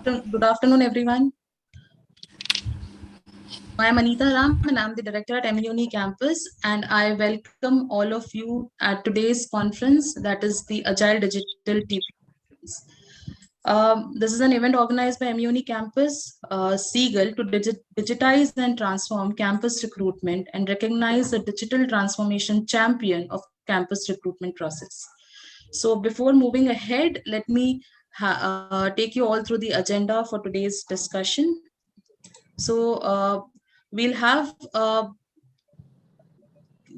Good afternoon, everyone. I am Anita Ram, and I'm the director at mUniCampus, and I welcome all of you at today's conference, that is the Agile Digital TPO Conference. This is an event organized by mUniCampus, Siegel, to digitize and transform campus recruitment and recognize the digital transformation champion of campus recruitment process. So before moving ahead, let me take you all through the agenda for today's discussion. So we'll have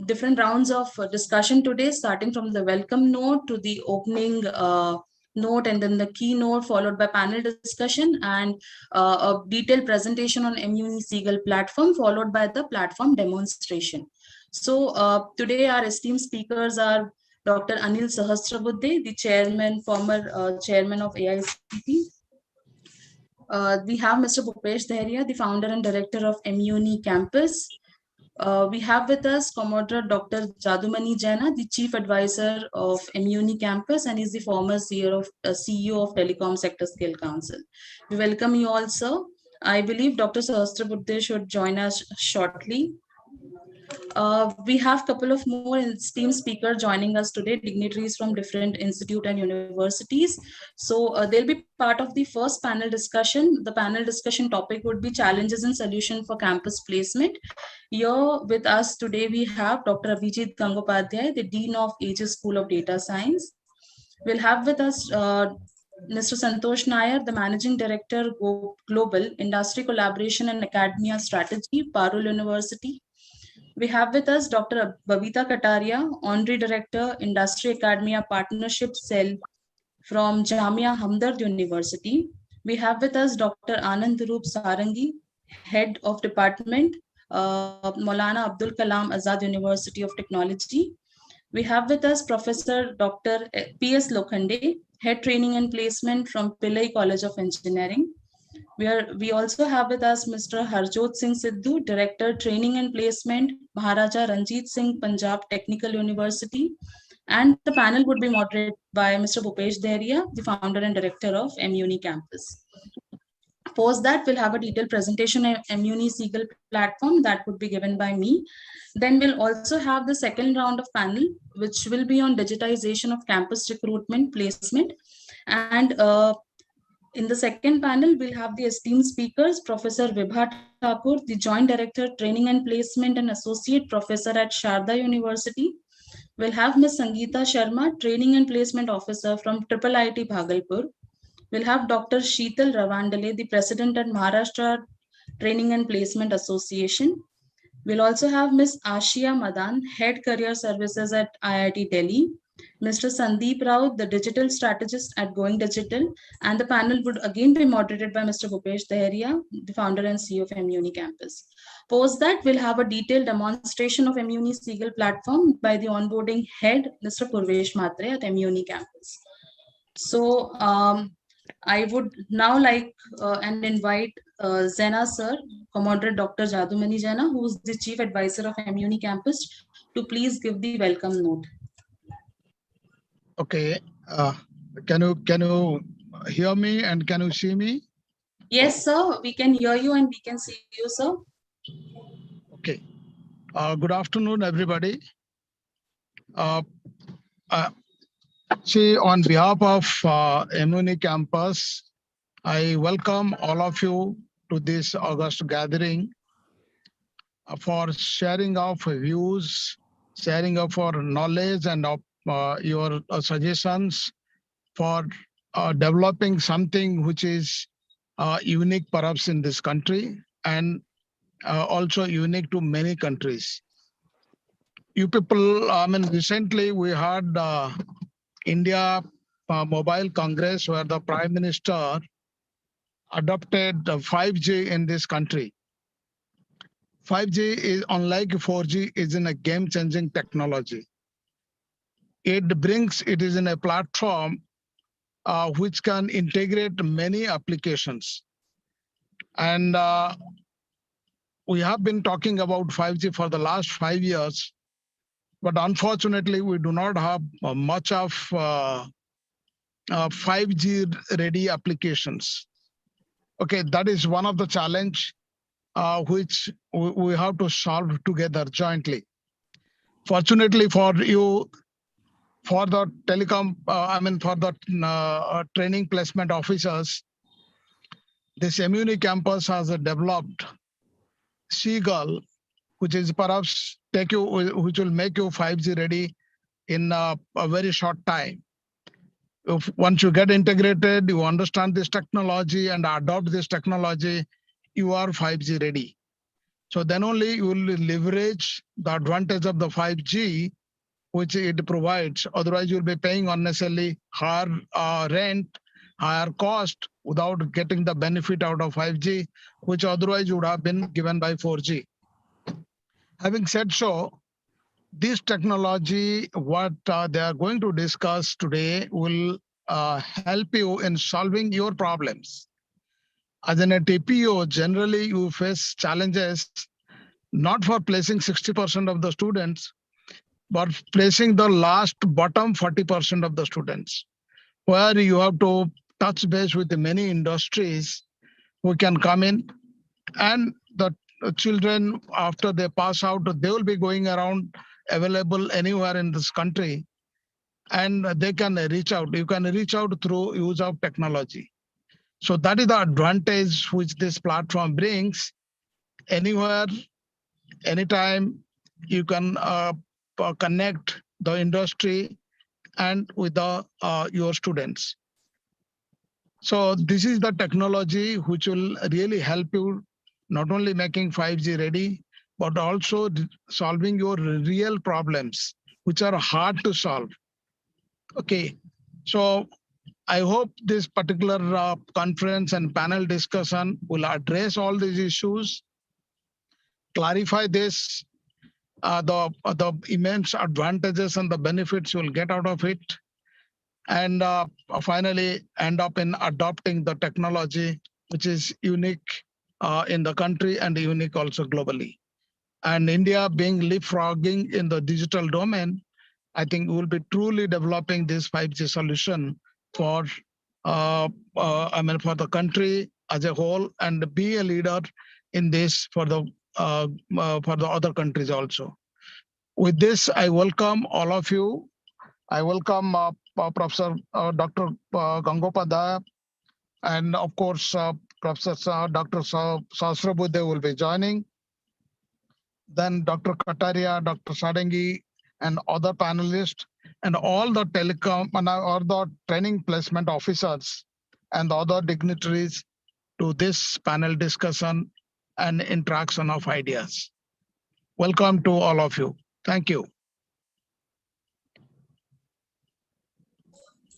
different rounds of discussion today, starting from the welcome note to the opening note, and then the keynote, followed by panel discussion and a detailed presentation on mUni Siegel platform, followed by the platform demonstration. So today our esteemed speakers are Dr. Anil Sahasrabuddhe, the chairman, former chairman of AICT. We have Mr. Bhupesh Dharia, the founder and director of mUniCampus. We have with us Commodore Dr. Jadumani Jaina, the Chief Advisor of mUniCampus, and is the former CEO of Telecom Sector Skill Council. We welcome you all, sir. I believe Dr. Sahasrabuddhe should join us shortly. We have a couple of more esteemed speakers joining us today, dignitaries from different institutes and universities. So they'll be part of the first panel discussion. The panel discussion topic would be challenges and solution for campus placement. Here with us today, we have Dr. Abhijit Gangopadhyay, the Dean of Aegis School of Data Science. We'll have with us Mr. Santosh Nair, the Managing Director, Global Industry Collaboration and Academia Strategy, Parul University. We have with us Dr. Babita Kataria, Honorary Director, Industry Academia Partnership Cell from Jamia Hamdard University. We have with us Dr. Anand Roop Sarangi, Head of Department, Maulana Abdul Kalam Azad University of Technology. We have with us Professor Dr. P.S. Lokhande, Head Training and Placement from Pillai College of Engineering. We also have with us Mr. Harjot Singh Sidhu, Director Training and Placement, Maharaja Ranjit Singh Punjab Technical University. And the panel would be moderated by Mr. Bhupesh Dharia, the founder and director of mUniCampus. Post that, we'll have a detailed presentation on mUni Siegel platform that would be given by me. Then we'll also have the second round of panel, which will be on digitization of campus recruitment placement. And in the second panel, we'll have the esteemed speakers, Professor Vibha Thakur, the Joint Director, Training and Placement and Associate Professor at Sharda University. We'll have Ms. Sangeeta Sharma, Training and Placement Officer from IIIT Bhagalpur. We'll have Dr. Sheetal Ravandale, the President at Maharashtra Training and Placement Association. We'll also have Ms. Ashia Madan, Head Career Services at IIT Delhi. Mr. Sandeep Rao, the digital strategist at Going Digital, and the panel would again be moderated by Mr. Bhupesh Dharia, the founder and CEO of mUniCampus. Post that, we'll have a detailed demonstration of mUni Siegel platform by the onboarding head, Mr. Purvesh Matre at mUniCampus. So I would now like and invite Zena sir, Commodore Dr. Jadumani Jaina, who is the Chief Advisor of mUniCampus, to please give the welcome note. Okay, can you hear me and can you see me? Yes, sir. We can hear you and we can see you, sir. Okay. Good afternoon, everybody. See, on behalf of mUniCampus, I welcome all of you to this August gathering for sharing of views, sharing of our knowledge and of your suggestions for developing something which is unique perhaps in this country and also unique to many countries. You people, recently we had India Mobile Congress where the Prime Minister adopted 5G in this country. 5G is unlike 4G, is in a game-changing technology. It is in a platform which can integrate many applications. And we have been talking about 5G for the last 5 years, but unfortunately we do not have much of 5G ready applications. Okay, that is one of the challenge which we have to solve together jointly. Fortunately for you, for the telecom, for the training placement officers, this mUniCampus has developed Seagull, which is perhaps which will make you 5G ready in a very short time. If once you get integrated, you understand this technology and adopt this technology, you are 5G ready. So then only you will leverage the advantage of the 5G, which it provides. Otherwise, you'll be paying unnecessarily higher rent, higher cost without getting the benefit out of 5G, which otherwise would have been given by 4G. Having said so, this technology, what they are going to discuss today, will help you in solving your problems. As in a TPO, generally you face challenges not for placing 60% of the students, but placing the last bottom 40% of the students, where you have to touch base with many industries who can come in, and the children, after they pass out, they will be going around available anywhere in this country, and they can reach out. You can reach out through use of technology. So that is the advantage which this platform brings. Anywhere, anytime, you can connect the industry and with the your students. So this is the technology which will really help you not only making 5G ready, but also solving your real problems, which are hard to solve. Okay, so I hope this particular conference and panel discussion will address all these issues, clarify this, the immense advantages and the benefits you'll get out of it, and finally end up in adopting the technology, which is unique in the country and unique also globally. And India being leapfrogging in the digital domain, I think we'll be truly developing this 5G solution for for the country as a whole, and be a leader in this for the other countries also. With this, I welcome all of you. I welcome Professor Dr. Gangopadhyay, and of course, Professor Dr. Sahasrabudhe will be joining. Then Dr. Kataria, Dr. Sadangi, and other panelists, and all the telecom or the training placement officers and the other dignitaries to this panel discussion and interaction of ideas. Welcome to all of you. Thank you.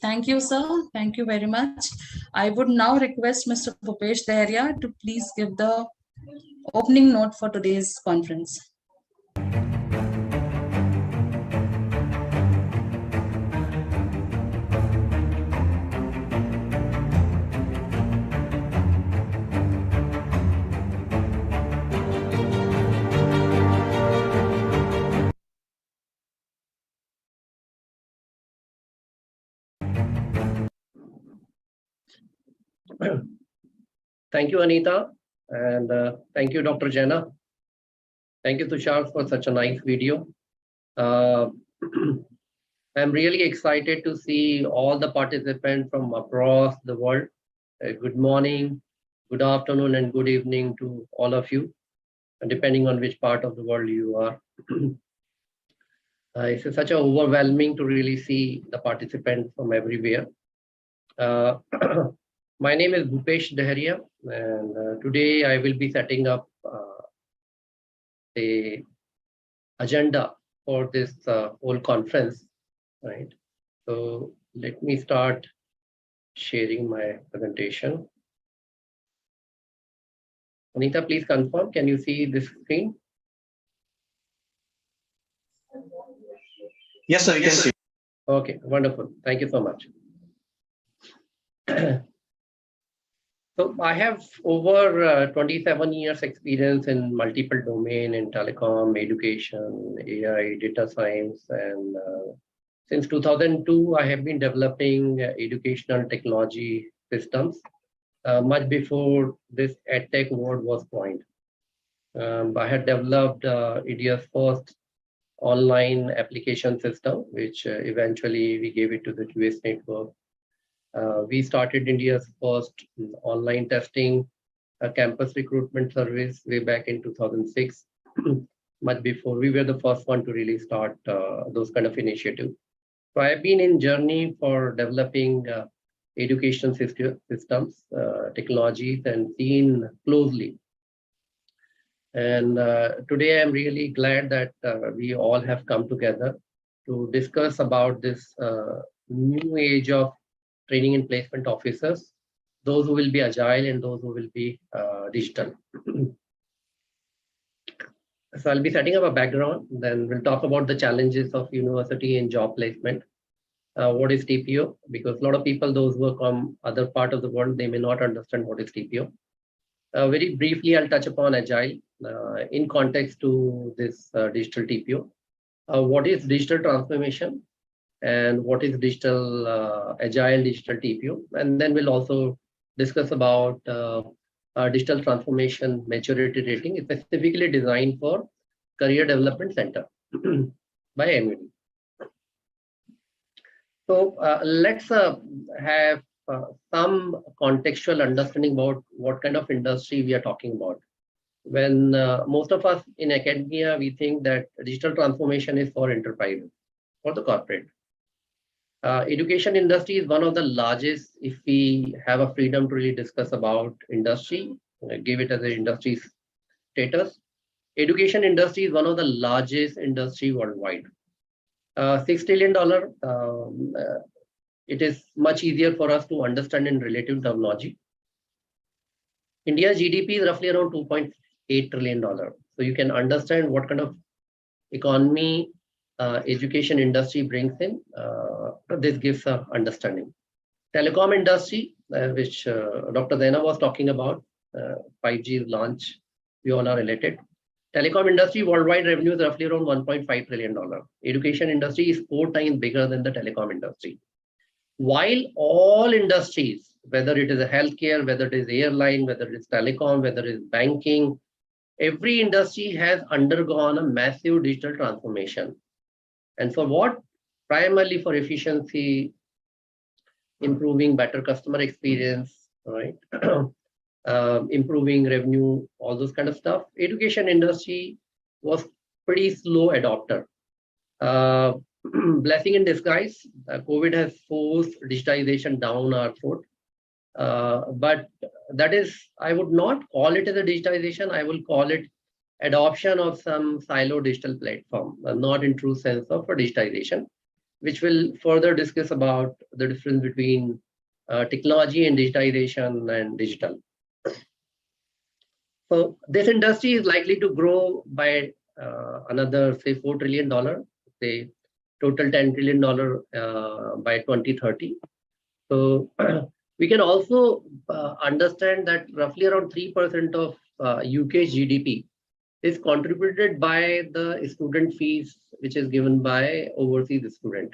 Thank you, sir. Thank you very much. I would now request Mr. Bhupesh Daharia to please give the opening note for today's conference. Thank you, Anita, and thank you, Dr. Jena. Thank you, Tushar, for such a nice video. I'm really excited to see all the participants from across the world. Good morning, good afternoon, and good evening to all of you, depending on which part of the world you are. It's such overwhelming to really see the participants from everywhere. My name is Bhupesh Daharia, and today I will be setting up the agenda for this whole conference, right? So let me start sharing my presentation. Anita, please confirm. Can you see this screen? Yes, sir, you can see. Okay, wonderful. Thank you so much. So I have over 27 years experience in multiple domain in telecom, education, AI, data science, and since 2002, I have been developing educational technology systems much before this EdTech word was coined. I had developed India's first online application system, which eventually we gave it to the US network. We started India's first online testing campus recruitment service way back in 2006, much before we were the first one to really start those kind of initiatives. So I've been in journey for developing education systems, technologies, and seen closely. And today I'm really glad that we all have come together to discuss about this new age of training and placement officers, those who will be agile and those who will be digital. So I'll be setting up a background, then we'll talk about the challenges of university and job placement. What is TPO? Because a lot of people, those who are from other part of the world, they may not understand what is TPO. Very briefly, I'll touch upon Agile in context to this digital TPO. What is digital transformation and what is digital Agile Digital TPO? And then we'll also discuss about digital transformation maturity rating. It's specifically designed for Career Development Center by mUni. So let's have some contextual understanding about what kind of industry we are talking about. When most of us in academia, we think that digital transformation is for enterprises, for the corporate. Education industry is one of the largest, if we have a freedom to really discuss about industry, give it as an industry status. Education industry is one of the largest industry worldwide. $6 trillion, it is much easier for us to understand in relative terminology. India's GDP is roughly around $2.8 trillion. So you can understand what kind of economy education industry brings in. This gives an understanding. Telecom industry, which Dr. Zaina was talking about, 5G launch, we all are related. Telecom industry worldwide revenue is roughly around $1.5 trillion. Education industry is 4 times bigger than the telecom industry. While all industries, whether it is a healthcare, whether it is airline, whether it is telecom, whether it is banking, every industry has undergone a massive digital transformation. And for what? Primarily for efficiency, improving better customer experience, right? Improving revenue, all those kind of stuff. Education industry was pretty slow adopter. Blessing in disguise, COVID has forced digitization down our throat. But that is, I would not call it as a digitization, I will call it adoption of some silo digital platform, not in true sense of a digitization, which will further discuss about the difference between technology and digitization and digital. So this industry is likely to grow by another, say, $4 trillion, say total $10 trillion by 2030. So we can also understand that roughly around 3% of UK's GDP is contributed by the student fees, which is given by overseas student.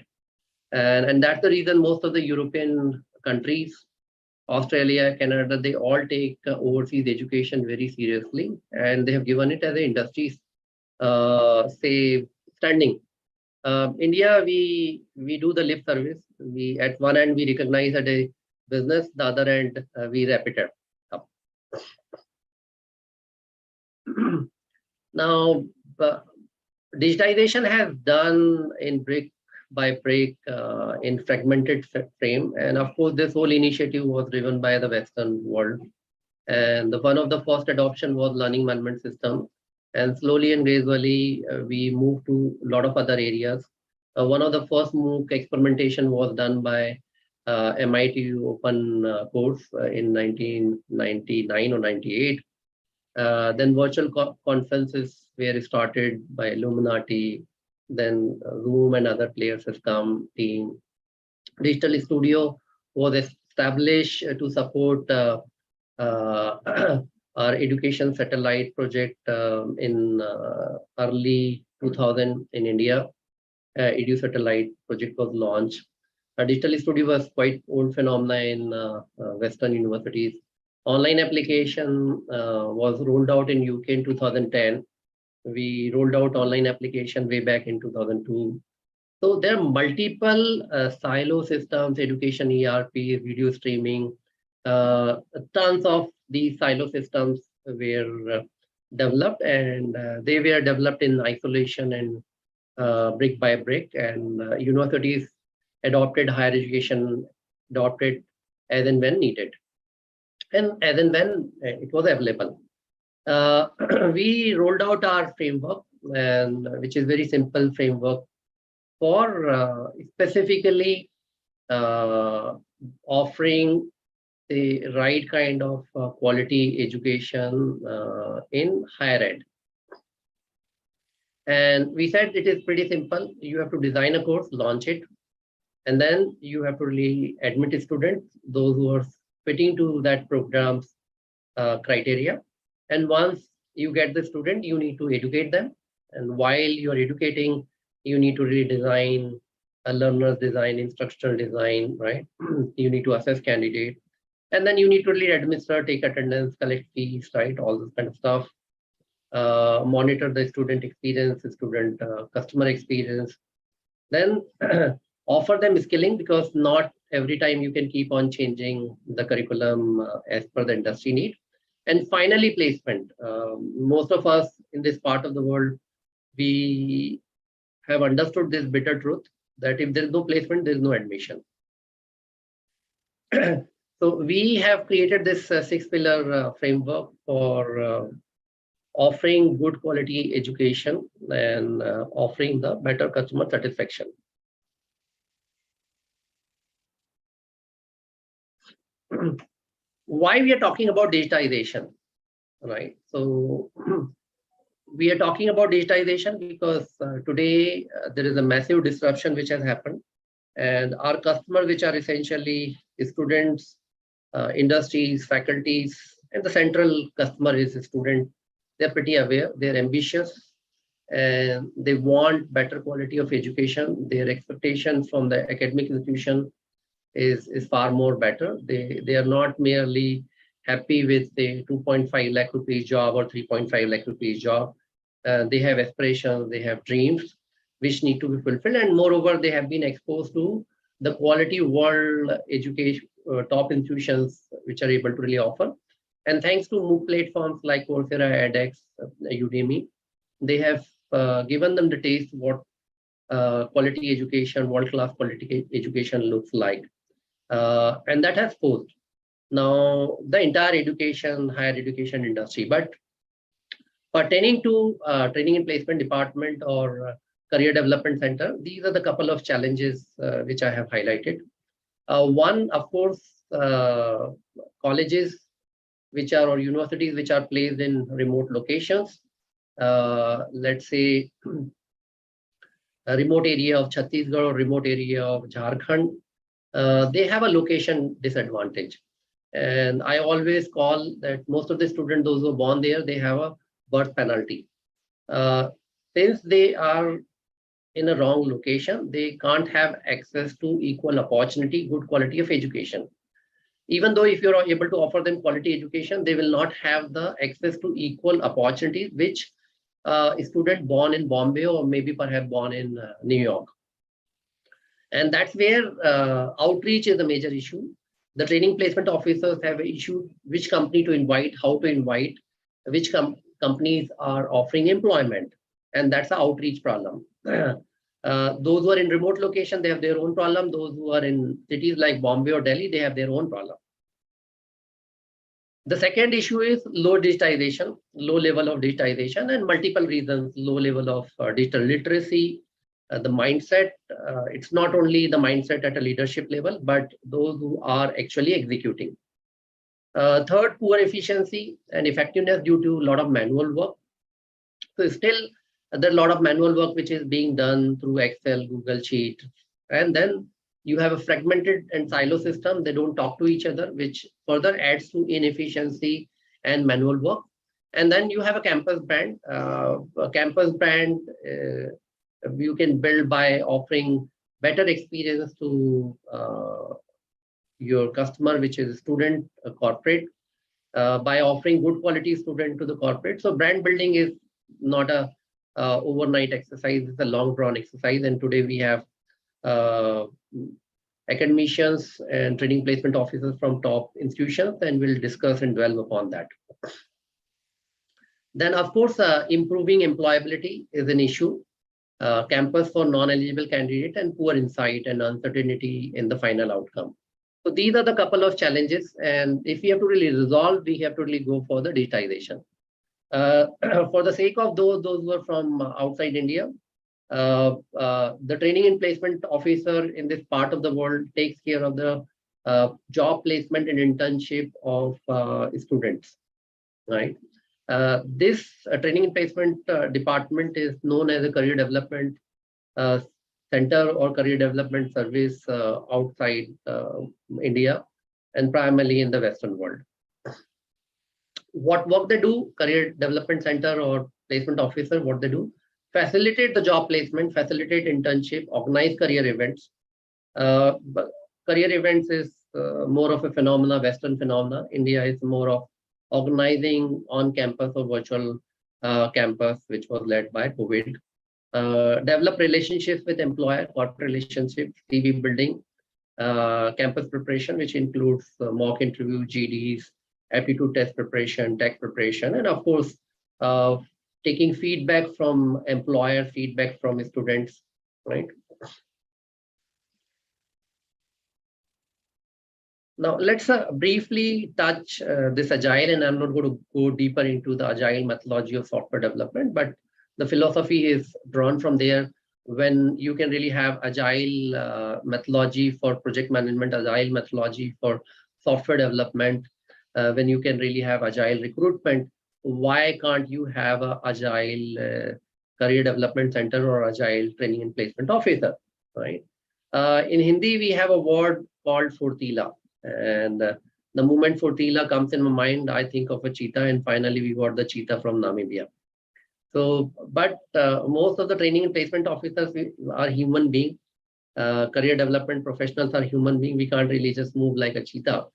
And that's the reason most of the European countries, Australia, Canada, they all take overseas education very seriously, and they have given it as an industry, say, standing. India, we do the lip service. We at one end we recognize that a business, the other end we wrap it up. Now, digitization has done in brick by brick in fragmented frame, and of course this whole initiative was driven by the Western world, and one of the first adoption was learning management system, and slowly and gradually we moved to a lot of other areas. One of the first MOOC experimentation was done by MIT Open course in 1999 or 98. Then virtual conferences were started by Illuminati, then Zoom and other players has come, team. Digital Studio was established to support our education satellite project in early 2000 in India. Edu satellite project was launched. Digital Studio was quite old phenomena in Western universities. Online application was rolled out in UK in 2010. We rolled out online application way back in 2002. So there are multiple silo systems, education ERP, video streaming, tons of these silo systems were developed, and they were developed in isolation and brick by brick, and universities adopted higher education, adopted as and when needed, and as and when it was available. We rolled out our framework, and which is very simple framework for specifically offering the right kind of quality education in higher ed. And we said it is pretty simple. You have to design a course, launch it, and then you have to really admit students, those who are fitting to that program's criteria. And once you get the student, you need to educate them. And while you are educating, you need to really design a learner's design, instructional design, right? You need to assess candidate. And then you need to really administer, take attendance, collect fees, right? All this kind of stuff. Monitor the student experience, student customer experience. Then offer them skilling, because not every time you can keep on changing the curriculum as per the industry need. And finally, placement. Most of us in this part of the world, we have understood this bitter truth that if there is no placement, there is no admission. So we have created this 6-pillar framework for offering good quality education and offering the better customer satisfaction. Why we are talking about digitization, right? So we are talking about digitization because today there is a massive disruption which has happened, and our customers, which are essentially students, industries, faculties, and the central customer is a student. They're pretty aware, they're ambitious, and they want better quality of education. Their expectation from the academic institution is far more better. They are not merely happy with the 2.5 lakh rupees job or 3.5 lakh rupees job. They have aspirations, they have dreams which need to be fulfilled, and moreover, they have been exposed to the quality world education, top institutions which are able to really offer. And thanks to MOOC platforms like Coursera, edX, Udemy, they have given them the taste what quality education, world-class quality education looks like. And that has posed now the entire education, higher education industry. But pertaining to training and placement department or career development center, these are the couple of challenges which I have highlighted. One, of course, colleges which are, or universities which are placed in remote locations. Let's say a remote area of Chhattisgarh or remote area of Jharkhand, they have a location disadvantage. And I always call that most of the students, those who are born there, they have a birth penalty. Since they are in a wrong location, they can't have access to equal opportunity, good quality of education. Even though if you're able to offer them quality education, they will not have the access to equal opportunities which a student born in Bombay or maybe perhaps born in New York. And that's where outreach is a major issue. The training placement officers have issued which company to invite, how to invite, which companies are offering employment. And that's an outreach problem. Those who are in remote location, they have their own problem. Those who are in cities like Bombay or Delhi, they have their own problem. The second issue is low digitization, low level of digitization, and multiple reasons: low level of digital literacy, the mindset. It's not only the mindset at a leadership level, but those who are actually executing. Third, poor efficiency and effectiveness due to a lot of manual work. So still, there are a lot of manual work which is being done through Excel, Google Sheet, and then you have a fragmented and silo system. They don't talk to each other, which further adds to inefficiency and manual work. And then you have a campus brand. A campus brand you can build by offering better experience to your customer, which is a student, a corporate. by offering good quality student to the corporate. So brand building is not a overnight exercise, it's a long drawn exercise. And today we have academicians and training placement officers from top institutions, and we'll discuss and dwell upon that. Then, of course, improving employability is an issue. Campus for non-eligible candidate and poor insight and uncertainty in the final outcome. So these are the couple of challenges, and if we have to really resolve, we have to really go for the digitization. For the sake of those who are from outside India, the training and placement officer in this part of the world takes care of the job placement and internship of students, right? This training and placement department is known as a career development center or career development service outside India and primarily in the Western world. What work they do, career development center or placement officer, what they do, facilitate the job placement, facilitate internship, organize career events. But career events is more of a phenomena, Western phenomena. India is more of organizing on campus or virtual campus, which was led by COVID. Develop relationships with employer, corporate relationships, CV building, campus preparation, which includes mock interview, GDs, aptitude test preparation, tech preparation, and of course, taking feedback from employer, feedback from students, right? Now, let's briefly touch this Agile, and I'm not going to go deeper into the Agile methodology of software development, but the philosophy is drawn from there. When you can really have Agile methodology for project management, Agile methodology for software development, when you can really have Agile recruitment, why can't you have a Agile career development center or Agile training and placement officer, right? In Hindi, we have a word called Furtila. And the moment Furtila comes in my mind, I think of a cheetah, and finally we got the cheetah from Namibia. So, but most of the training and placement officers are human beings. Career development professionals are human beings. We can't really just move like a cheetah.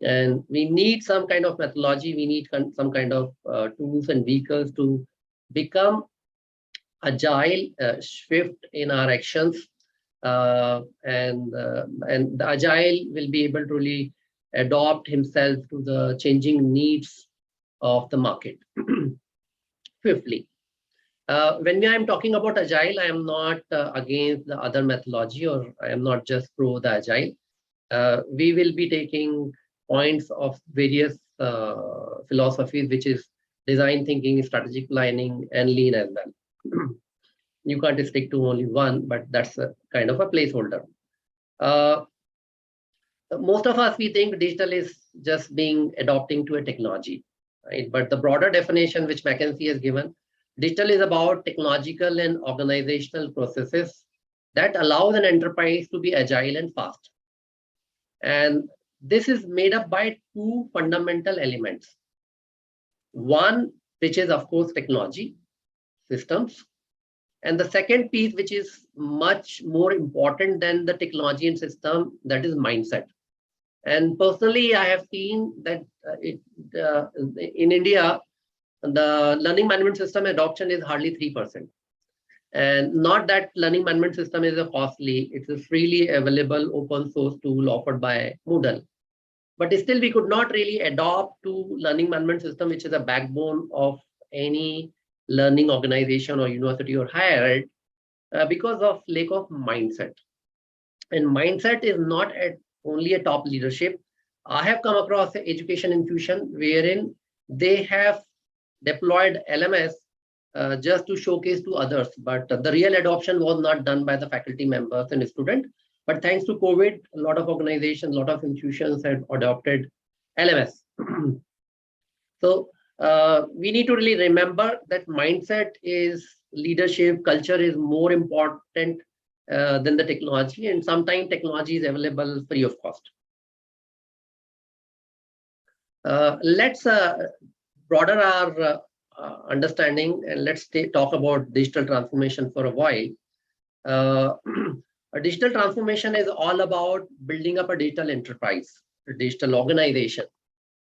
And we need some kind of methodology. We need some kind of tools and vehicles to become agile, swift in our actions. And the Agile will be able to really adopt himself to the changing needs of the market. Fifthly, when I am talking about Agile, I am not against the other methodology, or I am not just pro the Agile. We will be taking points of various philosophies, which is design thinking, strategic planning, and lean as well. You can't stick to only one, but that's a kind of a placeholder. Most of us, we think digital is just being adopting to a technology, right? But the broader definition which McKinsey has given, digital is about technological and organizational processes that allows an enterprise to be agile and fast. And this is made up by two fundamental elements. One, which is of course technology, systems. And the second piece, which is much more important than the technology and system, that is mindset. And personally, I have seen that in India, the learning management system adoption is hardly 3%. And not that learning management system is a costly, it's a freely available open source tool offered by Moodle. But still, we could not really adopt to learning management system, which is a backbone of any learning organization or university or higher ed, because of lack of mindset. And mindset is not only a top leadership. I have come across an education institution wherein they have deployed LMS just to showcase to others, but the real adoption was not done by the faculty members and students. But thanks to COVID, a lot of organizations, a lot of institutions have adopted LMS. So we need to really remember that mindset is leadership, culture is more important than the technology, and sometimes technology is available free of cost. Let's broaden our understanding, and let's talk about digital transformation for a while. A digital transformation is all about building up a digital enterprise, a digital organization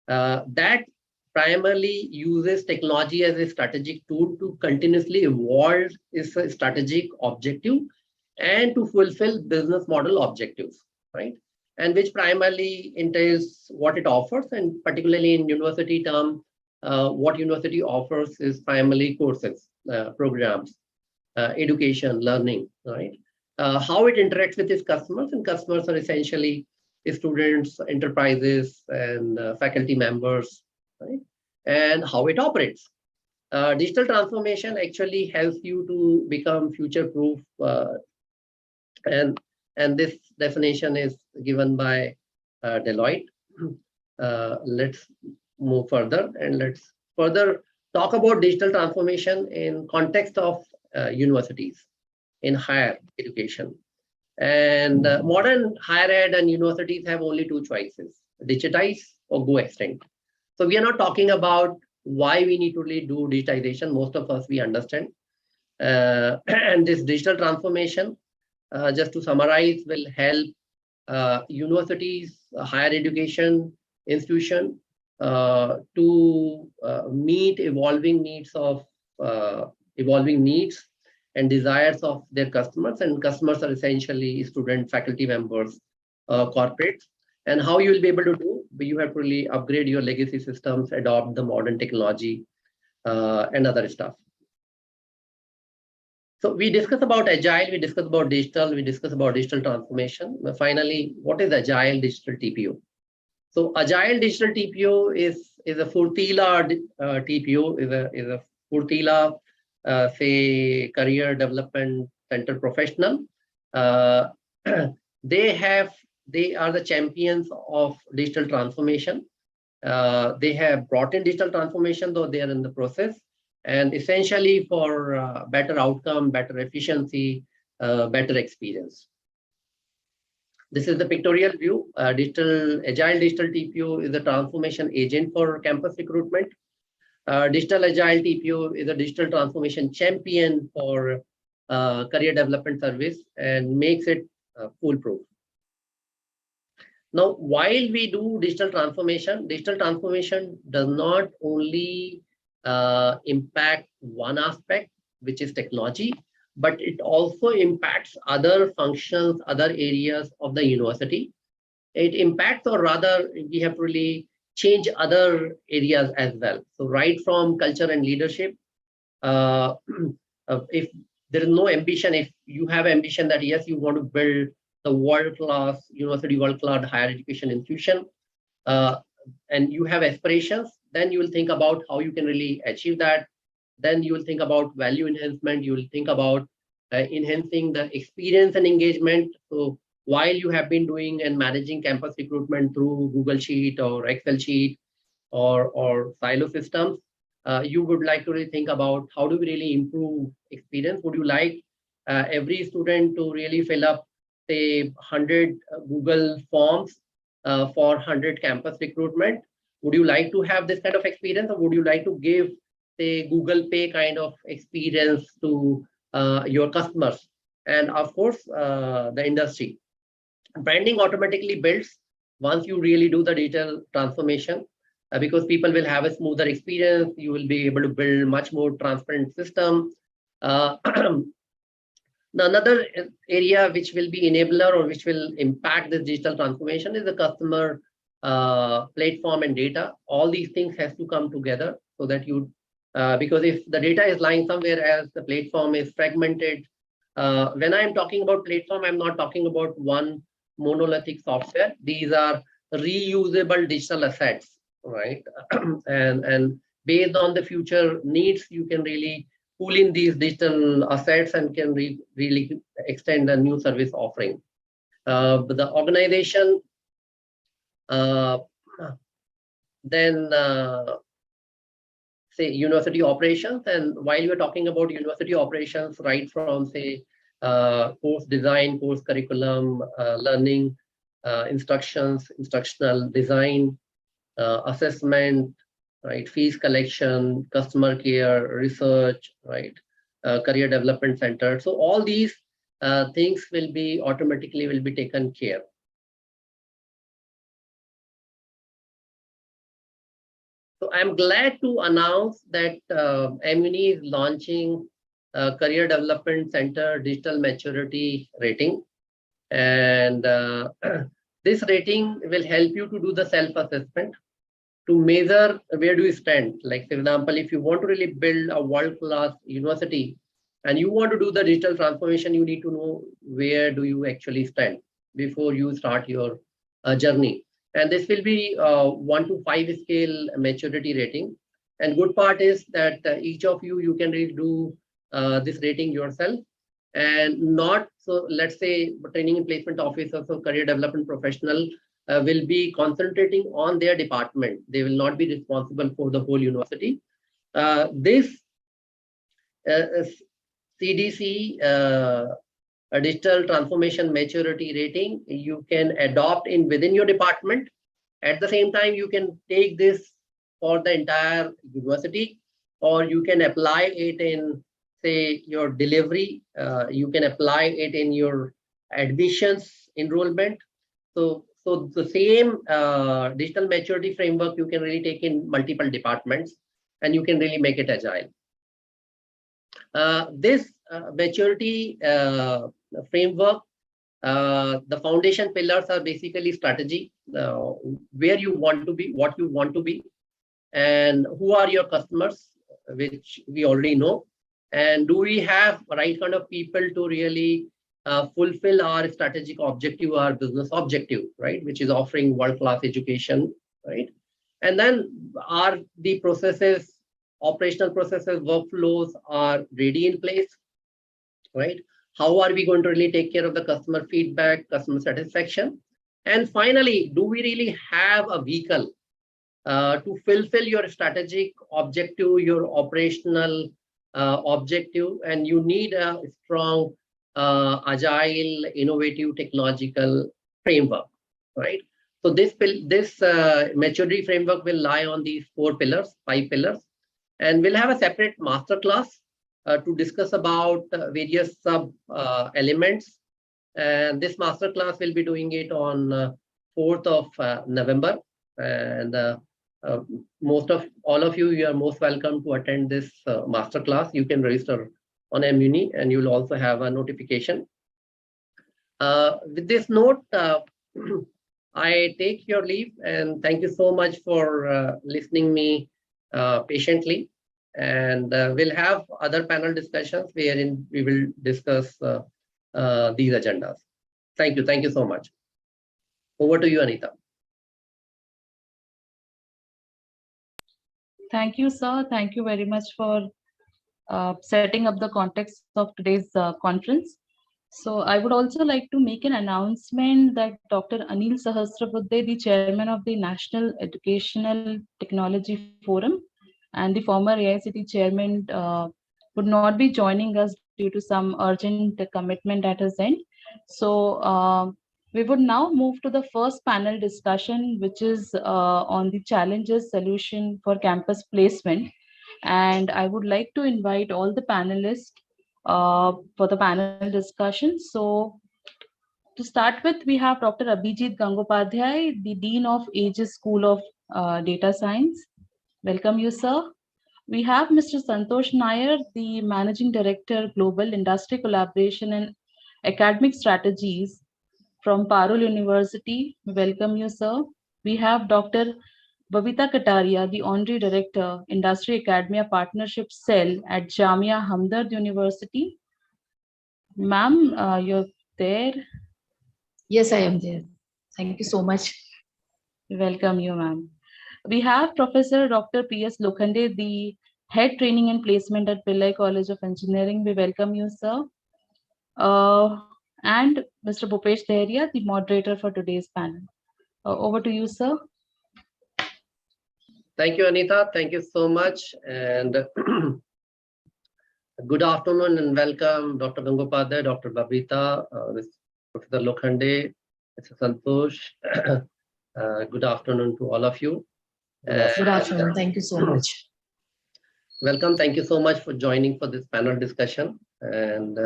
that primarily uses technology as a strategic tool to continuously evolve its strategic objective and to fulfill business model objectives, right? And which primarily entails what it offers, and particularly in university term, what university offers is primarily courses, programs, education, learning, right? How it interacts with its customers, and customers are essentially students, enterprises, and faculty members, right? And how it operates. Digital transformation actually helps you to become future-proof, and this definition is given by Deloitte. Let's move further, and let's further talk about digital transformation in context of universities in higher education. And modern higher ed and universities have only two choices: digitize or go extinct. So we are not talking about why we need to really do digitization. Most of us, we understand. And this digital transformation, just to summarize, will help universities, higher education institution to meet evolving needs and desires of their customers. And customers are essentially student, faculty members, corporates. And how you will be able to do? You have to really upgrade your legacy systems, adopt the modern technology, and other stuff. So we discuss about agile, we discuss about digital, we discuss about digital transformation. But finally, what is Agile Digital TPO? So Agile Digital TPO is a Furtila TPO, is a Furtila, say, career development center professional. They are the champions of digital transformation. They have brought in digital transformation, though they are in the process, and essentially for better outcome, better efficiency, better experience. This is the pictorial view. Agile Digital TPO is a transformation agent for campus recruitment. Digital Agile TPO is a digital transformation champion for career development service and makes it foolproof. Now, while we do digital transformation does not only impact one aspect, which is technology, but it also impacts other functions, other areas of the university. It impacts, or rather, we have to really change other areas as well. So right from culture and leadership, if there is no ambition, if you have ambition that yes, you want to build the world-class university, world-class higher education institution, and you have aspirations, then you will think about how you can really achieve that. Then you will think about value enhancement. You will think about enhancing the experience and engagement. So while you have been doing and managing campus recruitment through Google Sheet or Excel Sheet or silo systems, you would like to really think about how do we really improve experience. Would you like every student to really fill up, say, 100 Google forms for 100 campus recruitment? Would you like to have this kind of experience, or would you like to give, say, Google Pay kind of experience to your customers? And of course, the industry. Branding automatically builds once you really do the digital transformation, because people will have a smoother experience. You will be able to build much more transparent system. Another area which will be enabler or which will impact this digital transformation is the customer platform and data. All these things has to come together so that you, because if the data is lying somewhere else, the platform is fragmented. When I'm talking about platform, I'm not talking about one monolithic software. These are reusable digital assets, right? and based on the future needs, you can really pull in these digital assets and can really extend a new service offering. But the organization then say university operations, and while you're talking about university operations, right from, say, course design, course curriculum, learning, instructions, instructional design, assessment, right, fees collection, customer care, research, right, career development center. So all these things will be automatically taken care. So I'm glad to announce that mUni is launching Career Development Center Digital Maturity Rating. And this rating will help you to do the self-assessment to measure where do you stand. Like, for example, if you want to really build a world-class university and you want to do the digital transformation, you need to know where do you actually stand before you start your journey. And this will be 1 to 5 scale maturity rating. And good part is that each of you can really do this rating yourself, and not, so let's say training and placement officers or career development professional will be concentrating on their department. They will not be responsible for the whole university. This CDC a digital transformation maturity rating you can adopt in within your department. At the same time, you can take this for the entire university, or you can apply it in, say, your delivery. You can apply it in your admissions enrollment. So the same digital maturity framework you can really take in multiple departments, and you can really make it agile. This maturity framework, the foundation pillars are basically strategy, where you want to be, what you want to be, and who are your customers, which we already know, and do we have the right kind of people to really fulfill our strategic objective, our business objective, right, which is offering world-class education, right? And then are the processes, operational processes, workflows are ready in place, right? How are we going to really take care of the customer feedback, customer satisfaction? And finally, do we really have a vehicle to fulfill your strategic objective, your operational objective? And you need a strong, agile, innovative, technological framework, right? So this maturity framework will lie on these 4 pillars, 5 pillars, and we'll have a separate masterclass to discuss about various sub elements. And this masterclass will be doing it on 4th of November. And most of all of you are most welcome to attend this masterclass. You can register on mUni, and you'll also have a notification. With this note, I take your leave, and thank you so much for listening me patiently. And we'll have other panel discussions wherein we will discuss these agendas. Thank you. Thank you so much. Over to you, Anita. Thank you, sir. Thank you very much for setting up the context of today's conference. So I would also like to make an announcement that Dr. Anil Sahasrabudhe, the chairman of the National Educational Technology Forum and the former AICT chairman, would not be joining us due to some urgent commitment at his end. So we would now move to the first panel discussion, which is on the challenges solution for campus placement. And I would like to invite all the panelists for the panel discussion. So to start with, we have Dr. Abhijit Gangopadhyay, the Dean of Aegis School of Data Science. Welcome you, sir. We have Mr. Santosh Nair, the Managing Director, Global Industry Collaboration and Academic Strategies from Parul University. Welcome you, sir. We have Dr. Babita Kataria, the Honorary Director, Industry Academia Partnership Cell at Jamia Hamdard University. Ma'am, you're there? Yes, I am there. Thank you so much. Welcome you, ma'am. We have Professor Dr. P.S. Lokhande, the Head Training and Placement at Pillai College of Engineering. We welcome you, sir. And Mr. Bhupesh Deheria, the moderator for today's panel. Over to you, sir. Thank you, Anita. Thank you so much. And good afternoon and welcome, Dr. Gangopadhyay, Dr. Babita, Professor Lokhande, Mr. Santosh. Good afternoon to all of you. Good afternoon. Thank you so much. Welcome. Thank you so much for joining for this panel discussion. And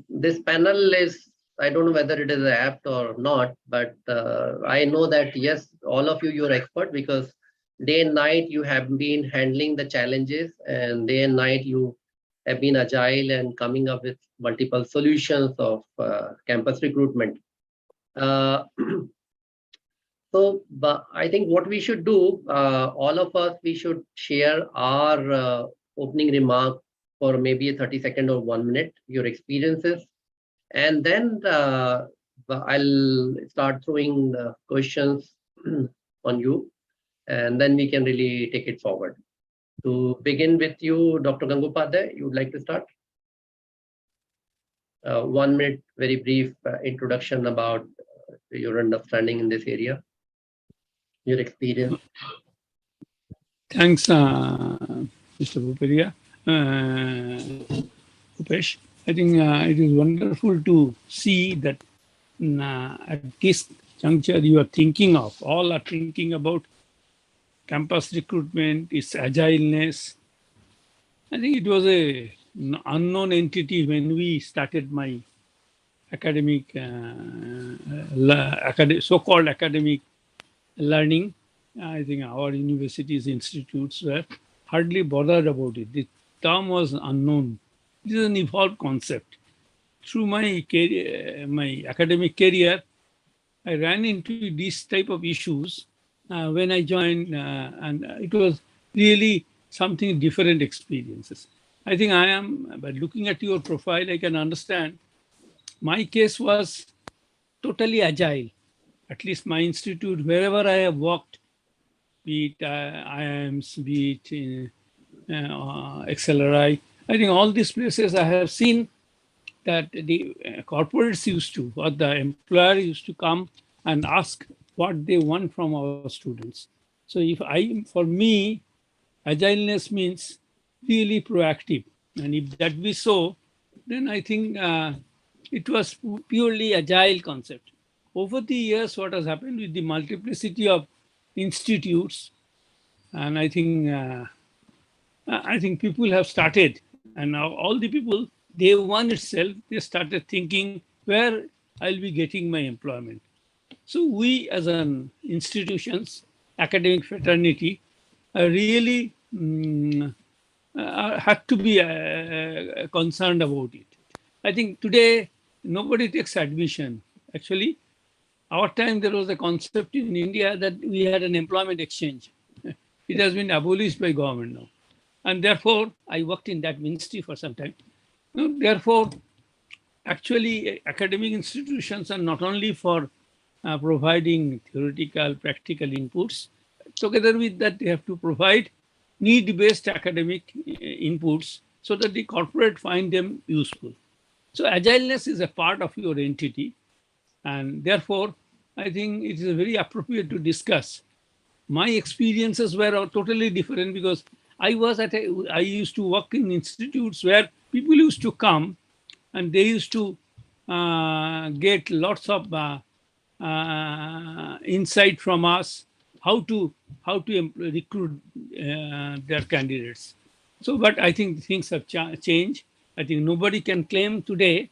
this panel is, I don't know whether it is apt or not, but I know that, yes, all of you, you're expert because day and night you have been handling the challenges, and day and night you have been agile and coming up with multiple solutions of campus recruitment. Uh, but I think what we should do, all of us, we should share our opening remark for maybe a 30-second or 1 minute, your experiences. And then I'll start throwing questions on you, and then we can really take it forward. To begin with you, Dr. Gangopadhyay, you would like to start? 1 minute, very brief introduction about your understanding in this area, your experience. Thanks, Mr. Bhuparia. Upesh, I think it is wonderful to see that at this juncture you are thinking of, all are thinking about campus recruitment, its agileness. I think it was an unknown entity when we started my academic, so-called academic learning. I think our universities, institutes were hardly bothered about it. The term was unknown. This is an evolved concept. Through my career, my academic career, I ran into these type of issues when I joined, and it was really something different experiences. I think I am, by looking at your profile, I can understand. My case was totally agile. At least my institute, wherever I have worked, be it IIMs, be it XLRI, I think all these places I have seen that the corporates used to, or the employer used to come and ask what they want from our students. So for me, agileness means really proactive. And if that be so, then I think it was purely agile concept. Over the years, what has happened with the multiplicity of institutes, and I think people have started, and now all the people, day one itself, they started thinking where I'll be getting my employment. So we as an institutions, academic fraternity, really had to be concerned about it. I think today nobody takes admission. Actually, our time there was a concept in India that we had an employment exchange. It has been abolished by government now. And therefore, I worked in that ministry for some time. Therefore, actually, academic institutions are not only for providing theoretical, practical inputs. Together with that, they have to provide need-based academic inputs so that the corporate find them useful. So agileness is a part of your entity. And therefore, I think it is very appropriate to discuss. My experiences were totally different because I used to work in institutes where people used to come and they used to get lots of insight from us how to recruit their candidates. So, but I think things have changed. I think nobody can claim today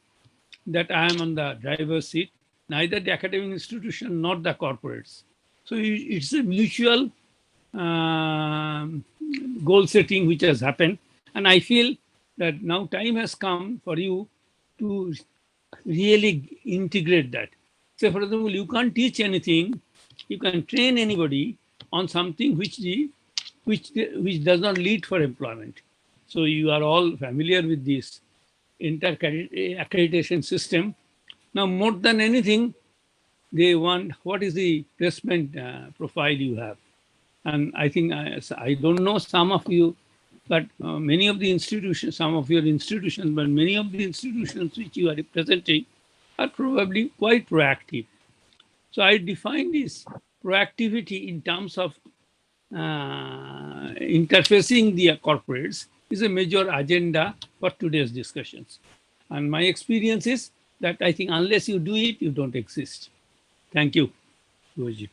that I am on the driver's seat, neither the academic institution nor the corporates. So it's a mutual goal setting which has happened. And I feel that now time has come for you to really integrate that. So for example, you can't teach anything, you can train anybody on something which does not lead for employment. So you are all familiar with this accreditation system. Now, more than anything, they want what is the placement profile you have. And I think, I don't know some of you, but many of the institutions, some of your institutions, but many of the institutions which you are representing are probably quite proactive. So I define this proactivity in terms of interfacing the corporates is a major agenda for today's discussions. And my experience is that I think unless you do it, you don't exist. Thank you, Roji.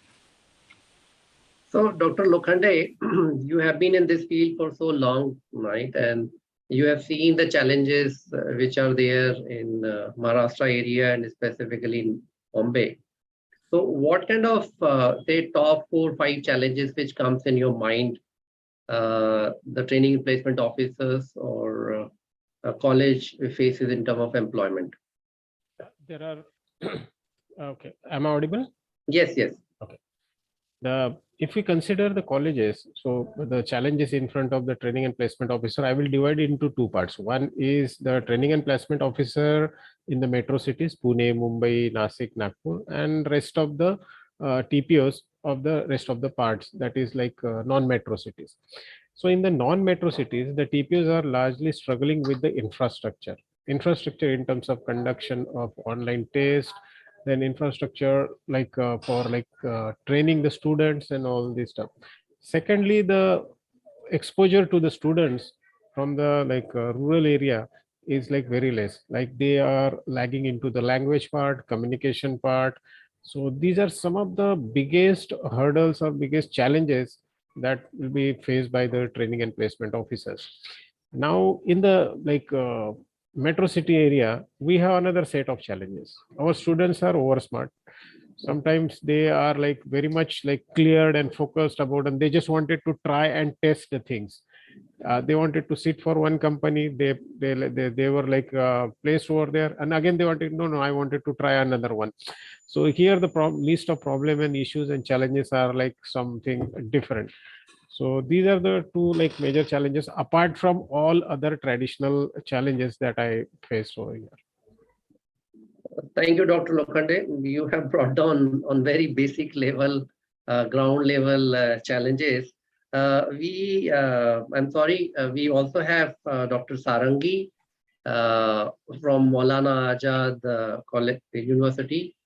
So, Dr. Lokhande, you have been in this field for so long, right? And you have seen the challenges which are there in Maharashtra area and specifically in Bombay. So what kind of, say, top 4-5 challenges which comes in your mind, the training and placement officers or college faces in terms of employment? There are, okay, am I audible? Yes, yes. Okay. If we consider the colleges, so the challenges in front of the training and placement officer, I will divide it into two parts. One is the training and placement officer in the metro cities, Pune, Mumbai, Nasik, Nagpur, and rest of the TPOs of the rest of the parts, that is like non-metro cities. So in the non-metro cities, the TPOs are largely struggling with the infrastructure in terms of conduction of online tests, then infrastructure like for like training the students and all this stuff. Secondly, the exposure to the students from the like rural area is like very less, like they are lagging into the language part, communication part. So these are some of the biggest hurdles or biggest challenges that will be faced by the training and placement officers. Now in the like metro city area, we have another set of challenges. Our students are over smart. Sometimes they are like very much like cleared and focused about, and they just wanted to try and test the things. They wanted to sit for one company. They were like placed over there, and again they wanted, no, I wanted to try another one. So here the list of problem and issues and challenges are like something different. So these are the two like major challenges apart from all other traditional challenges that I face over here. Thank you, Dr. Lokhande. You have brought down on very basic level, ground level challenges. I'm sorry, we also have Dr. Sarangi from Maulana Azad College University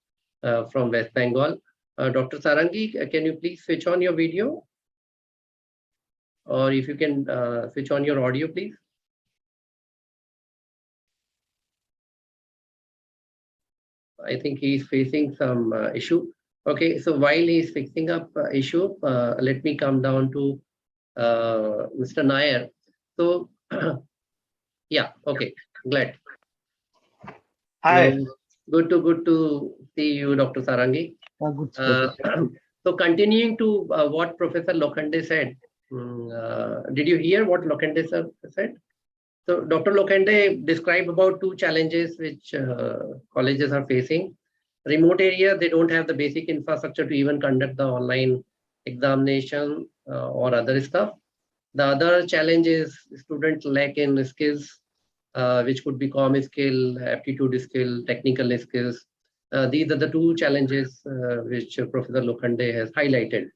from West Bengal. Dr. Sarangi, can you please switch on your video? Or if you can switch on your audio, please. I think he's facing some issue. Okay, so while he's fixing up issue, let me come down to Mr. Nair. So, yeah, okay, glad. Hi. Good to see you, Dr. Sarangi. Good. So continuing to what Professor Lokhande said, did you hear what Lokhande sir said? So Dr. Lokhande described about two challenges which colleges are facing. Remote area, they don't have the basic infrastructure to even conduct the online examination or other stuff. The other challenge is students lack in skills, which could be comm skill, aptitude skill, technical skills. These are the two challenges which Professor Lokhande has highlighted.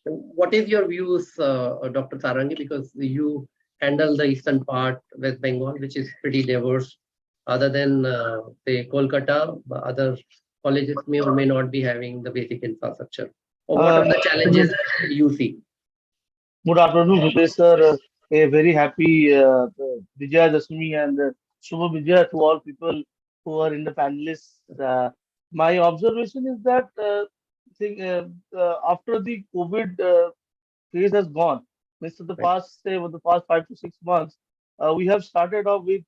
What is your views, Dr. Sarangi, because you handle the eastern part, West Bengal, which is pretty diverse. Other than, say, Kolkata, other colleges may or may not be having the basic infrastructure. Or what are the challenges you see? Good afternoon, Professor. A very happy Vijaya Dasmi and Shubha Vijaya to all people who are in the panelists. My observation is that after the COVID phase has gone, Mr. The past, say, over the past 5 to 6 months, we have started off with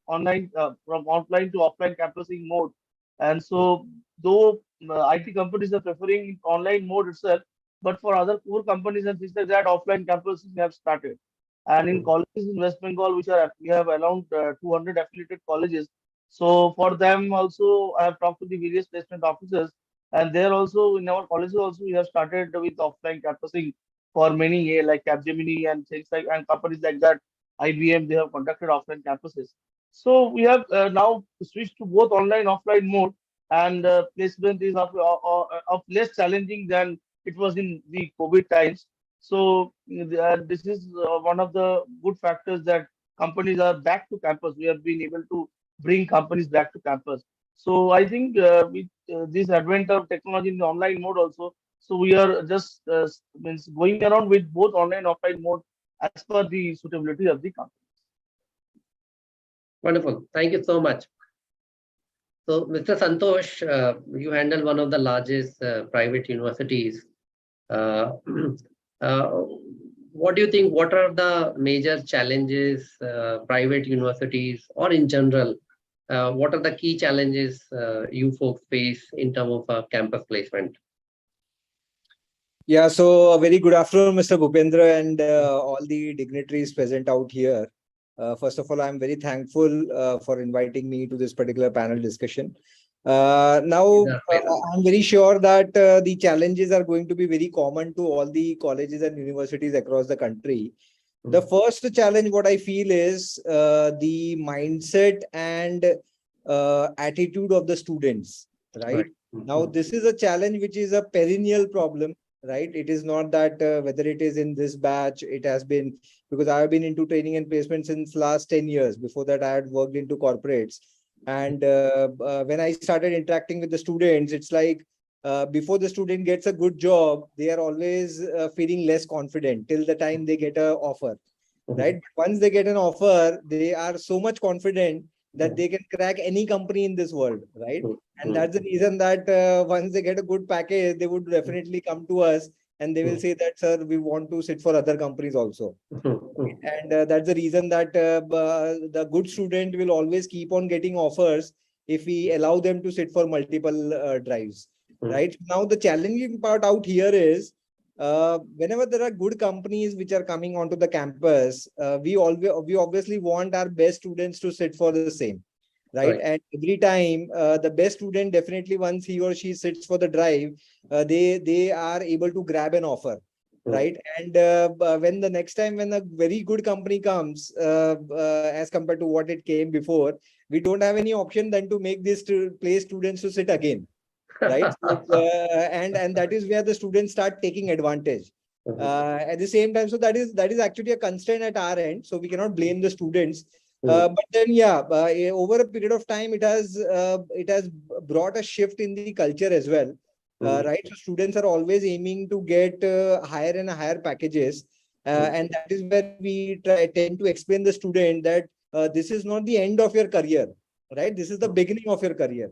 online, from offline to offline campusing mode. And so, though IT companies are preferring online mode itself, but for other core companies and things like that, offline campuses have started. And in colleges in West Bengal, we have around 200 affiliated colleges. So for them also, I have talked to the various placement officers, and there also in our colleges also we have started with offline campusing for many like Capgemini and things like and companies like that. IBM, they have conducted offline campuses. So we have now switched to both online offline mode, and placement is of less challenging than it was in the COVID times. So this is one of the good factors that companies are back to campus. We have been able to bring companies back to campus. So I think with this advent of technology in the online mode also, so we are just means going around with both online and offline mode as per the suitability of the company. Wonderful. Thank you so much. So, Mr. Santosh, you handle one of the largest private universities. What do you think? What are the major challenges private universities or in general what are the key challenges you folks face in terms of campus placement? Yeah, so a very good afternoon, Mr. Bhupendra, and all the dignitaries present out here. First of all, I'm very thankful for inviting me to this particular panel discussion. Now, I'm very sure that the challenges are going to be very common to all the colleges and universities across the country. The first challenge, what I feel is the mindset and attitude of the students, right? Now, this is a challenge which is a perennial problem, right? It is not that whether it is in this batch, it has been, because I have been into training and placement since last 10 years. Before that, I had worked into corporates. And when I started interacting with the students, it's like before the student gets a good job, they are always feeling less confident till the time they get an offer, right? But once they get an offer, they are so much confident that they can crack any company in this world, right? And that's the reason that once they get a good package, they would definitely come to us and they will say that, sir, we want to sit for other companies also. And that's the reason that the good student will always keep on getting offers if we allow them to sit for multiple drives, right? Now, the challenging part out here is whenever there are good companies which are coming onto the campus, we obviously want our best students to sit for the same, right? And every time the best student, definitely once he or she sits for the drive, they are able to grab an offer, right? And when the next time when a very good company comes, as compared to what it came before, we don't have any option than to make these place students to sit again, right? So, and that is where the students start taking advantage. At the same time, so that is actually a constraint at our end, so we cannot blame the students. But then, yeah, over a period of time, it has brought a shift in the culture as well, right? So students are always aiming to get higher and higher packages, and that is where we tend to explain the student that this is not the end of your career, right? This is the beginning of your career.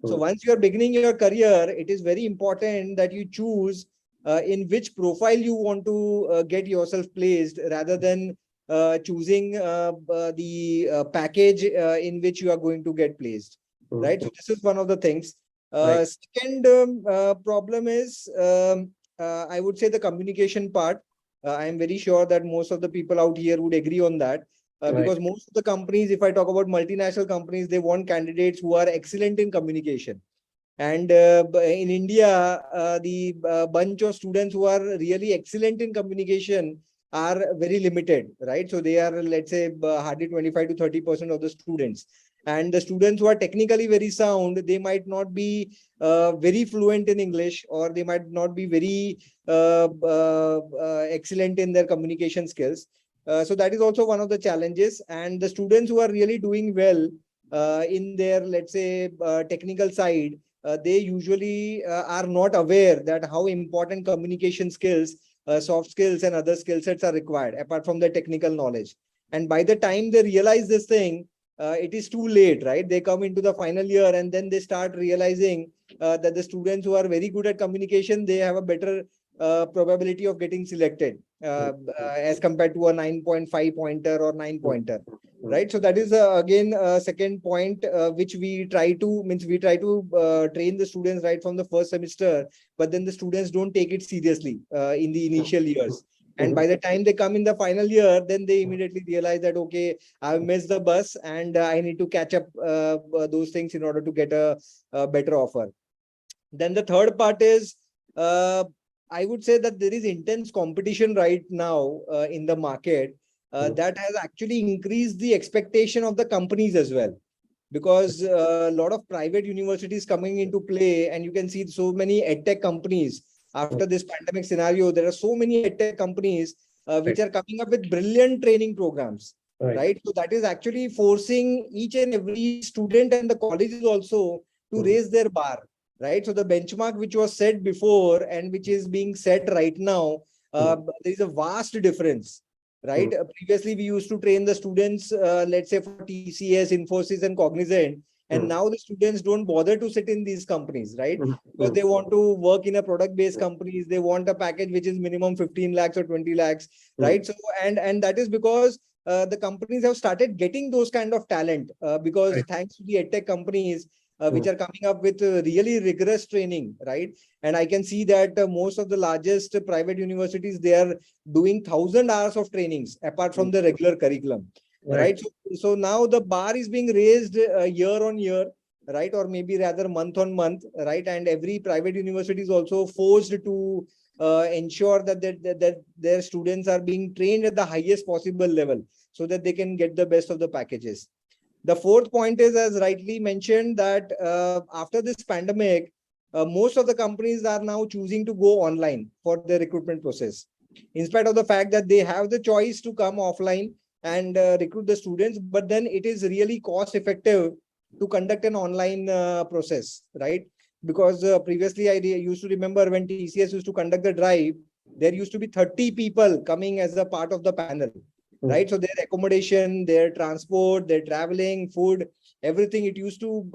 So once you are beginning your career, it is very important that you choose in which profile you want to get yourself placed, rather than choosing the package in which you are going to get placed, right? So this is one of the things. Second problem is, I would say, the communication part. I am very sure that most of the people out here would agree on that. Because most of the companies, if I talk about multinational companies, they want candidates who are excellent in communication. And in India, the bunch of students who are really excellent in communication are very limited, right? So they are, let's say, hardly 25 to 30% of the students. And the students who are technically very sound, they might not be very fluent in English, or they might not be very excellent in their communication skills. So that is also one of the challenges. And the students who are really doing well in their, let's say, technical side, they usually are not aware that how important communication skills, soft skills and other skill sets are required apart from the technical knowledge. And by the time they realize this thing, it is too late, right? They come into the final year and then they start realizing that the students who are very good at communication, they have a better probability of getting selected as compared to a 9.5 pointer or 9 pointer, right? So that is again a second point which we try to train the students right from the first semester, but then the students don't take it seriously in the initial years. And by the time they come in the final year, then they immediately realize that, okay, I've missed the bus and I need to catch up those things in order to get a better offer. Then the third part is, I would say that there is intense competition right now in the market that has actually increased the expectation of the companies as well. Because a lot of private universities coming into play, and you can see so many edtech companies after this pandemic scenario. There are so many edtech companies which are coming up with brilliant training programs, right? So that is actually forcing each and every student and the colleges also to raise their bar, right? So the benchmark which was set before and which is being set right now, there is a vast difference, right? Previously, we used to train the students, let's say, for TCS, Infosys, and Cognizant. And now the students don't bother to sit in these companies, right? Because they want to work in a product-based companies. They want a package which is minimum 15 lakhs or 20 lakhs, right? So, and that is because the companies have started getting those kind of talent because Right. thanks to the edtech companies which are coming up with really rigorous training, right? And I can see that most of the largest private universities, they are doing 1,000 hours of trainings apart from the regular curriculum, right? So now the bar is being raised year on year, right? Or maybe rather month on month, right? And every private university is also forced to ensure that their students are being trained at the highest possible level so that they can get the best of the packages. The fourth point is, as rightly mentioned, that after this pandemic, most of the companies are now choosing to go online for their recruitment process, in spite of the fact that they have the choice to come offline and recruit the students, but then it is really cost effective to conduct an online process, right? Because previously I used to remember when TCS used to conduct the drive, there used to be 30 people coming as a part of the panel, right? So their accommodation, their transport, their traveling, food, everything, it used to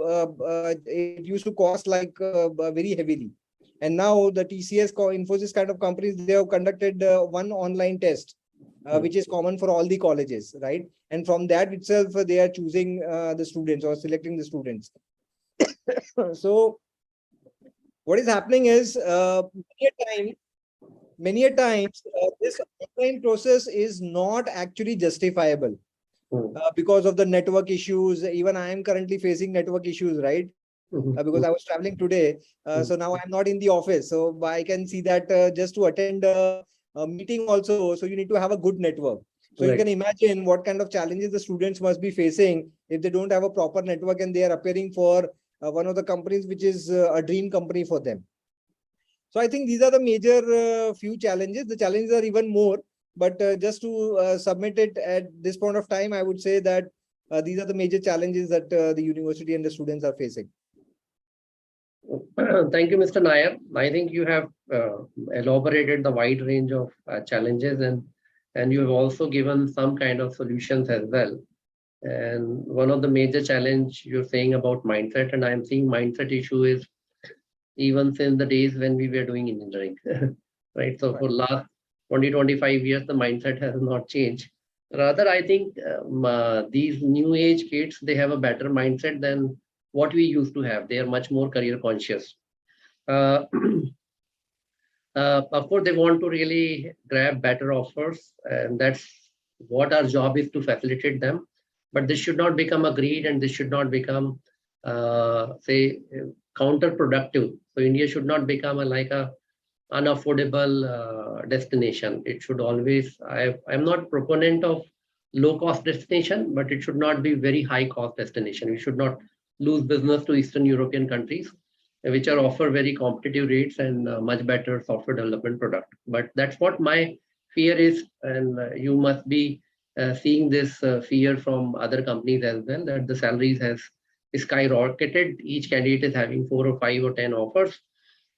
cost like very heavily. And now the TCS, Infosys kind of companies, they have conducted one online test, which is common for all the colleges, right? And from that itself, they are choosing the students or selecting the students. So what is happening is many a times this online process is not actually justifiable because of the network issues. Even I am currently facing network issues, right? Because I was traveling today. So now I'm not in the office. So I can see that just to attend a meeting also, so you need to have a good network. So you can imagine what kind of challenges the students must be facing if they don't have a proper network and they are appearing for one of the companies which is a dream company for them. So I think these are the major few challenges. The challenges are even more, but just to submit it at this point of time, I would say that these are the major challenges that the university and the students are facing. Thank you, Mr. Nair. I think you have elaborated the wide range of challenges, and you have also given some kind of solutions as well. And one of the major challenge you're saying about mindset, and I'm seeing mindset issue is even since the days when we were doing engineering, right? So for last 20, 25 years, the mindset has not changed. Rather, I think these new age kids, they have a better mindset than what we used to have. They are much more career conscious. Of course, they want to really grab better offers, and that's what our job is, to facilitate them. But this should not become a greed, and this should not become, say, counterproductive. So India should not become like a unaffordable destination. It should always, I'm not proponent of low cost destination, but it should not be very high cost destination. We should not lose business to Eastern European countries, which are offer very competitive rates and much better software development product. But that's what my fear is, and you must be seeing this fear from other companies as well, that the salaries has skyrocketed. Each candidate is having 4 or 5 or 10 offers.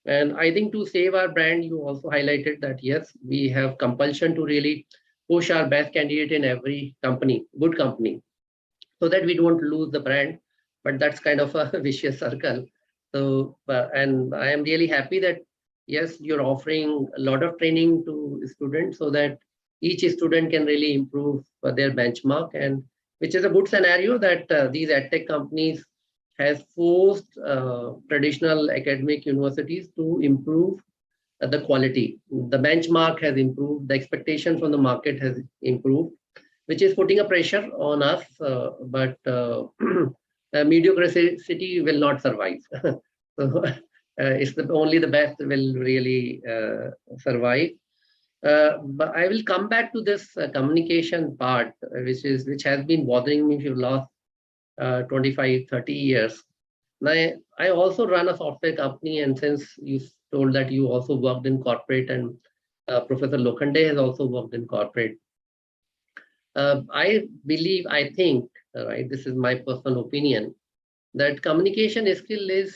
And I think to save our brand, you also highlighted that, yes, we have compulsion to really push our best candidate in every company, good company, so that we don't lose the brand. But that's kind of a vicious circle. So, and I am really happy that, yes, you're offering a lot of training to students so that each student can really improve their benchmark, and which is a good scenario that these edtech companies has forced traditional academic universities to improve the quality. The benchmark has improved, the expectation from the market has improved, which is putting a pressure on us, but mediocrity will not survive. So it's only the best will really survive. But I will come back to this communication part, which has been bothering me for the last 25, 30 years. Now, I also run a software company, and since you told that you also worked in corporate, and Professor Lokhande has also worked in corporate, I think, right, this is my personal opinion, that communication skill is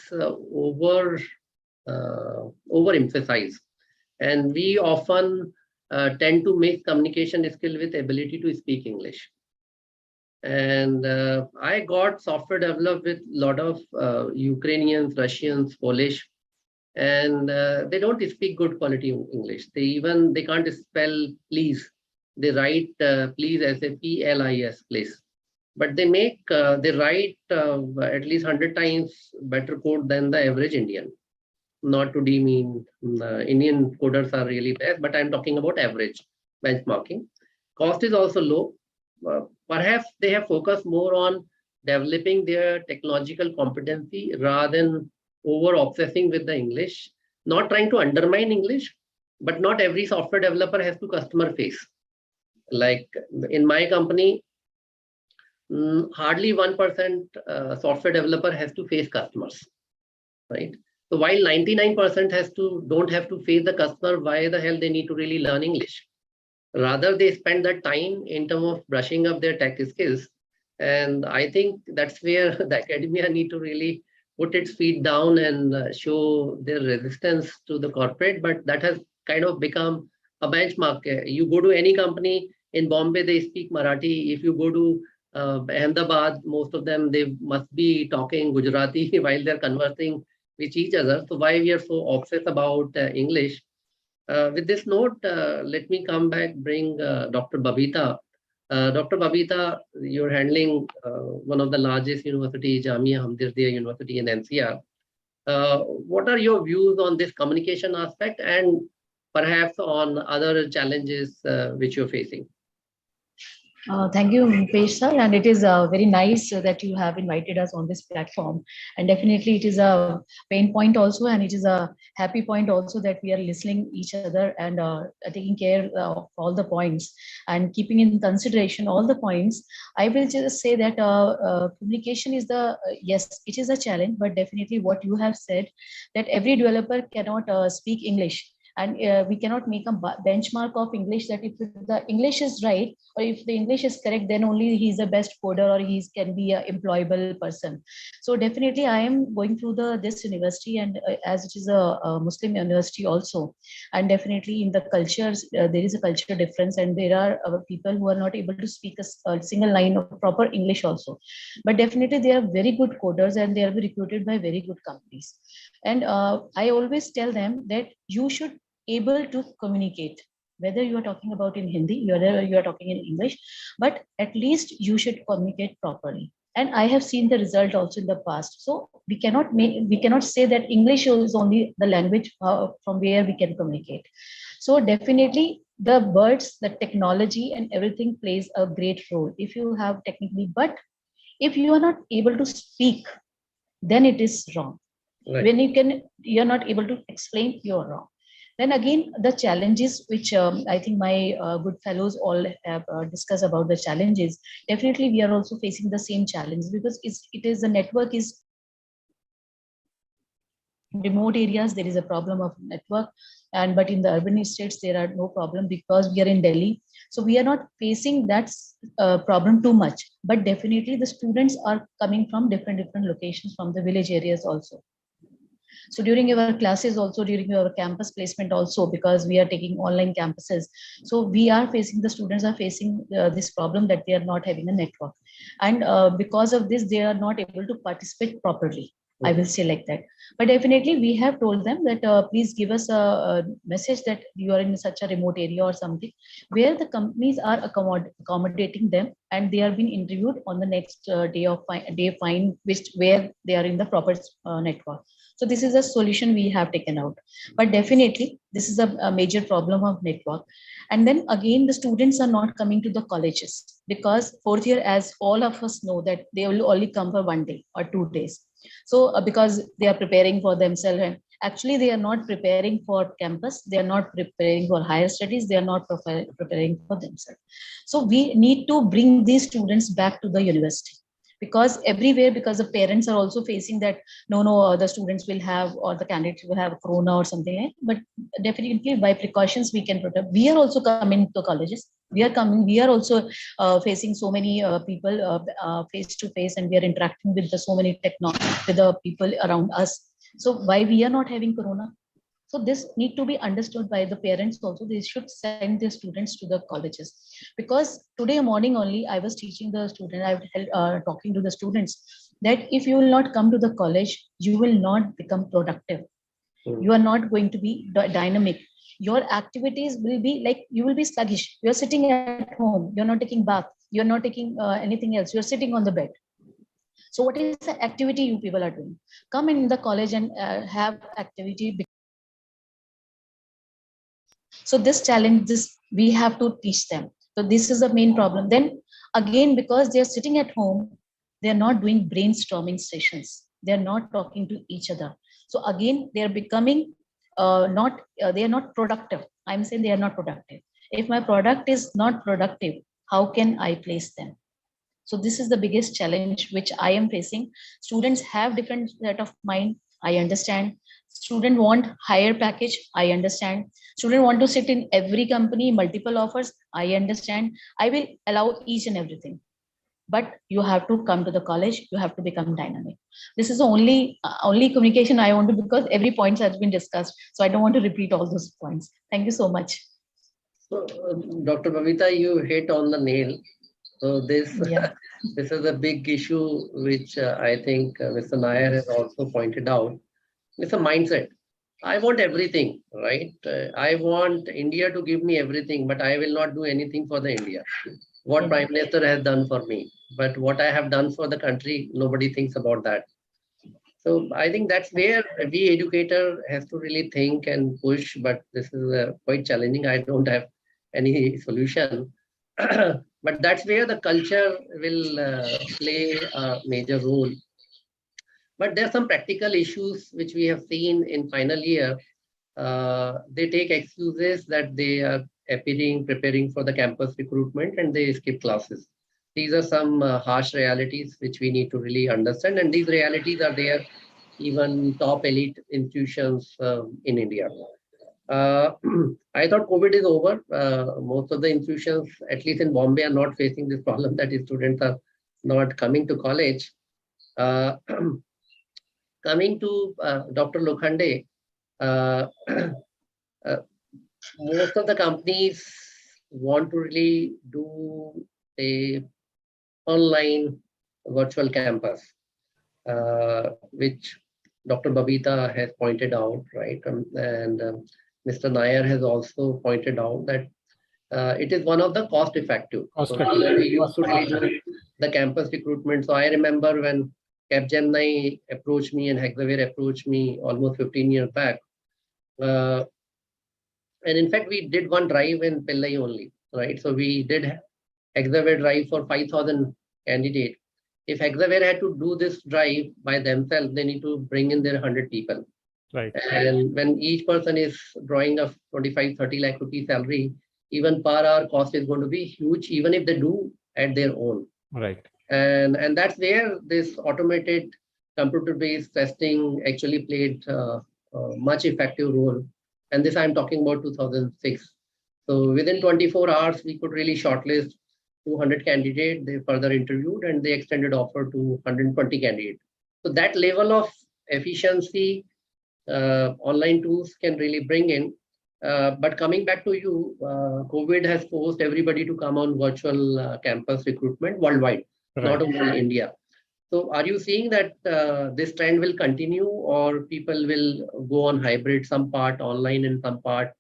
overemphasized. And we often tend to mix communication skill with ability to speak English. And I got software developed with a lot of Ukrainians, Russians, Polish, and they don't speak good quality English. They can't spell please. they write please as a PLIS, please. But they write at least 100 times better code than the average Indian. Not to demean Indian coders are really best, but I'm talking about average benchmarking. Cost is also low. Perhaps they have focused more on developing their technological competency rather than over obsessing with the English. Not trying to undermine English, but not every software developer has to customer face. Like in my company, hardly 1% software developer has to face customers, right? So while 99% don't have to face the customer, why the hell they need to really learn English? Rather, they spend that time in terms of brushing up their tech skills. And I think that's where the academia need to really put its feet down and show their resistance to the corporate. But that has kind of become a benchmark. You go to any company in Bombay, they speak Marathi. If you go to Ahmedabad, most of them, they must be talking Gujarati while they're conversing with each other. So why we are so obsessed about English? With this note, let me come back, bring Dr. Babita. Dr. Babita, you're handling one of the largest universities, Jamia Hamdardiyya University in NCR. What are your views on this communication aspect and perhaps on other challenges which you're facing? Thank you, Mukesh sir, and it is very nice that you have invited us on this platform. And definitely, it is a pain point also, and it is a happy point also that we are listening each other and taking care of all the points and keeping in consideration all the points. I will just say that communication is yes, it is a challenge, but definitely what you have said, that every developer cannot speak English. And we cannot make a benchmark of English, that if the English is right or if the English is correct, then only he's the best coder or he can be an employable person. So definitely I am going through this university, and as it is a Muslim university also, and definitely in the cultures, there is a cultural difference, and there are people who are not able to speak a single line of proper English also. But definitely they are very good coders and they are recruited by very good companies. And I always tell them that you should able to communicate, whether you are talking about in Hindi, whether you are talking in English, but at least you should communicate properly. And I have seen the result also in the past. So we cannot say that English is only the language from where we can communicate. So definitely the words, the technology and everything plays a great role if you have technically, but if you are not able to speak, then it is wrong. Right. When you're not able to explain, you're wrong. Then again, the challenges which I think my good fellows all have discussed about the challenges. Definitely, we are also facing the same challenge, because the network is remote areas. There is a problem of network, but in the urban estates there are no problem because we are in Delhi. So we are not facing that problem too much. But definitely, the students are coming from different locations from the village areas also. So during our classes also, during our campus placement also, because we are taking online campuses, so we are facing, the students are facing this problem that they are not having a network. And because of this, they are not able to participate properly. I will say like that. But definitely we have told them that please give us a message that you are in such a remote area or something, where the companies are accommodating them, and they are being interviewed on the next day fine, where they are in the proper network. So this is a solution we have taken out. But definitely this is a major problem of network. And then again, the students are not coming to the colleges, because fourth year, as all of us know, that they will only come for 1 day or 2 days. So because they are preparing for themselves, and actually they are not preparing for campus, they are not preparing for higher studies, they are not preparing for themselves. So we need to bring these students back to the university, because everywhere, because the parents are also facing that no, the students will have, or the candidates will have corona or something. But definitely by precautions we can protect. We are also coming to colleges, we are also facing so many people face to face, and we are interacting with so many with the people around us. So why we are not having corona? So this need to be understood by the parents also. They should send their students to the colleges, because today morning only I was teaching the student, I was talking to the students, that if you will not come to the college, you will not become productive. You are not going to be dynamic. your activities will be like, you will be sluggish. You're sitting at home, you're not taking bath, you're not taking anything else, you're sitting on the bed. So what is the activity you people are doing? Come in the college and have activity. So this challenge, this we have to teach them. So this is the main problem. Then again, because they're sitting at home, they're not doing brainstorming sessions. They're not talking to each other. So again, they're becoming they are not productive. I'm saying they are not productive. If my product is not productive, how can I place them? So this is the biggest challenge which I am facing. Students have different set of mind. I understand. Student want higher package. I understand. Student want to sit in every company, multiple offers. I understand. I will allow each and everything. But you have to come to the college. You have to become dynamic. This is the only communication I want to, because every point has been discussed. So I don't want to repeat all those points. Thank you so much. So, Dr. Babita, you hit on the nail. So this Yeah. this is a big issue which I think Mr. Nair has also pointed out. It's a mindset. I want everything, right? I want India to give me everything, but I will not do anything for the India. What Yeah. Prime Minister has done for me, but what I have done for the country, nobody thinks about that. So I think that's where we educator has to really think and push, but this is quite challenging. I don't have any solution. But that's where the culture will play a major role. But there are some practical issues which we have seen in final year. They take excuses that they are appearing, preparing for the campus recruitment, and they skip classes. These are some harsh realities which we need to really understand, and these realities are there even top elite institutions in India. I thought COVID is over. Most of the institutions, at least in Bombay, are not facing this problem that students are not coming to college. Uh, Coming to Dr. Lokhande, uh, uh, most of the companies want to really do a online virtual campus, which Dr. Babita has pointed out, right? And Mr. Nair has also pointed out that it is one of the cost effective. So we used to really do the campus recruitment. So I remember when Capgemini approached me and Hexaware approached me almost 15 years back. And in fact, we did one drive in Pillai only, right? So we did Hexaware drive for 5,000 candidates. If Hexaware had to do this drive by themselves, they need to bring in their 100 people. Right. And when each person is drawing a 25, 30 lakh rupee salary, even per hour cost is going to be huge, even if they do at their own. Right. And that's where this automated computer-based testing actually played a much effective role. And this I'm talking about 2006. So within 24 hours, we could really shortlist 200 candidates. They further interviewed and they extended offer to 120 candidates. So that level of efficiency online tools can really bring in. But coming back to you, COVID has forced everybody to come on virtual campus recruitment worldwide, not only in India. So are you seeing that this trend will continue, or people will go on hybrid, some part online and some part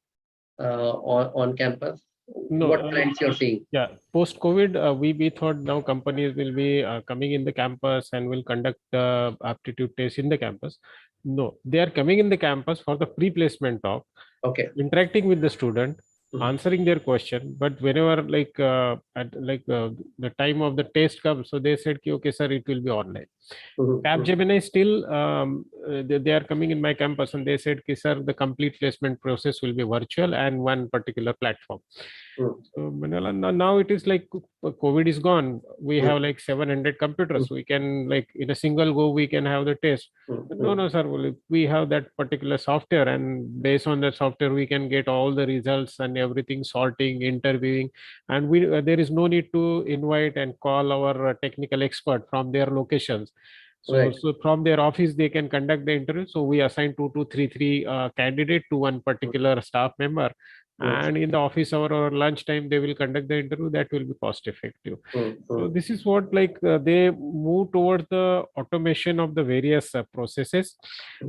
on campus? No, what trends you're seeing? Yeah, post-COVID, we thought now companies will be coming in the campus and will conduct the aptitude test in the campus. No, they are coming in the campus for the pre-placement talk, interacting with the student, answering their question. But whenever at the time of the test comes, so they said, okay, sir, it will be online. Capgemini still they are coming in my campus and they said, sir, the complete placement process will be virtual and one particular platform. So now it is like COVID is gone. We have like 700 computers. We can like in a single go we can have the test. No, sir. We have that particular software, and based on that software we can get all the results and everything, sorting, interviewing, and we there is no need to invite and call our technical expert from their locations. So from their office they can conduct the interview. So we assign 2 to 3 candidate to one particular staff member, and in the office hour or lunchtime they will conduct the interview. That will be cost effective. So this is what they move towards the automation of the various processes.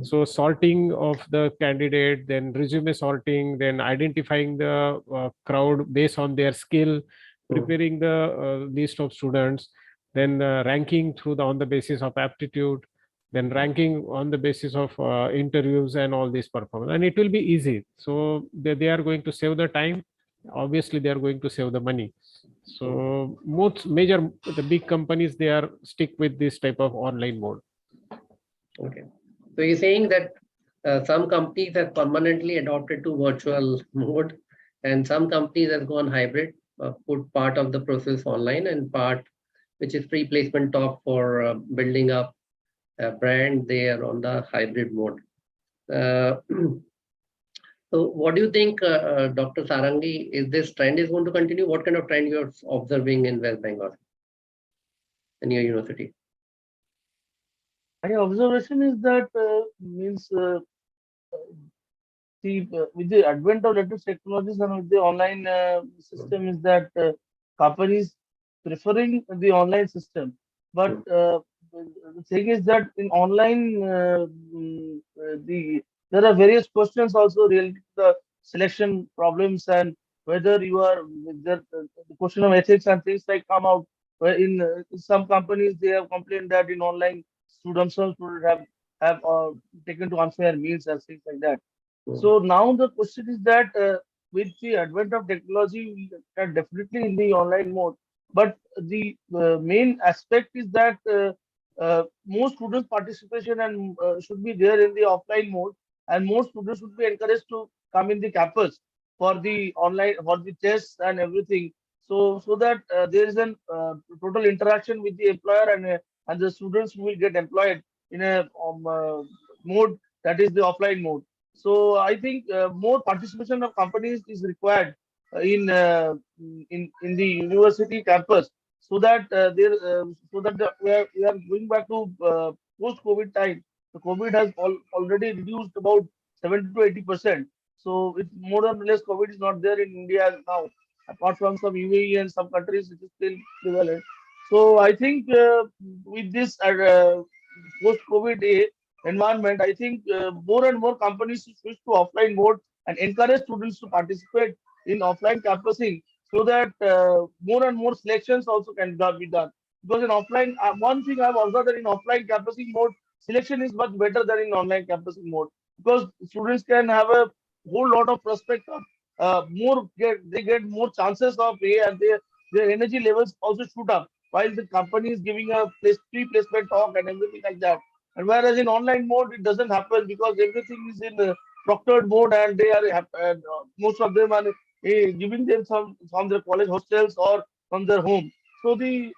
So sorting of the candidate, then resume sorting, then identifying the crowd based on their skill, preparing the list of students, then ranking on the basis of aptitude, then ranking on the basis of interviews and all this performance, and it will be easy. So they are going to save the time. Obviously they are going to save the money. So the big companies, they are stick with this type of online mode. Okay, so you're saying that some companies have permanently adopted to virtual mode, and some companies have gone hybrid, put part of the process online and part which is pre-placement talk for building up a brand, they are on the hybrid mode. So what do you think, Dr. Sarangi, is this trend is going to continue? What kind of trend you're observing in West Bengal, in your university? My observation is that with the advent of latest technologies and with the online system, is that companies preferring the online system. But the thing is that in online, there are various questions also related to the selection problems, and whether you are the question of ethics and things like come out. Where in some companies they have complained that in online students would have taken to unfair meals and things like that. So now the question is that with the advent of technology, we are definitely in the online mode. But the main aspect is that more students' participation and should be there in the offline mode, and more students should be encouraged to come in the campus for the online, for the tests and everything. So that there is a total interaction with the employer, and the students will get employed in a mode that is the offline mode. So I think more participation of companies is required in the university campus, so that we are going back to post-COVID time. The COVID has already reduced about 70 to 80%. So it's more or less COVID is not there in India now, apart from some UAE and some countries, it is still prevalent. So I think with this post-COVID environment, I think more and more companies should switch to offline mode and encourage students to participate in offline campusing, so that more and more selections also can be done. Because in offline, one thing I've observed that in offline campusing mode, selection is much better than in online campusing mode, because students can have a whole lot of prospect of they get more chances of and their energy levels also shoot up while the company is giving a pre-placement talk and everything like that. And whereas in online mode, it doesn't happen because everything is in proctored mode, and they are most of them are giving them from their college hostels or from their home. So the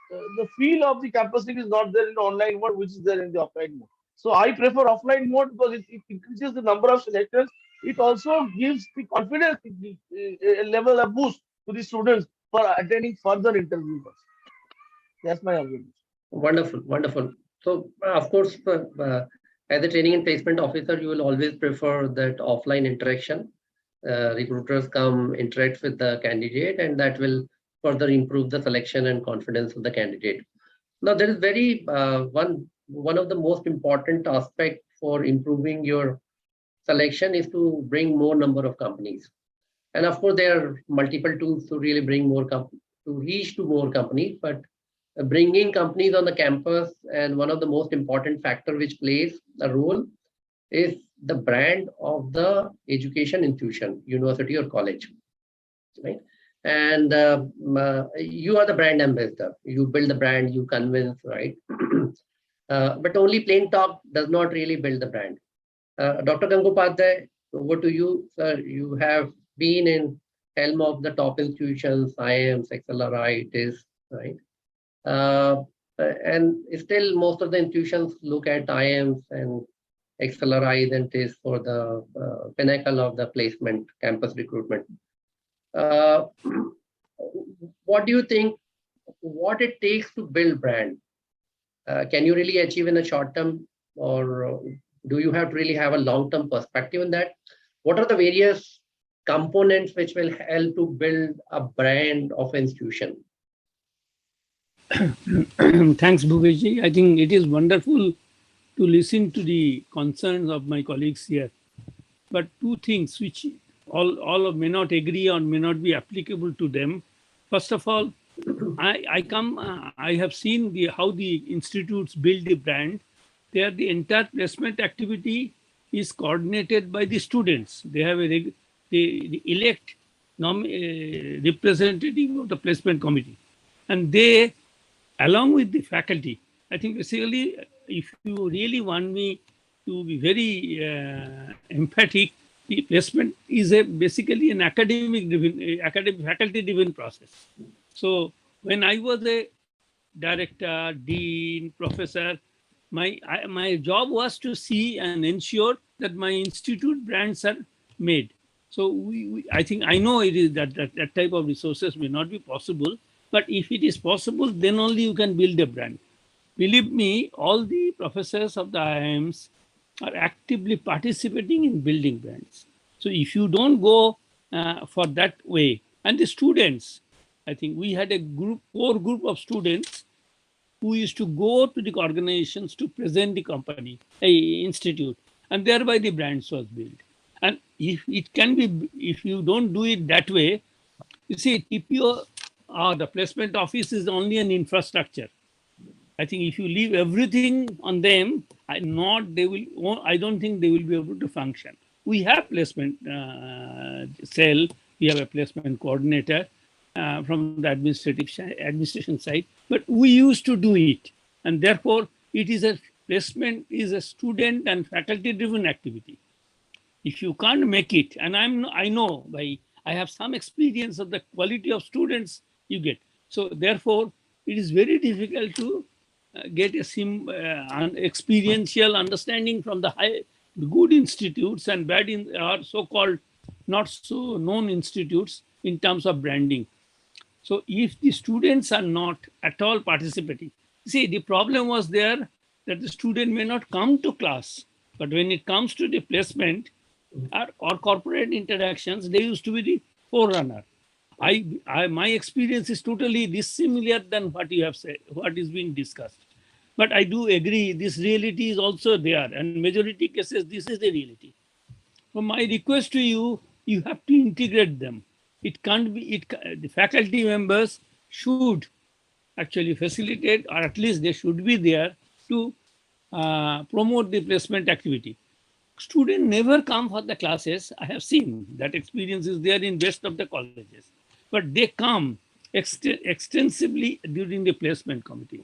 feel of the campusing is not there in the online mode, which is there in the offline mode. So I prefer offline mode because it increases the number of selectors. It also gives the confidence level, a boost to the students for attending further interviews. That's my observation. Wonderful, wonderful. So, of course, as a training and placement officer, you will always prefer that offline interaction. Recruiters come interact with the candidate, and that will further improve the selection and confidence of the candidate. Now, there is one of the most important aspect for improving your selection is to bring more number of companies. And of course, there are multiple tools to really bring more to reach to more companies, but bringing companies on the campus, and one of the most important factor which plays a role is the brand of the education institution, university or college, right? And you are the brand ambassador. You build the brand, you convince, right? But only plain talk does not really build the brand. Dr. Gangopadhyay, over to you, sir. You have been in helm of the top institutions, IIMs, XLRI, TIS, right? And still most of the institutions look at IIMs and XLRIs and TIS for the pinnacle of the placement, campus recruitment. What do you think, what it takes to build brand? Can you really achieve in a short term, or do you have to really have a long-term perspective in that? What are the various components which will help to build a brand of institution? Thanks, Bhuveshji. I think it is wonderful to listen to the concerns of my colleagues here. But two things which all may not agree or may not be applicable to them. First of all, I have seen how the institutes build the brand. There, the entire placement activity is coordinated by the students. They have they elect representative of the placement committee, and they, along with the faculty, I think basically, if you really want me to be very emphatic, the placement is basically an academic faculty driven process. So when I was a director, dean, professor, my job was to see and ensure that my institute brands are made. So I think I know it is that type of resources may not be possible, but if it is possible, then only you can build a brand. Believe me, all the professors of the IIMs are actively participating in building brands. So if you don't go for that way, and the students, I think we had a core group of students who used to go to the organizations to present the company, a institute, and thereby the brands was built. And if it can be, if you don't do it that way, you see, TPO or the placement office is only an infrastructure. I think if you leave everything on them, I don't think they will be able to function. We have placement cell, we have a placement coordinator from the administration side, but we used to do it, and therefore it is placement is a student and faculty driven activity. If you can't make it, and I have some experience of the quality of students you get. So therefore, it is very difficult to get a experiential understanding from the good institutes and bad or so-called not so known institutes in terms of branding. So if the students are not at all participating, see, the problem was there that the student may not come to class, but when it comes to the placement or corporate interactions, they used to be the forerunner. My experience is totally dissimilar than what you have said, what is being discussed. But I do agree this reality is also there, and majority cases this is the reality. So my request to you, you have to integrate them. It can't be, the faculty members should actually facilitate, or at least they should be there to promote the placement activity. Students never come for the classes. I have seen that experience is there in best of the colleges, but they come extensively during the placement committee.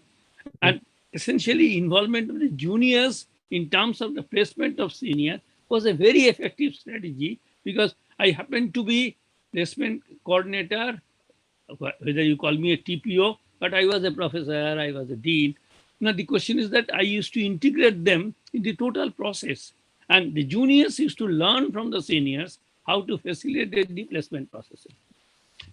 And essentially involvement of the juniors in terms of the placement of senior was a very effective strategy, because I happened to be placement coordinator, whether you call me a TPO, but I was a professor, I was a dean. Now the question is that I used to integrate them in the total process. And the juniors used to learn from the seniors how to facilitate the placement process.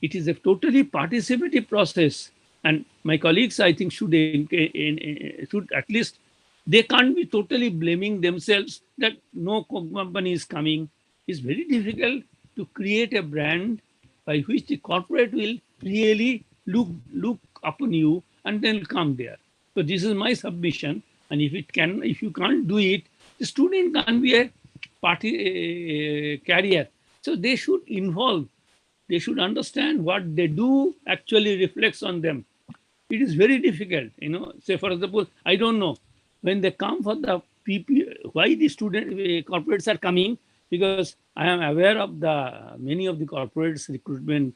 It is a totally participative process. And my colleagues, I think, should at least, they can't be totally blaming themselves that no company is coming. It's very difficult to create a brand by which the corporate will really look upon you and then come there. So this is my submission. And if you can't do it, the student can be a party carrier. So they should involve. They should understand what they do actually reflects on them. It is very difficult, say for example, I don't know, when they come for the why the corporates are coming, because I am aware of many of the corporates recruitment,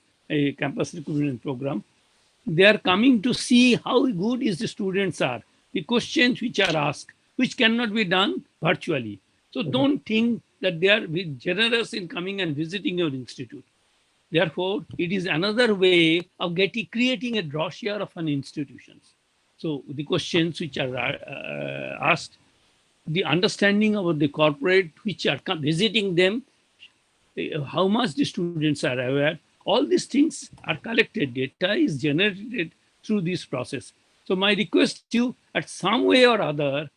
campus recruitment program. They are coming to see how good is the students are, the questions which are asked, which cannot be done virtually. So don't think that they are generous in coming and visiting your institute. Therefore, it is another way of creating a draw share of an institutions. So the questions which are asked, the understanding about the corporate which are visiting them, how much the students are aware, all these things are collected. Data is generated through this process. So my request to you, at some way or other,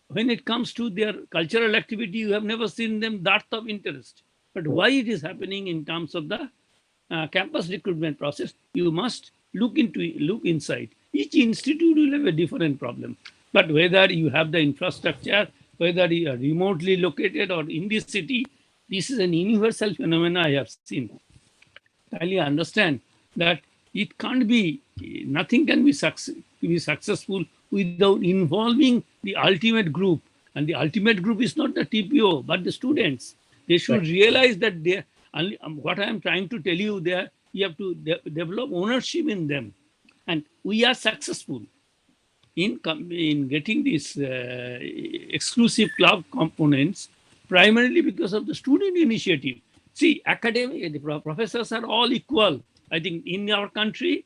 when it comes to their cultural activity, you have never seen them that of interest. But why it is happening in terms of the campus recruitment process, you must look inside. Each institute will have a different problem. But whether you have the infrastructure, whether you are remotely located or in this city, this is an universal phenomenon I have seen. Kindly understand that it can't be, nothing can be successful without involving the ultimate group. And the ultimate group is not the TPO, but the students. They should realize that they, what I am trying to tell you there, you have to develop ownership in them. And we are successful in getting these exclusive club components, primarily because of the student initiative. See, academic, the professors are all equal. I think in our country,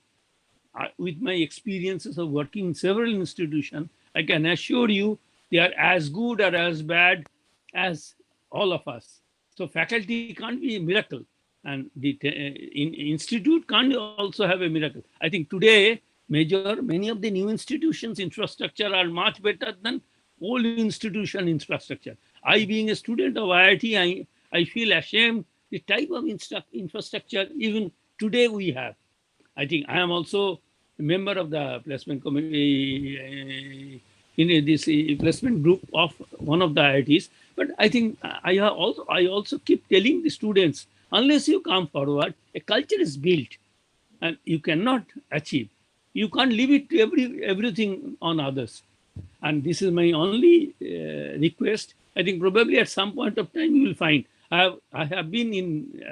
with my experiences of working in several institutions, I can assure you they are as good or as bad as all of us. So faculty can't be a miracle, and the institute can't also have a miracle. I think today, many of the new institutions' infrastructure are much better than old institution infrastructure. I, being a student of IIT, I feel ashamed the type of infrastructure even today we have. I think I am also a member of the placement committee in this placement group of one of the IITs. But I think I also keep telling the students, unless you come forward, a culture is built, and you cannot achieve. You can't leave it to everything on others. And this is my only request. I think probably at some point of time you will find. I have been in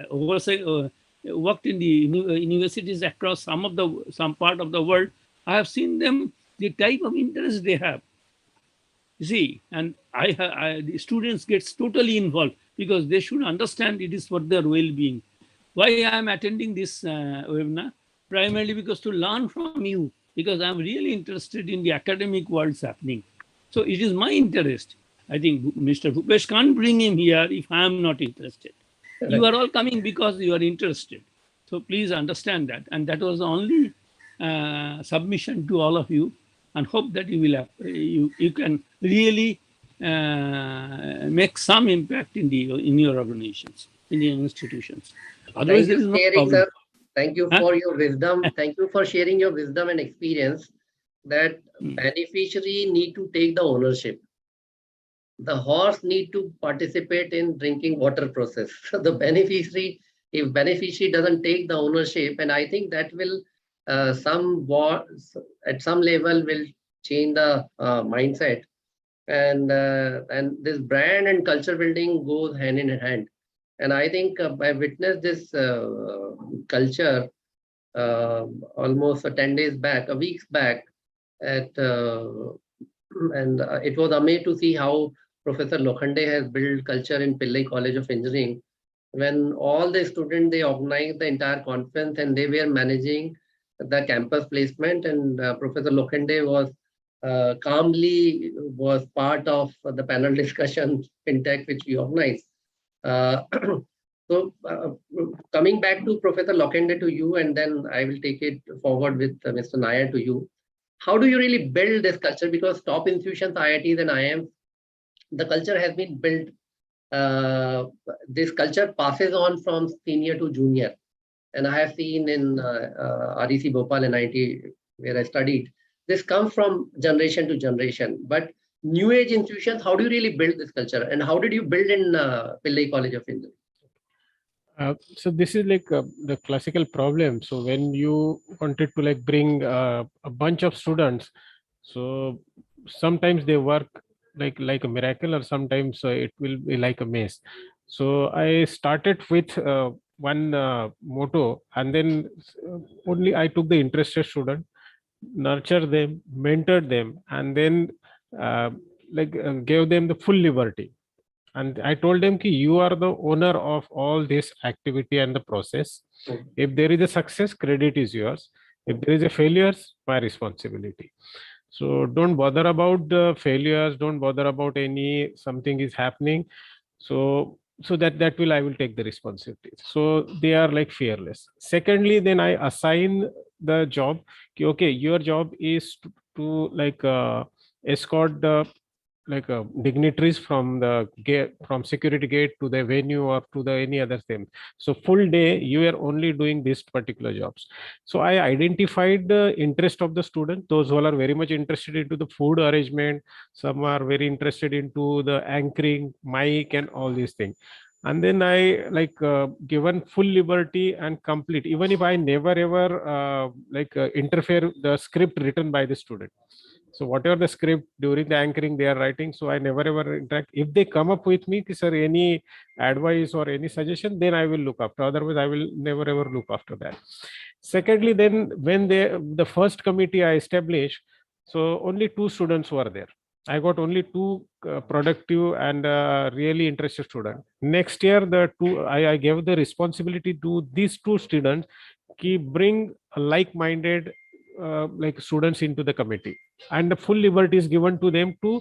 worked in the universities across some part of the world. I have seen them, the type of interest they have. You see, and the students gets totally involved because they should understand it is for their well-being. Why I am attending this webinar? Primarily because to learn from you, because I'm really interested in the academic world's happening. So it is my interest. I think Mr. Bhupesh can't bring him here if I am not interested. You are all coming because you are interested. So please understand that. And that was the only submission to all of you, and hope that you will you can really make some impact in your organizations, in your institutions. Otherwise, there is no problem. Sir. Thank you for your wisdom. Thank you for sharing your wisdom and experience that beneficiary need to take the ownership. The horse need to participate in drinking water process. So the beneficiary, if beneficiary doesn't take the ownership, and I think that will at some level will change the mindset, and this brand and culture building goes hand in hand. And I think I witnessed this culture almost 10 days back, a weeks back, and it was amazing to see how Professor Lokhande has built culture in Pillai College of Engineering. When all the students, they organized the entire conference and they were managing the campus placement, and Professor Lokhande was calmly was part of the panel discussion FinTech which we organized. So coming back to Professor Lokhande, to you, and then I will take it forward with Mr. Nair to you. How do you really build this culture? Because top institutions, IITs and IIMs, the culture has been built. This culture passes on from senior to junior. And I have seen in REC Bhopal and IIT, where I studied, this comes from generation to generation. But new age institutions, how do you really build this culture? And how did you build in Pillai College of Engineering? So this is like the classical problem. So when you wanted to like bring a bunch of students, so sometimes they work like a miracle, or sometimes it will be like a maze. So I started with one motto, and then only I took the interested student, nurture them, mentored them, and then gave them the full liberty. And I told them, you are the owner of all this activity and the process. If there is a success, credit is yours. If there is a failures, my responsibility. So don't bother about the failures. Don't bother about something is happening. So that will, I will take the responsibility. So they are like fearless. Secondly, then I assign the job. Okay, your job is to escort the dignitaries from the gate, from security gate to the venue or to the any other thing. So full day you are only doing these particular jobs. So I identified the interest of the student, those who are very much interested into the food arrangement, some are very interested into the anchoring, mic and all these things. And then I given full liberty and complete, even if I never ever interfere the script written by the student. So whatever the script during the anchoring they are writing, so I never ever interact. If they come up with me, sir, any advice or any suggestion, then I will look after. Otherwise, I will never ever look after that. Secondly, then when the first committee I established, so only 2 students were there. I got only 2 productive and really interested students. Next year, I gave the responsibility to these 2 students to bring like-minded students into the committee, and the full liberty is given to them to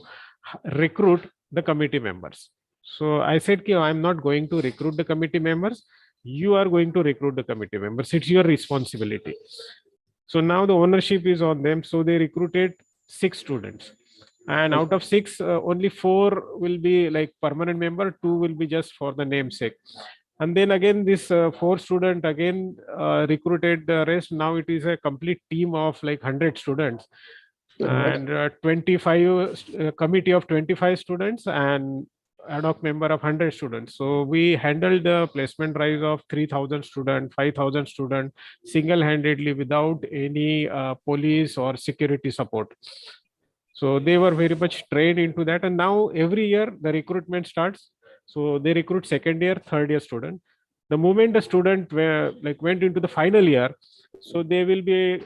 recruit the committee members. So I said, I'm not going to recruit the committee members. You are going to recruit the committee members. It's your responsibility. So now the ownership is on them. So they recruited 6 students. And out of 6, only 4 will be like permanent member, 2 will be just for the namesake. And then again, this 4 student again recruited the rest. Now it is a complete team of like 100 students and 25 committee of 25 students and ad hoc member of 100 students. So we handled the placement drive of 3,000 students, 5,000 students single-handedly without any police or security support. So they were very much trained into that. And now every year the recruitment starts. So they recruit second year, third year student. The moment the student went into the final year, so they will be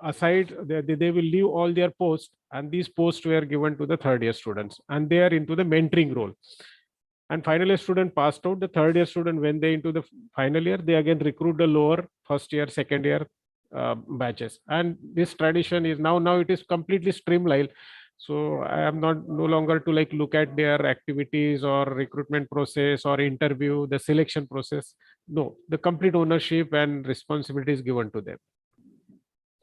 aside, they will leave all their posts, and these posts were given to the third year students, and they are into the mentoring role. And final year student passed out. The third year student, when they into the final year, they again recruit the lower first year, second year batches. And this tradition is now it is completely streamlined. So I am no longer to look at their activities or recruitment process or interview, the selection process. No, the complete ownership and responsibility is given to them.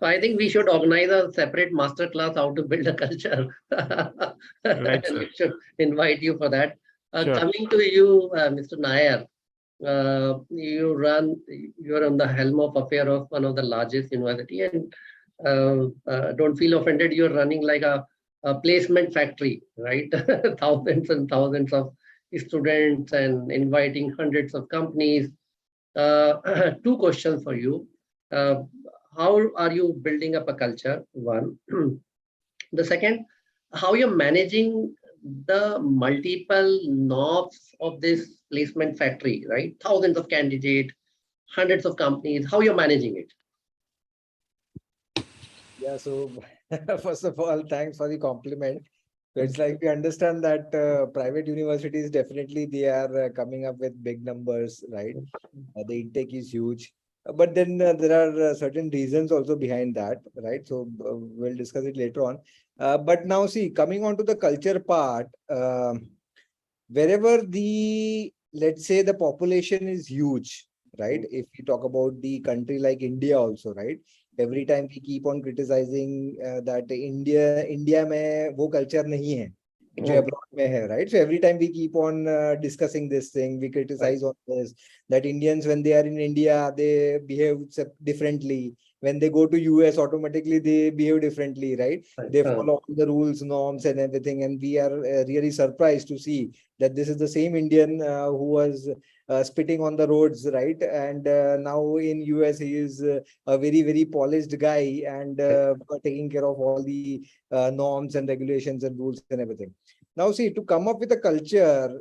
So I think we should organize a separate master class how to build a culture. Right, And sir. we should invite you for that. Sure. Coming to you, Mr. Nair, you're on the helm of affair of one of the largest university, and don't feel offended. You're running like a placement factory, right? Thousands and thousands of students and inviting hundreds of companies. 2 questions for you. How are you building up a culture? One. The second, how you're managing the multiple knobs of this placement factory, right? Thousands of candidates, hundreds of companies, how you're managing it? Yeah, so first of all, thanks for the compliment. So it's like we understand that private universities definitely they are coming up with big numbers, right? The intake is huge. But then there are certain reasons also behind that, right? So we'll discuss it later on. But now see, coming on to the culture part, wherever let's say the population is huge, right? If we talk about the country like India also, right? Every time we keep on criticizing that India में वो culture नहीं है जो abroad में है, right? So every time we keep on discussing this thing, we criticize on this, that Indians when they are in India they behave differently. When they go to US, automatically they behave differently, right? They follow all the rules, norms, and everything. And we are really surprised to see that this is the same Indian who was spitting on the roads, right? And now in US, he is a very, very polished guy and taking care of all the norms and regulations and rules and everything. Now, see, to come up with a culture,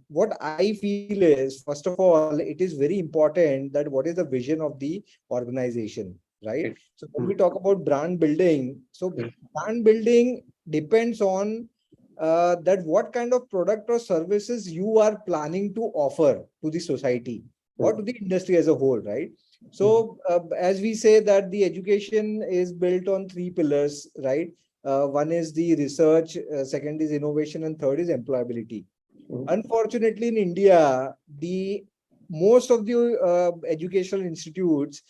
what I feel is, first of all, it is very important that what is the vision of the organization, right? So when we talk about brand building, so brand building depends on that what kind of product or services you are planning to offer to the society or to the industry as a whole, right? So as we say that the education is built on 3 pillars, right? One is the research, second is innovation, and third is employability. Unfortunately, in India, most of the educational institutes,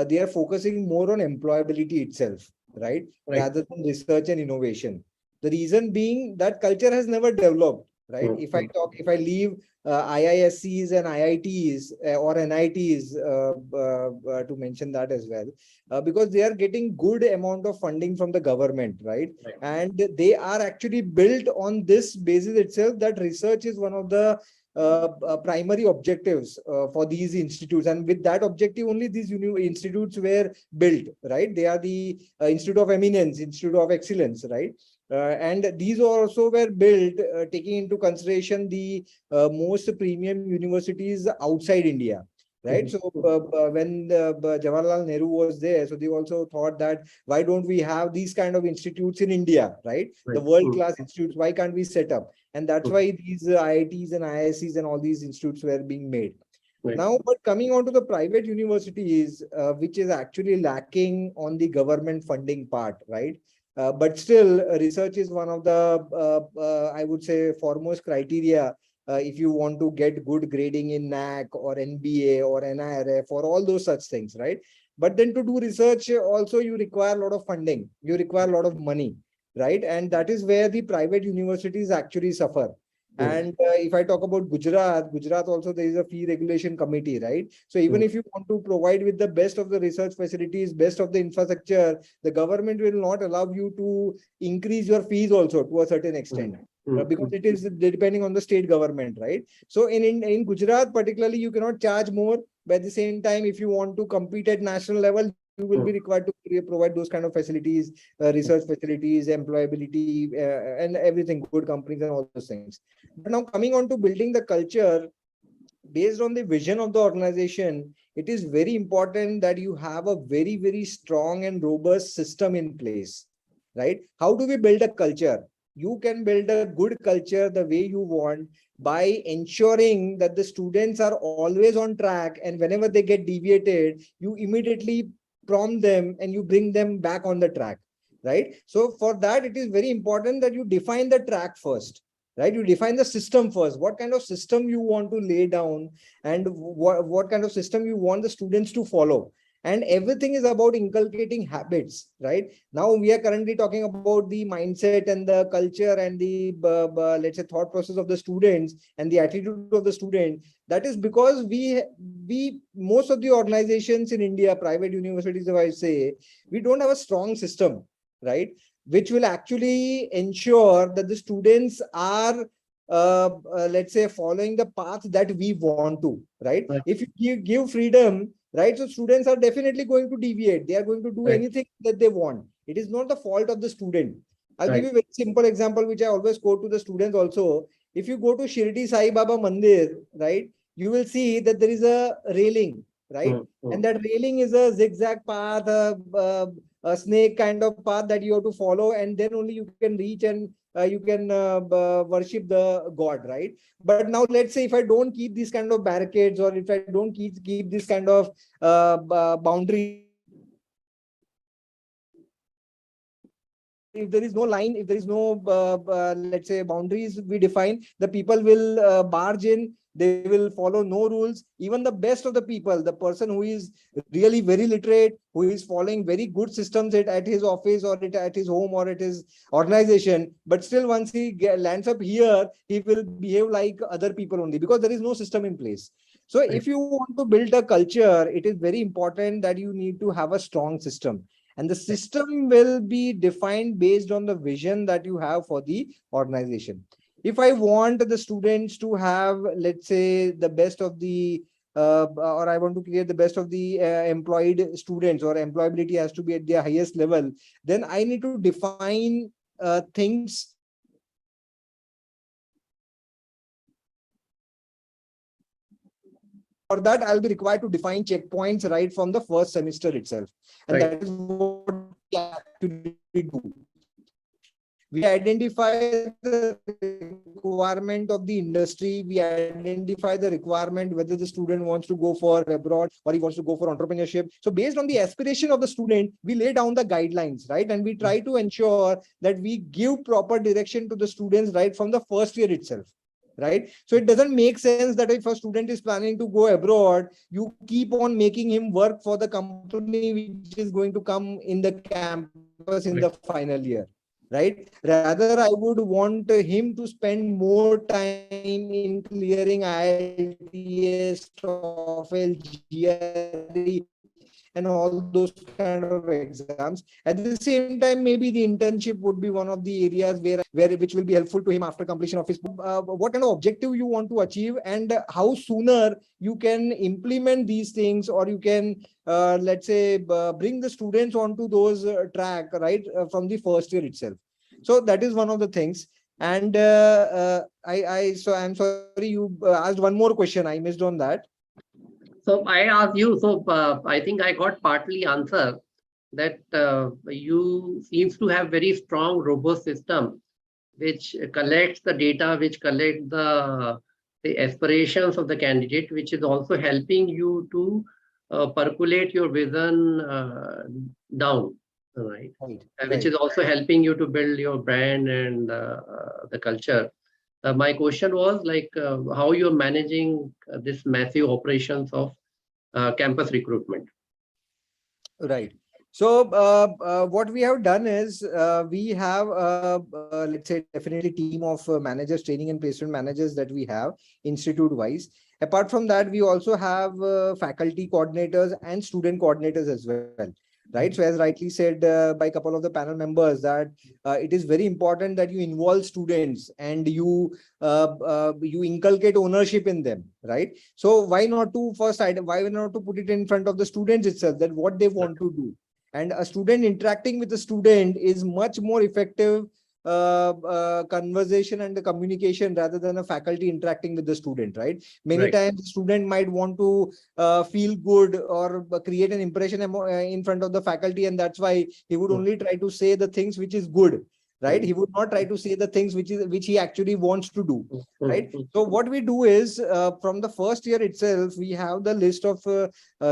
they are focusing more on employability itself, right? Rather than research and innovation. The reason being that culture has never developed, right? If I leave IISCs and IITs or NITs to mention that as well, because they are getting good amount of funding from the government, right? And they are actually built on this basis itself, that research is one of the primary objectives for these institutes, and with that objective only these institutes were built, right? They are the Institute of Eminence, Institute of Excellence, right? And these also were built taking into consideration the most premium universities outside India, right? So when Jawaharlal Nehru was there, so they also thought that why don't we have these kind of institutes in India, right? The world-class institutes, why can't we set up? And that's why these IITs and IISCs and all these institutes were being made. Now, but coming on to the private universities, which is actually lacking on the government funding part, right? But still, research is one of the, I would say, foremost criteria if you want to get good grading in NAC or NBA or NIRF or all those such things, right? But then to do research also, you require a lot of funding, you require a lot of money, right? And that is where the private universities actually suffer. And if I talk about Gujarat also, there is a fee regulation committee, right? So even if you want to provide with the best of the research facilities, best of the infrastructure, the government will not allow you to increase your fees also to a certain extent. Because it is depending on the state government, right? So in Gujarat particularly, you cannot charge more, but at the same time, if you want to compete at national level, you will be required to provide those kind of facilities, research facilities, employability, and everything, good companies and all those things. But now coming on to building the culture, based on the vision of the organization, it is very important that you have a very, very strong and robust system in place, right? How do we build a culture? You can build a good culture the way you want by ensuring that the students are always on track, and whenever they get deviated, you immediately prompt them and you bring them back on the track, right? So for that, it is very important that you define the track first, right? You define the system first. What kind of system you want to lay down, and what kind of system you want the students to follow. And everything is about inculcating habits, right? Now we are currently talking about the mindset and the culture and the, let's say, thought process of the students and the attitude of the student. That is because most of the organizations in India, private universities, if I say, we don't have a strong system, right? Which will actually ensure that the students are, let's say, following the path that we want to, right? If you give freedom, right, so students are definitely going to deviate. They are going to do anything that they want. It is not the fault of the student. I'll give you a very simple example, which I always quote to the students also. If you go to Shirdi Sai Baba Mandir, right, you will see that there is a railing, right? And that railing is a zigzag path, a snake kind of path that you have to follow, and then only you can reach and you can worship the god, right? But now let's say if I don't keep these kind of barricades, or if I don't keep this kind of boundaries, if there is no line, if there is no, let's say, boundaries we define, the people will barge in, they will follow no rules. Even the best of the people, the person who is really very literate, who is following very good systems at his office or at his home or at his organization, but still once he lands up here, he will behave like other people only, because there is no system in place. So if you want to build a culture, it is very important that you need to have a strong system. And the system will be defined based on the vision that you have for the organization. If I want the students to have, let's say, the best of the, or I want to create the best of the employed students, or employability has to be at their highest level, then I need to define things. For that, I'll be required to define checkpoints right from the first semester itself. And that is what we actually do. We identify the requirement of the industry. We identify the requirement whether the student wants to go for abroad or he wants to go for entrepreneurship. So based on the aspiration of the student, we lay down the guidelines, right? And we try to ensure that we give proper direction to the students right from the first year itself. Right? So it doesn't make sense that if a student is planning to go abroad, you keep on making him work for the company which is going to come in the campus in the final year. right? Rather, I would want him to spend more time in clearing IELTS, TOEFL, GRE, and all those kind of exams. At the same time, maybe the internship would be one of the areas where which will be helpful to him after completion of his. What kind of objective you want to achieve, and how sooner you can implement these things, or you can let's say bring the students onto those track, right, from the first year itself. So that is one of the things. And so I'm sorry, you asked one more question. I missed on that. So I asked you, so I think I got partly answer that you seems to have very strong, robust system which collects the data, which collect the aspirations of the candidate, which is also helping you to percolate your vision down, right? Right. Which is also helping you to build your brand and the culture. My question was like how you're managing this massive operations of campus recruitment. Right. So what we have done is we have let's say definitely team of managers, training and placement managers that we have institute wise. Apart from that, we also have faculty coordinators and student coordinators as well. Right. So as rightly said by a couple of the panel members, that it is very important that you involve students and you inculcate ownership in them. Right. So why not to why not to put it in front of the students itself, that what they want to do. And a student interacting with a student is much more effective conversation and the communication rather than a faculty interacting with the student, right? Many times the student might want to feel good or create an impression in front of the faculty, and that's why he would only try to say the things which is good, right? He would not try to say the things which he actually wants to do, right? So what we do is from the first year itself, we have the list of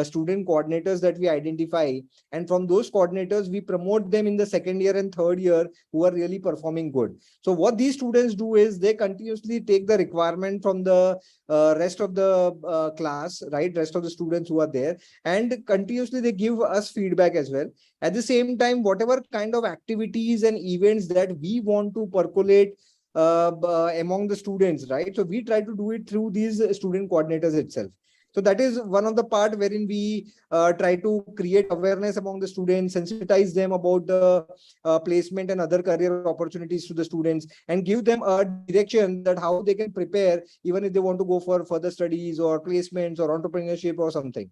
student coordinators that we identify, and from those coordinators we promote them in the second year and third year who are really performing good. So what these students do is they continuously take the requirement from the rest of the class, right, rest of the students who are there, and continuously they give us feedback as well. At the same time, whatever kind of activities and events that we want to percolate among the students, right? So we try to do it through these student coordinators itself. So that is one of the part wherein we try to create awareness among the students, sensitize them about the placement and other career opportunities to the students, and give them a direction that how they can prepare even if they want to go for further studies or placements or entrepreneurship or something.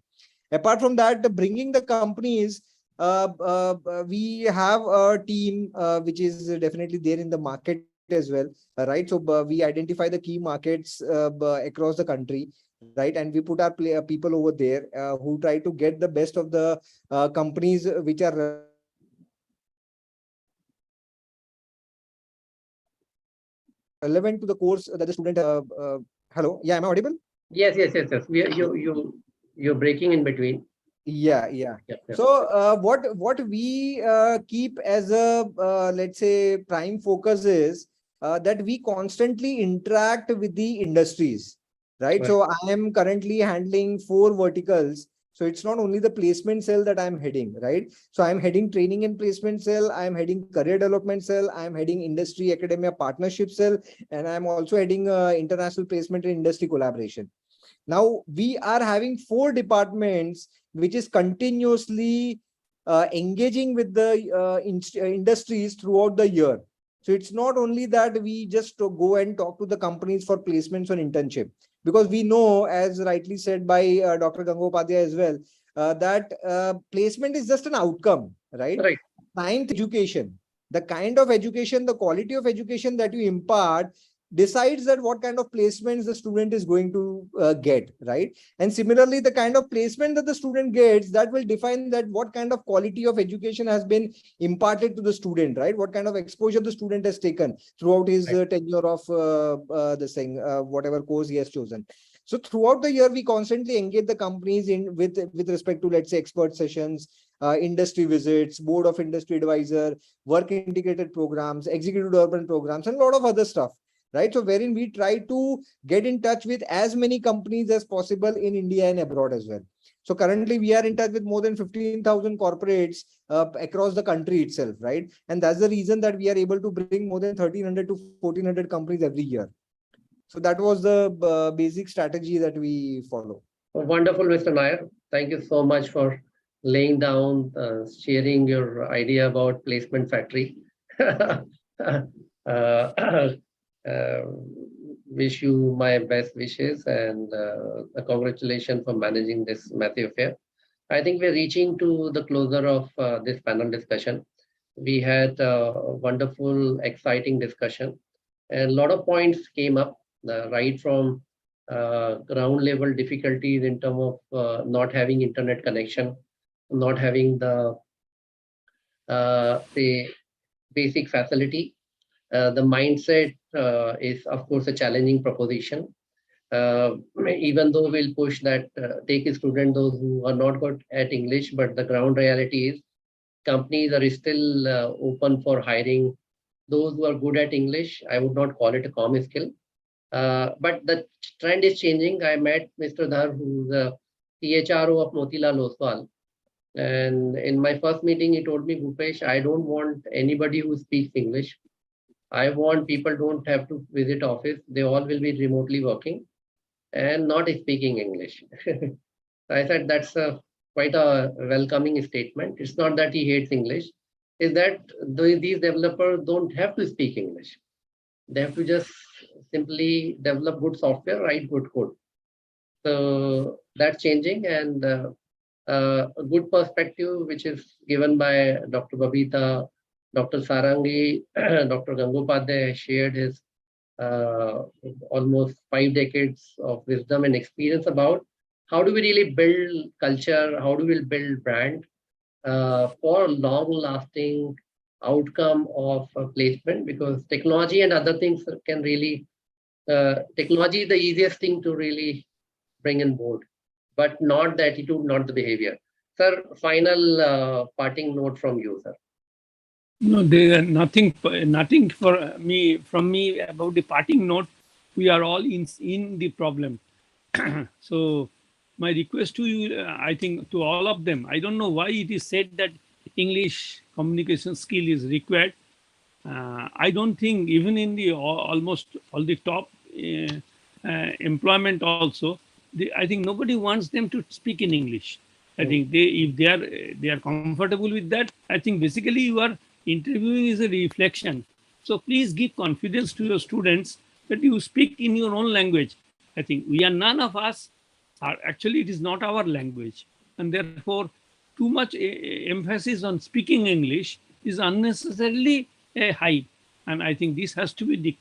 Apart from that, bringing the companies, we have a team which is definitely there in the market as well, right? So we identify the key markets across the country, right? And we put our people over there who try to get the best of the companies which are relevant to the course that the student is hello, yeah, am I audible? Yes, yes, yes, yes. You're breaking in between. Yeah. Yep, yep. So what we keep as a let's say prime focus is that we constantly interact with the industries, right? So I am currently handling 4 verticals. So it's not only the placement cell that I'm heading, right? So I'm heading training and placement cell, I'm heading career development cell, I'm heading industry academia partnership cell, and I'm also heading international placement and industry collaboration. Now we are having 4 departments which is continuously engaging with the industries throughout the year. So it's not only that we just go and talk to the companies for placements on internship, because we know, as rightly said by Dr. Gangopadhyay as well, that placement is just an outcome, right? Ninth, education, the kind of education, the quality of education that you impart decides that what kind of placements the student is going to get, right? And similarly, the kind of placement that the student gets, that will define that what kind of quality of education has been imparted to the student, right? What kind of exposure the student has taken throughout his tenure of this thing, whatever course he has chosen. So throughout the year, we constantly engage the companies in with respect to, let's say, expert sessions, industry visits, board of industry advisor, work integrated programs, executive development programs, and a lot of other stuff, right? So wherein we try to get in touch with as many companies as possible in India and abroad as well. So currently we are in touch with more than 15,000 corporates across the country itself, right? And that's the reason that we are able to bring more than 1,300 to 1,400 companies every year. So that was the basic strategy that we follow. Wonderful, Mr. Nair. Thank you so much for laying down, sharing your idea about placement factory. Wish you my best wishes and congratulations for managing this massive affair. I think we're reaching to the closer of this panel discussion. We had a wonderful, exciting discussion, and a lot of points came up, right from ground level difficulties in terms of not having internet connection, not having the say basic facility. The mindset is of course a challenging proposition. Even though we'll push that take a student those who are not good at English, but the ground reality is companies are still open for hiring those who are good at English. I would not call it a common skill. But the trend is changing. I met Mr. Dhar, who's the CHRO of Motilal Oswal. And in my first meeting, he told me, Bhupesh, I don't want anybody who speaks English. I want people don't have to visit office. They all will be remotely working and not speaking English. I said that's quite a welcoming statement. It's not that he hates English. Is that these developers don't have to speak English. They have to just simply develop good software, write good code. So that's changing, and a good perspective which is given by Dr. Babita, Dr. Sarangi, Dr. Gangopadhyay shared his almost 5 decades of wisdom and experience about how do we really build culture, how do we build brand for long-lasting outcome of placement, because technology and other things can really, technology is the easiest thing to really bring in board, but not the attitude, not the behavior. Sir, final parting note from you, sir. No, there are nothing for me from me about the parting note. We are all in the problem. So my request to you, I think to all of them, I don't know why it is said that English communication skill is required. I don't think even in the almost all the top employment also, I think nobody wants them to speak in English. I think if they are comfortable with that, I think basically you are interviewing is a reflection. So please give confidence to your students that you speak in your own language. I think we are none of us are actually it is not our language, and therefore too much emphasis on speaking English is unnecessarily high. And I think this has to be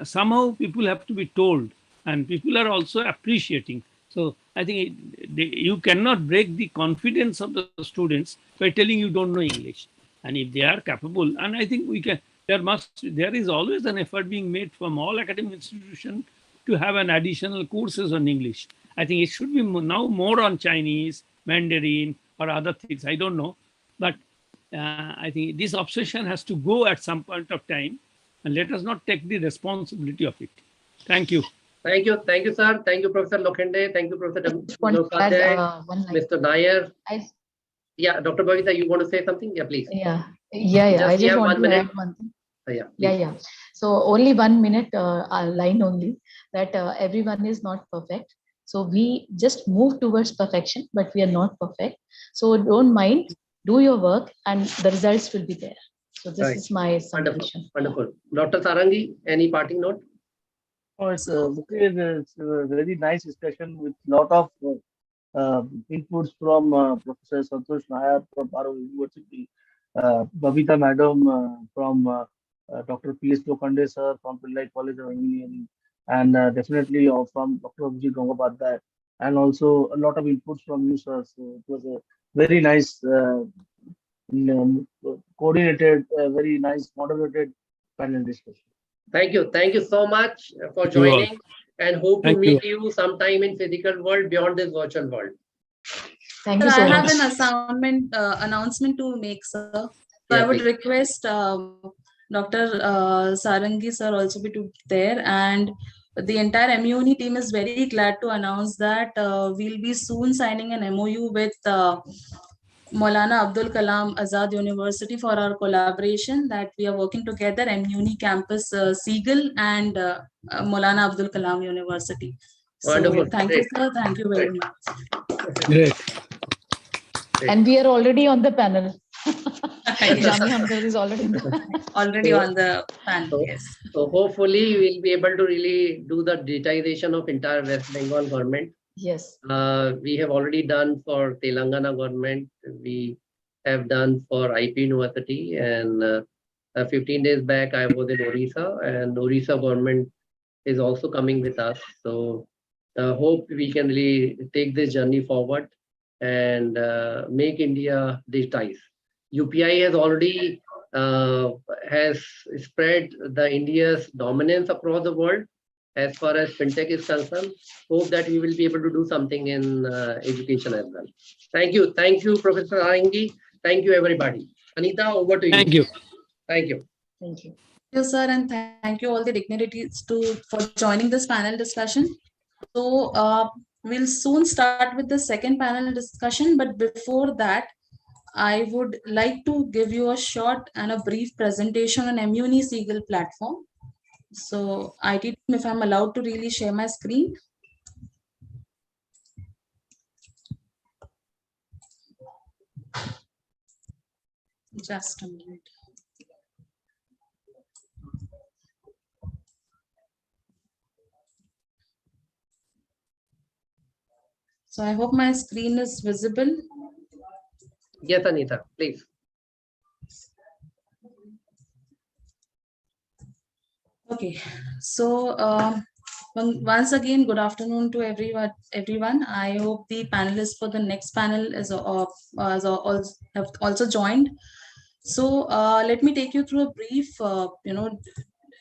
somehow people have to be told, and people are also appreciating. So I think you cannot break the confidence of the students by telling you don't know English. And if they are capable, and I think we can, there is always an effort being made from all academic institutions to have an additional courses on English. I think it should be now more on Chinese, Mandarin, or other things. I don't know, but I think this obsession has to go at some point of time, and let us not take the responsibility of it. Thank you. Thank you, sir. Thank you, Professor Lokhende. Thank you, Professor Gangopadhyay, Mr. Nair. Yeah, Dr. Babita, you want to say something? Yeah, please. Yeah. I just want to add one thing. Yeah. So only 1 minute line only that everyone is not perfect. So we just move towards perfection, but we are not perfect. So don't mind, do your work, and the results will be there. So this is my summation. Wonderful. Dr. Sarangi, any parting note? Oh, it's a very nice discussion with lot of inputs from Professor Santosh Nair from Baro University, Babita Madam from Dr. P.S. Lokhande sir from Pillai College of Engineering, and definitely from Dr. Abhijit Gangopadhyay, and also a lot of inputs from you, sir. So it was a very nice, coordinated, very nice moderated panel discussion. Thank you so much for joining, and hope to meet you sometime in physical world beyond this virtual world. Thank you so much. I have an assignment announcement to make, sir. So yeah, I would request Dr. Sarangi sir also be there, and the entire mUni team is very glad to announce that we'll be soon signing an MOU with Maulana Abdul Kalam Azad University for our collaboration, that we are working together, mUniCampus Seagull and Maulana Abdul Kalam University. So Wonderful. thank Great. you, sir. Thank you very Great. much. Great. And we are already on the panel. Yes. Jami Hamdard is already in the Already So- on the panel, So, yes. so hopefully we'll be able to really do the digitization of entire West Bengal government. yes. We have already done for Telangana government. We have done for IP University, and 15 days back I was in Orissa, and Orissa government is also coming with us. So hope we can really take this journey forward and make India digitized. UPI has already has spread the India's dominance across the world as far as fintech is concerned. Hope that we will be able to do something in education as well. Thank you, Professor Arangi. Thank you, everybody. Anita, over to you. Thank you. Thank you. Thank you. Thank you, sir, and thank you all the dignitaries for joining this panel discussion. So we'll soon start with the second panel discussion, but before that, I would like to give you a short and a brief presentation on mUni Seagull platform. So IT team, if I'm allowed to really share my screen. Just a minute. So I hope my screen is visible. Yes, Anita, please. Okay, so once again, good afternoon to everyone. I hope the panelists for the next panel have also joined. So let me take you through a brief,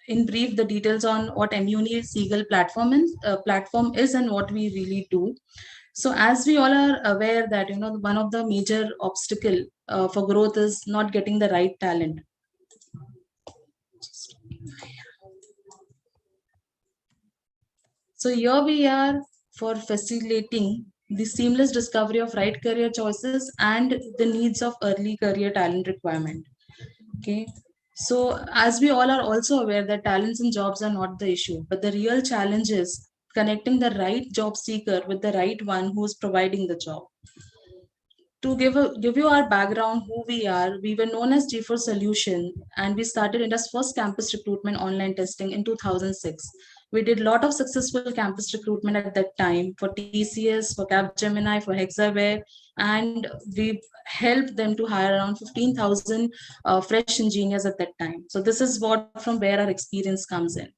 in brief, the details on what mUni Seagull platform is and what we really do. So as we all are aware that one of the major obstacle for growth is not getting the right talent. So here we are for facilitating the seamless discovery of right career choices and the needs of early career talent requirement. Okay. So as we all are also aware that talents and jobs are not the issue, but the real challenge is connecting the right job seeker with the right one who is providing the job. To give you our background, who we were known as G4 Solution, and we started India's first campus recruitment online testing in 2006. We did a lot of successful campus recruitment at that time for TCS, for Capgemini, for Hexaware, and we helped them to hire around 15,000 fresh engineers at that time. So this is what from where our experience comes in.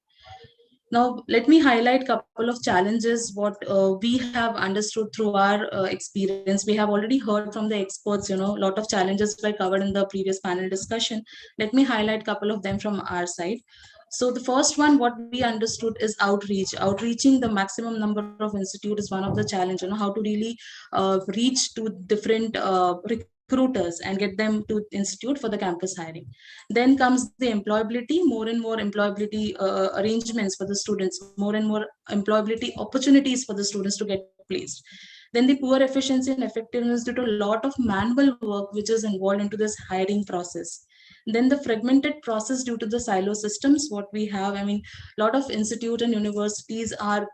Now, let me highlight a couple of challenges, what we have understood through our experience. We have already heard from the experts, a lot of challenges were covered in the previous panel discussion. Let me highlight a couple of them from our side. So the first one, what we understood is outreach. Outreaching the maximum number of institute is one of the challenge, how to really reach to different recruiters and get them to institute for the campus hiring. Then comes the employability, more and more employability arrangements for the students, more and more employability opportunities for the students to get placed. Then the poor efficiency and effectiveness due to a lot of manual work which is involved into this hiring process. Then the fragmented process due to the silo systems, what we have, a lot of institute and universities are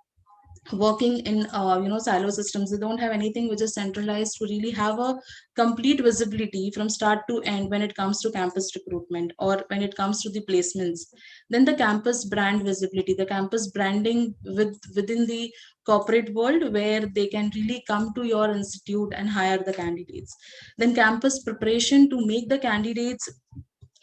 working in silo systems. They don't have anything which is centralized to really have a complete visibility from start to end when it comes to campus recruitment or when it comes to the placements. Then the campus brand visibility, the campus branding within the corporate world, where they can really come to your institute and hire the candidates. Then campus preparation to make the candidates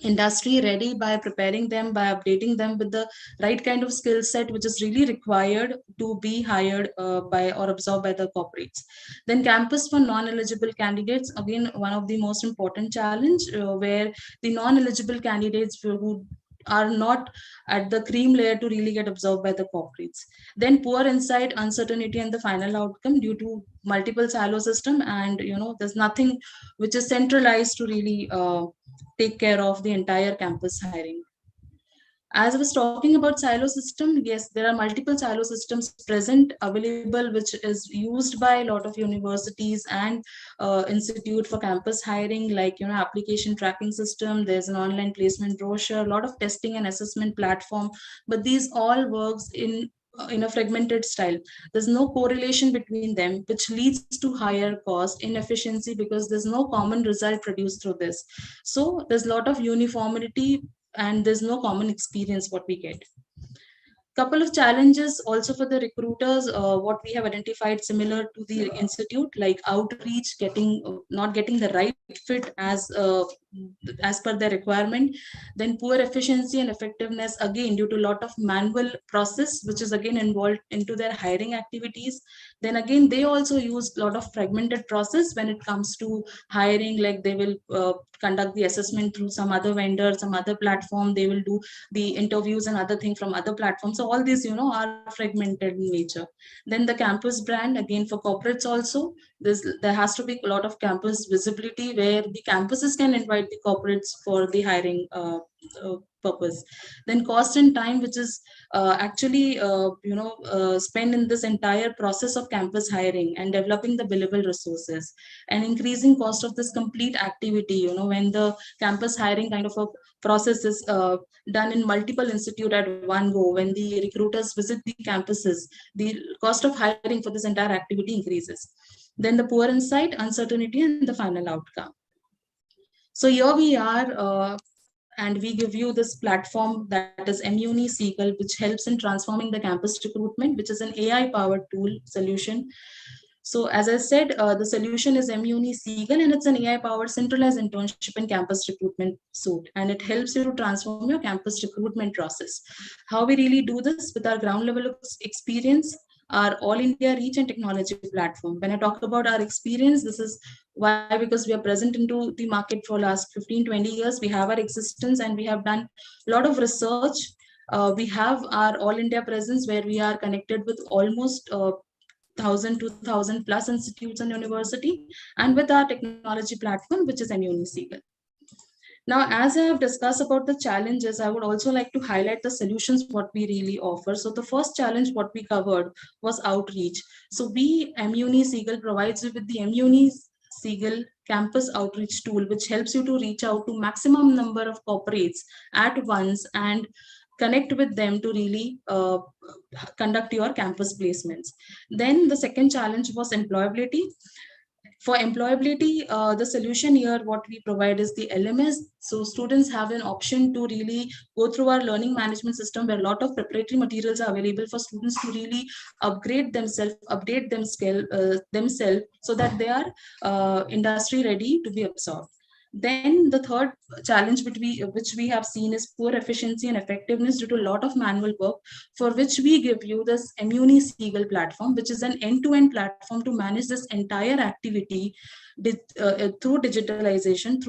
industry ready by preparing them, by updating them with the right kind of skill set which is really required to be hired by or absorbed by the corporates. Then campus for non-eligible candidates, again one of the most important challenge, where the non-eligible candidates who are not at the cream layer to really get absorbed by the corporates. Then poor insight, uncertainty and the final outcome due to multiple silo system, and there's nothing which is centralized to really take care of the entire campus hiring. As I was talking about silo system, yes, there are multiple silo systems present available, which is used by a lot of universities and institute for campus hiring, like application tracking system. There's an online placement brochure, a lot of testing and assessment platform, but these all works in a fragmented style. There's no correlation between them, which leads to higher cost inefficiency because there's no common result produced through this. So there's a lot of uniformity and there's no common experience what we get. Couple of challenges also for the recruiters, what we have identified similar to the institute, like outreach, getting not getting the right fit as per their requirement. Then poor efficiency and effectiveness, again due to a lot of manual process which is again involved into their hiring activities. Then again they also use a lot of fragmented process when it comes to hiring, like they will conduct the assessment through some other vendor, some other platform, they will do the interviews and other thing from other platforms. So all these are fragmented in nature. Then the campus brand, again for corporates also, there has to be a lot of campus visibility where the campuses can invite the corporates for the hiring purpose. Then cost and time, which is actually spent in this entire process of campus hiring and developing the billable resources, and increasing cost of this complete activity, when the campus hiring kind of a process is done in multiple institute at one go. When the recruiters visit the campuses, the cost of hiring for this entire activity increases. Then the poor insight, uncertainty, and the final outcome. So here we are, and we give you this platform that is mUniCampus, which helps in transforming the campus recruitment, which is an AI-powered tool solution. So as I said, the solution is mUniCampus, and it's an AI-powered centralized internship and campus recruitment suite, and it helps you to transform your campus recruitment process. How we really do this with our ground level experience, our all India reach and technology platform. When I talk about our experience, this is why, because we are present into the market for last 15-20 years. We have our existence and we have done a lot of research. We have our all India presence where we are connected with almost 1,000 plus institutes and university, and with our technology platform, which is mUniCampus. Now, as I have discussed about the challenges, I would also like to highlight the solutions what we really offer. So the first challenge what we covered was outreach. So mUniCampus provides you with the mUniCampus campus outreach tool, which helps you to reach out to maximum number of corporates at once and connect with them to really conduct your campus placements. Then the second challenge was employability. For employability, the solution here, what we provide is the LMS. So students have an option to really go through our learning management system where a lot of preparatory materials are available for students to really upgrade themselves, update themselves so that they are industry ready to be absorbed. Then the third challenge which we have seen is poor efficiency and effectiveness due to a lot of manual work, for which we give you this mUniCampus platform, which is an end-to-end platform to manage this entire activity through digitalization,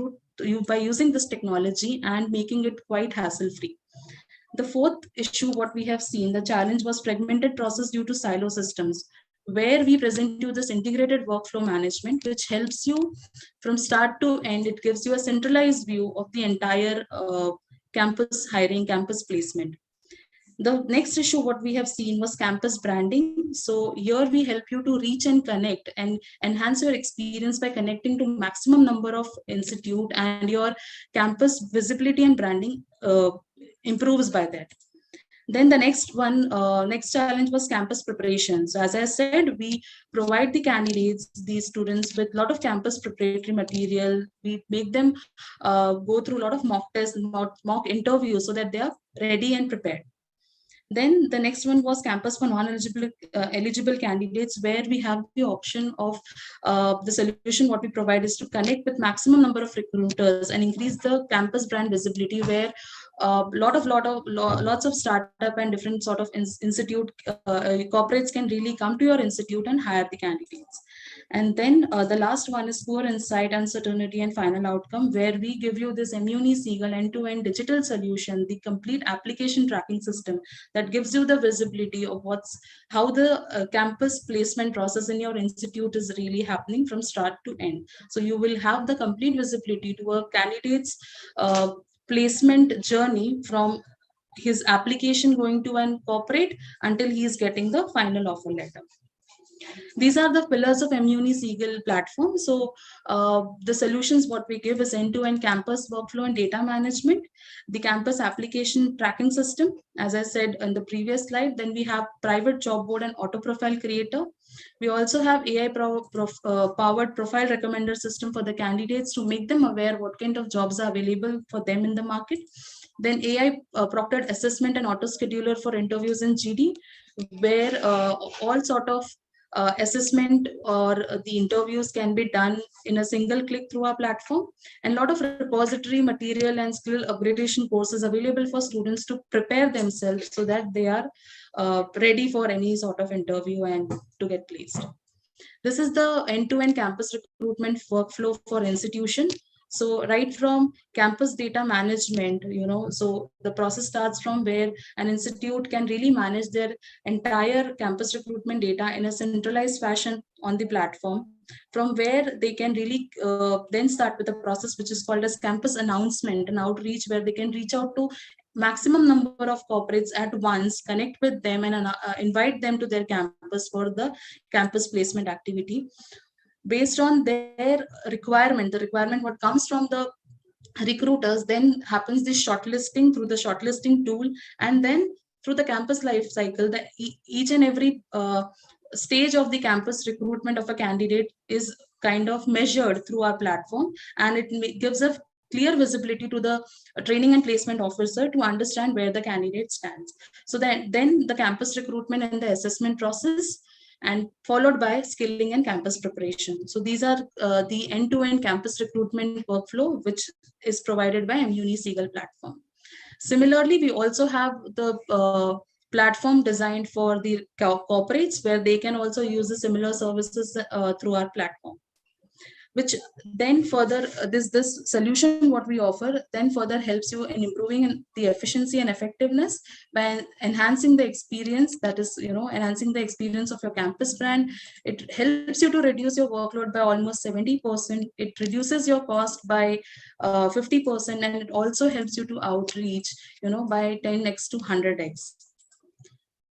by using this technology and making it quite hassle-free. The fourth issue, what we have seen, the challenge was fragmented process due to silo systems, where we present you this integrated workflow management, which helps you from start to end. It gives you a centralized view of the entire campus hiring, campus placement. The next issue what we have seen was campus branding. So here we help you to reach and connect and enhance your experience by connecting to maximum number of institute, and your campus visibility and branding improves by that. Then the next challenge was campus preparation. So as I said, we provide the candidates, these students, with a lot of campus preparatory material. We make them go through a lot of mock tests, mock interviews, so that they are ready and prepared. Then the next one was campus for non-eligible eligible candidates, where we have the option of the solution what we provide is to connect with maximum number of recruiters and increase the campus brand visibility, where lots of startup and different sort of institute corporates can really come to your institute and hire the candidates. And then the last one is poor insight, uncertainty, and final outcome, where we give you this mUniCampus end-to-end digital solution, the complete application tracking system that gives you the visibility of how the campus placement process in your institute is really happening from start to end. So you will have the complete visibility to a candidate's placement journey from his application going to an corporate until he is getting the final offer letter. These are the pillars of mUniCampus platform. So the solutions what we give is end-to-end campus workflow and data management, the campus application tracking system, as I said in the previous slide. Then we have private job board and auto profile creator. We also have AI powered profile recommender system for the candidates to make them aware what kind of jobs are available for them in the market. Then AI proctored assessment and auto scheduler for interviews in GD, where all sort of assessment or the interviews can be done in a single click through our platform, and a lot of repository material and skill upgradation courses available for students to prepare themselves so that they are ready for any sort of interview and to get placed. This is the end-to-end campus recruitment workflow for institution. So right from campus data management, so the process starts from where an institute can really manage their entire campus recruitment data in a centralized fashion on the platform, from where they can really then start with a process which is called as campus announcement and outreach, where they can reach out to maximum number of corporates at once, connect with them and invite them to their campus for the campus placement activity. Based on their requirement, the requirement what comes from the recruiters, then happens the shortlisting through the shortlisting tool, and then through the campus life cycle, each and every stage of the campus recruitment of a candidate is kind of measured through our platform, and it gives a clear visibility to the training and placement officer to understand where the candidate stands. So then the campus recruitment and the assessment process, and followed by skilling and campus preparation. So these are the end-to-end campus recruitment workflow, which is provided by mUniCampus platform. Similarly, we also have the platform designed for the corporates, where they can also use the similar services through our platform, which then further this solution what we offer then further helps you in improving the efficiency and effectiveness by enhancing the experience, that is enhancing the experience of your campus brand. It helps you to reduce your workload by almost 70%. It reduces your cost by 50%, and it also helps you to outreach by 10x to 100x.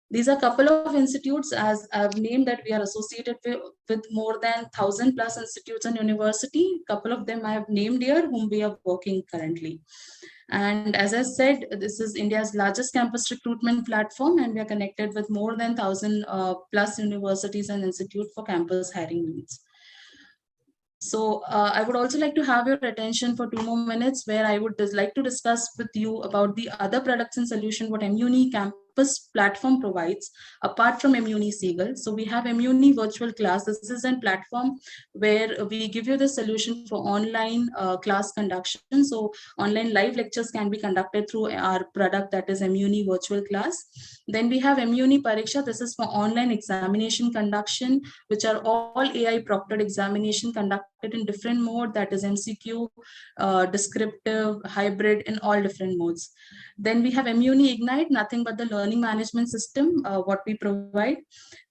These are a couple of institutes, as I've named, that we are associated with more than 1,000 plus institutes and university. A couple of them I have named here, whom we are working currently. And as I said, this is India's largest campus recruitment platform, and we are connected with more than 1,000 plus universities and institutes for campus hiring needs. So I would also like to have your attention for 2 more minutes, where I would like to discuss with you about the other products and solution what mUniCampus platform provides apart from mUniCampus. So we have mUni Virtual Class. This is a platform where we give you the solution for online class conduction. So online live lectures can be conducted through our product, that is mUni Virtual Class. Then we have mUni Pariksha. This is for online examination conduction, which are all AI proctored examination conducted in different mode, that is MCQ, descriptive, hybrid, in all different modes. Then we have mUni Ignite, nothing but the learning management system, what we provide.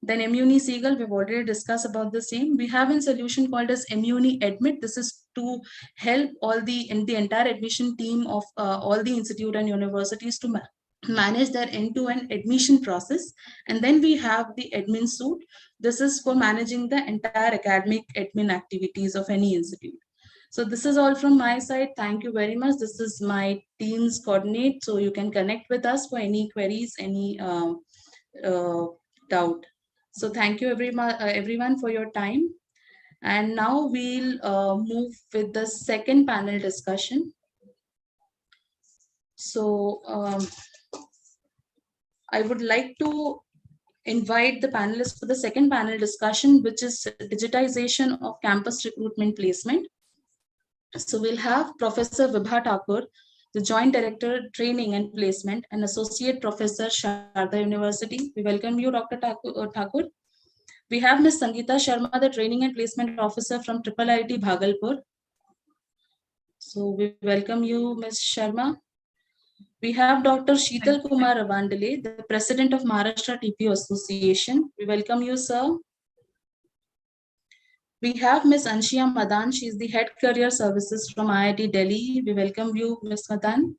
Then mUniCampus, we've already discussed about the same. We have a solution called as mUni Admit. This is to help the entire admission team of all the institute and universities to manage their end-to-end admission process. And then we have the admin suite. This is for managing the entire academic admin activities of any institute. So this is all from my side. Thank you very much. This is my team's coordinate, so you can connect with us for any queries, any doubt. So thank you everyone for your time. And now we'll move with the second panel discussion. So I would like to invite the panelists for the second panel discussion, which is digitization of campus recruitment placement. So we'll have Professor Vibha Thakur, the Joint Director, Training and Placement, and Associate Professor, Sharda University. We welcome you, Dr. Thakur. We have Ms. Sangeeta Sharma, the Training and Placement Officer from IIIT Bhagalpur. So we welcome you, Ms. Sharma. We have Dr. Sheetal Kumar Avandale, the President of Maharashtra TPO Association. We welcome you, sir. We have Ms. Anshiya Madan. She is the Head Career Services from IIT Delhi. We welcome you, Ms. Madan.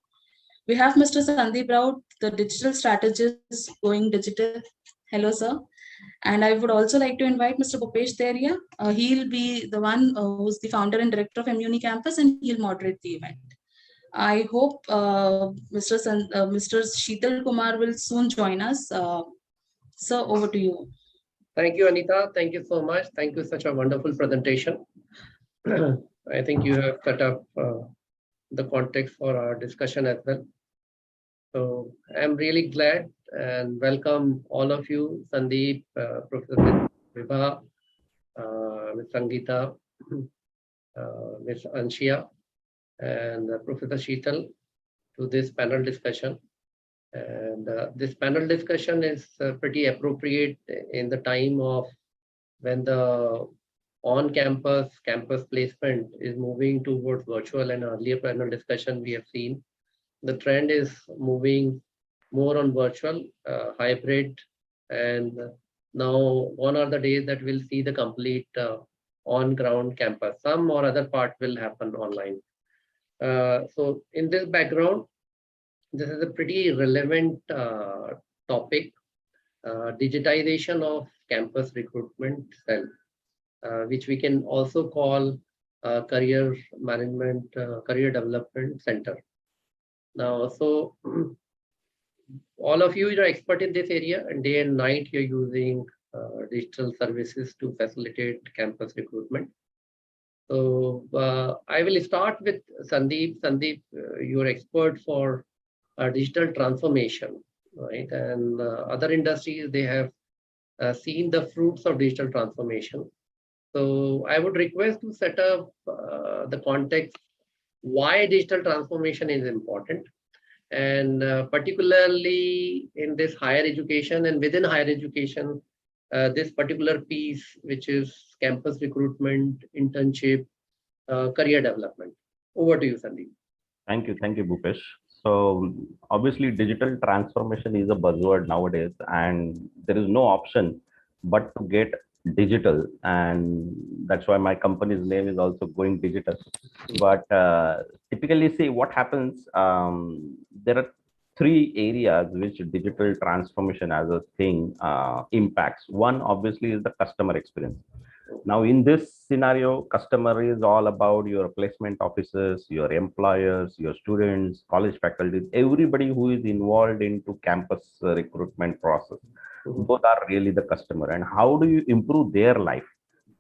We have Mr. Sandeep Raut the digital strategist going digital. Hello, sir. And I would also like to invite Mr. Bhupesh Deria. He'll be the one who's the founder and director of mUniCampus, and he'll moderate the event. I hope Mr. Sheetal Kumar will soon join us. Sir, over to you. Thank you, Anita. Thank you so much. Thank you, such a wonderful presentation. I think you have set up the context for our discussion as well. So I'm really glad and welcome all of you, Sandeep, Professor Vibha, Ms. Sangeeta, Ms. Anshia, and Professor Sheetal to this panel discussion. And this panel discussion is pretty appropriate in the time of when the on-campus campus placement is moving towards virtual. And earlier panel discussion we have seen the trend is moving more on virtual, hybrid, and now one are the days that we'll see the complete on-ground campus. Some or other part will happen online. So in this background, this is a pretty relevant topic, digitization of campus recruitment cell, which we can also call career management, career development center. Now, so all of you are expert in this area, and day and night you're using digital services to facilitate campus recruitment. So I will start with Sandeep. Sandeep, you're expert for digital transformation, right? And other industries, they have seen the fruits of digital transformation. So I would request to set up the context why digital transformation is important, and particularly in this higher education and within higher education, this particular piece, which is campus recruitment, internship, career development. Over to you, Sandeep. Thank you, Bhupesh. So obviously digital transformation is a buzzword nowadays, and there is no option but to get digital, and that's why my company's name is also going digital. But typically, see what happens, there are three areas which digital transformation as a thing impacts. One obviously is the customer experience. Now in this scenario, customer is all about your placement officers, your employers, your students, college faculty, everybody who is involved into campus recruitment process. Both are really the customer, and how do you improve their life?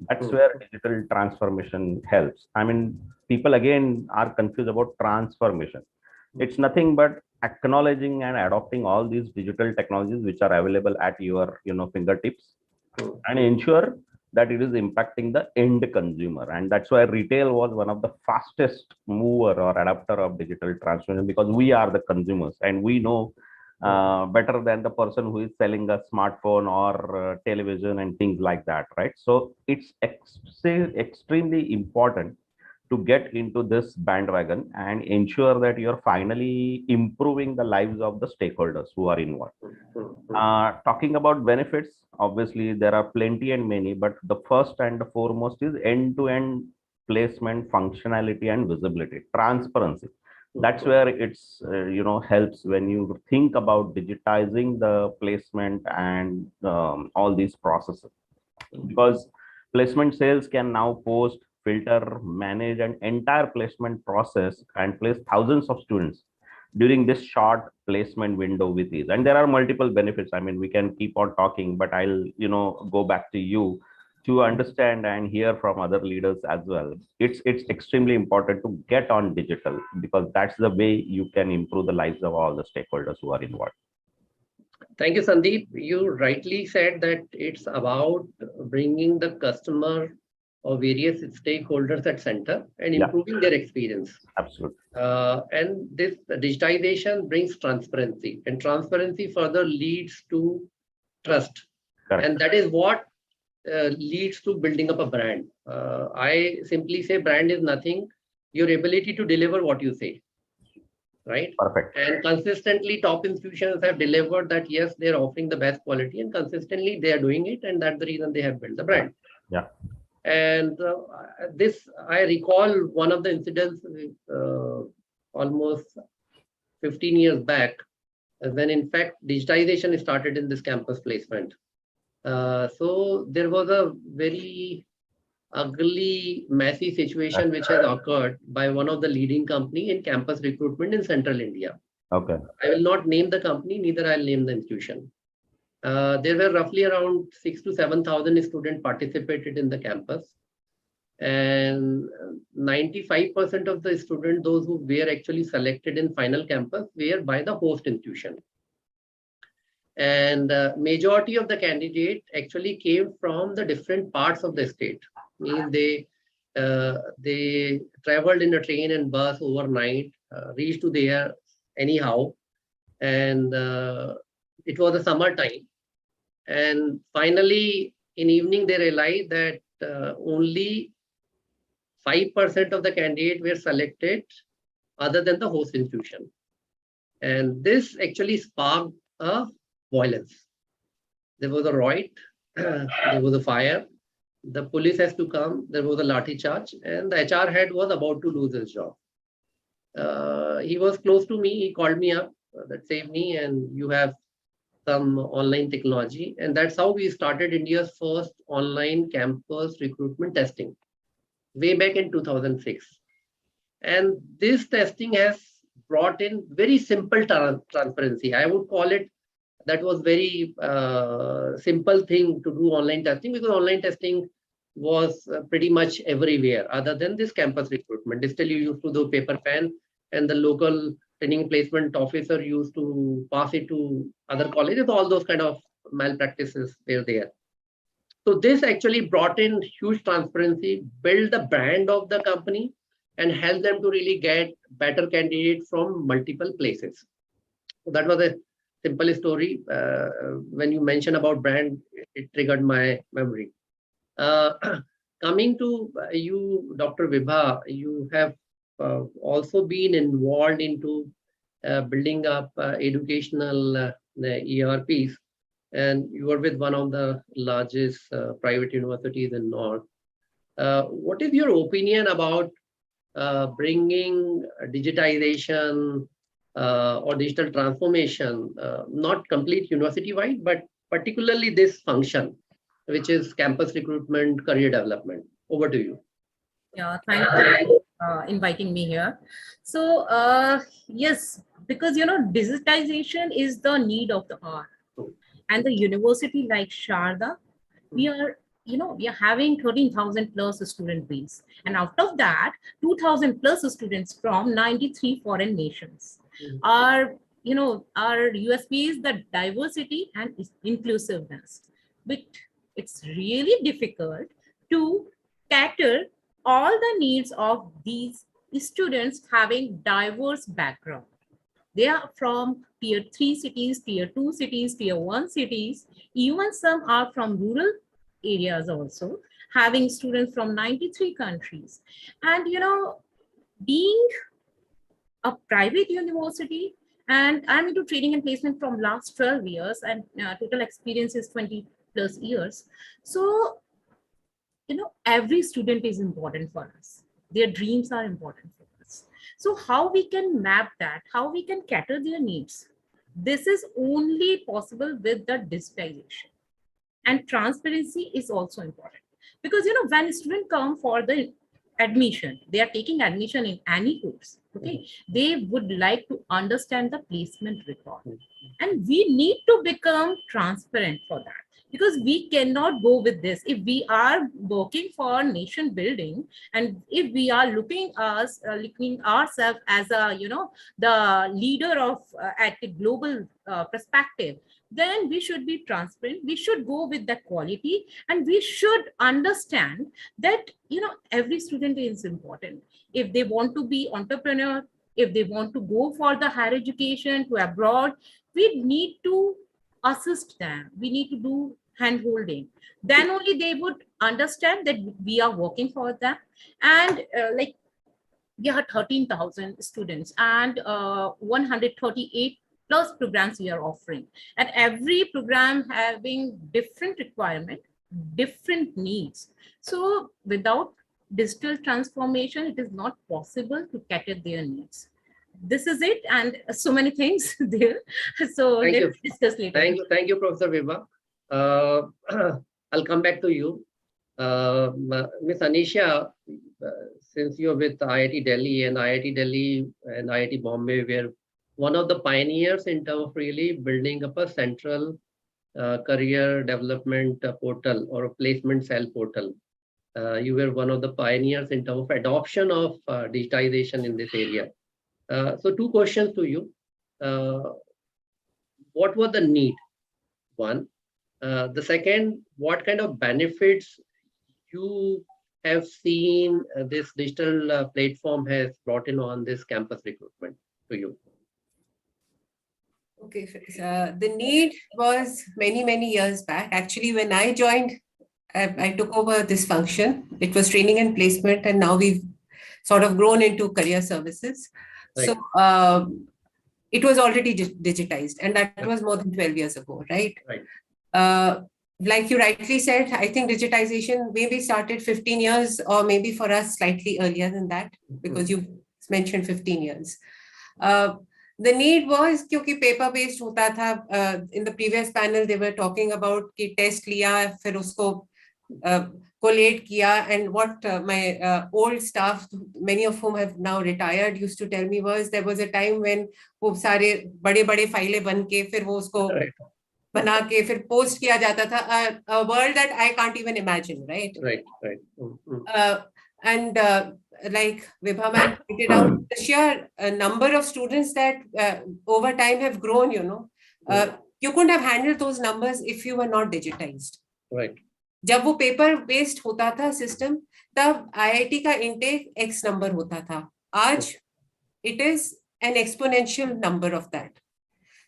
That's where digital transformation helps. I mean, people again are confused about transformation. It's nothing but acknowledging and adopting all these digital technologies which are available at your fingertips, and ensure that it is impacting the end consumer. And that's why retail was one of the fastest mover or adapter of digital transformation, because we are the consumers and we know better than the person who is selling a smartphone or television and things like that, right? So it's extremely important to get into this bandwagon and ensure that you're finally improving the lives of the stakeholders who are involved. Talking about benefits, obviously there are plenty and many, but the first and the foremost is end-to-end placement functionality and visibility, transparency. That's where it's helps when you think about digitizing the placement and all these processes, because placement sales can now post, filter, manage an entire placement process and place thousands of students during this short placement window with ease. And there are multiple benefits. I mean, we can keep on talking, but I'll go back to you to understand and hear from other leaders as well. It's extremely important to get on digital, because that's the way you can improve the lives of all the stakeholders who are involved. Thank you, Sandeep. You rightly said that it's about bringing the customer or various stakeholders at center and improving their experience. Absolutely. And this digitization brings transparency, and transparency further leads to trust. Correct. And that is what leads to building up a brand. I simply say brand is nothing, your ability to deliver what you say, right? Perfect. And consistently top institutions have delivered that, yes, they're offering the best quality, and consistently they are doing it, and that's the reason they have built the brand. Yeah. And this, I recall one of the incidents almost 15 years back. when in fact digitization started in this campus placement. So there was a very ugly, messy situation which has occurred by one of the leading company in campus recruitment in central India. Okay. I will not name the company, neither I'll name the institution. There were roughly around 6,000 to 7,000 students participated in the campus. And 95% of the students, those who were actually selected in final campus, were by the host institution. And majority of the candidate actually came from the different parts of the state. Means they traveled in a train and bus overnight, reached to there anyhow, and it was a summer time. And finally, in evening, they realized that only 5% of the candidates were selected other than the host institution. And this actually sparked a violence. There was a riot, there was a fire, the police has to come, there was a lathi charge, and the HR head was about to lose his job. He was close to me, he called me up, that saved me, and you have some online technology. And that's how we started India's first online campus recruitment testing, way back in 2006. And this testing has brought in very simple transparency. I would call it, that was very simple thing to do online testing, because online testing was pretty much everywhere other than this campus recruitment. Still you used to do paper pen, and the local training placement officer used to pass it to other colleges. All those kind of malpractices were there. So this actually brought in huge transparency, build the brand of the company, and help them to really get better candidates from multiple places. So that was a simple story. When you mentioned about brand, it triggered my memory. Coming to you, Dr. Vibha, you have also been involved into building up educational ERPs, and you are with one of the largest private universities in North. What is your opinion about bringing digitization or digital transformation, not complete university-wide, but particularly this function, which is campus recruitment, career development? Over to you. Yeah, thank you for inviting me here. So, yes, because, digitization is the need of the hour. And the university like Sharda, we are having 13,000 plus student base. And out of that, 2,000 plus students from 93 foreign nations. Our USP is the diversity and inclusiveness. But it's really difficult to cater all the needs of these students having diverse background. They are from tier 3 cities, tier 2 cities, tier 1 cities. Even some are from rural areas also, having students from 93 countries. And, being a private university, and I'm into training and placement from last 12 years, and total experience is 20 plus years. So, every student is important for us. Their dreams are important for us. So how we can map that, how we can cater their needs, this is only possible with the digitization. And transparency is also important, because when students come for the admission, they are taking admission in any course, okay, they would like to understand the placement record, and we need to become transparent for that. Because we cannot go with this if we are working for nation building, and if we are looking ourselves as a the leader of at the global perspective, then we should be transparent. We should go with the quality, and we should understand that every student is important. If they want to be entrepreneur, if they want to go for the higher education to abroad, we need to assist them. We need to do hand holding. Then only they would understand that we are working for them. And we have 13,000 students and 138 plus programs we are offering. And every program having different requirement, different needs. So without digital transformation, it is not possible to cater their needs. this is it, and so many things there. So Thank let's you. discuss later. Thank you, Professor Vibha. I'll come back to you. Miss Anisha, since you're with IIT Delhi and IIT Bombay, were one of the pioneers in terms of really building up a central career development portal or a placement cell portal. You were one of the pioneers in terms of adoption of digitization in this area. So two questions to you. What was the need? One. The second, what kind of benefits you have seen this digital platform has brought in on this campus recruitment to you? Okay, the need was many years back. Actually, when I joined, I took over this function. It was training and placement, and now we've sort of grown into career services. Right. So it was already digitized, and that was more than 12 years ago, right? Right. Like you rightly said, I think digitization maybe started 15 years, or maybe for us slightly earlier than that, because you mentioned 15 years. The need was because paper based hota tha. In the previous panel they were talking about ki test liya, fir usko collate kiya, and what my old staff, many of whom have now retired, used to tell me was there was a time when wo sare bade files ban ke fir wo usko बना के फिर post किया जाता था, a world that I can't even imagine, right? Right. And like Vibha ma'am pointed out, the sheer number of students that over time have grown, you couldn't have handled those numbers if you were not digitized. Right. जब वो paper based होता था system, तब IIT का intake X number होता था. आज it is an exponential number of that.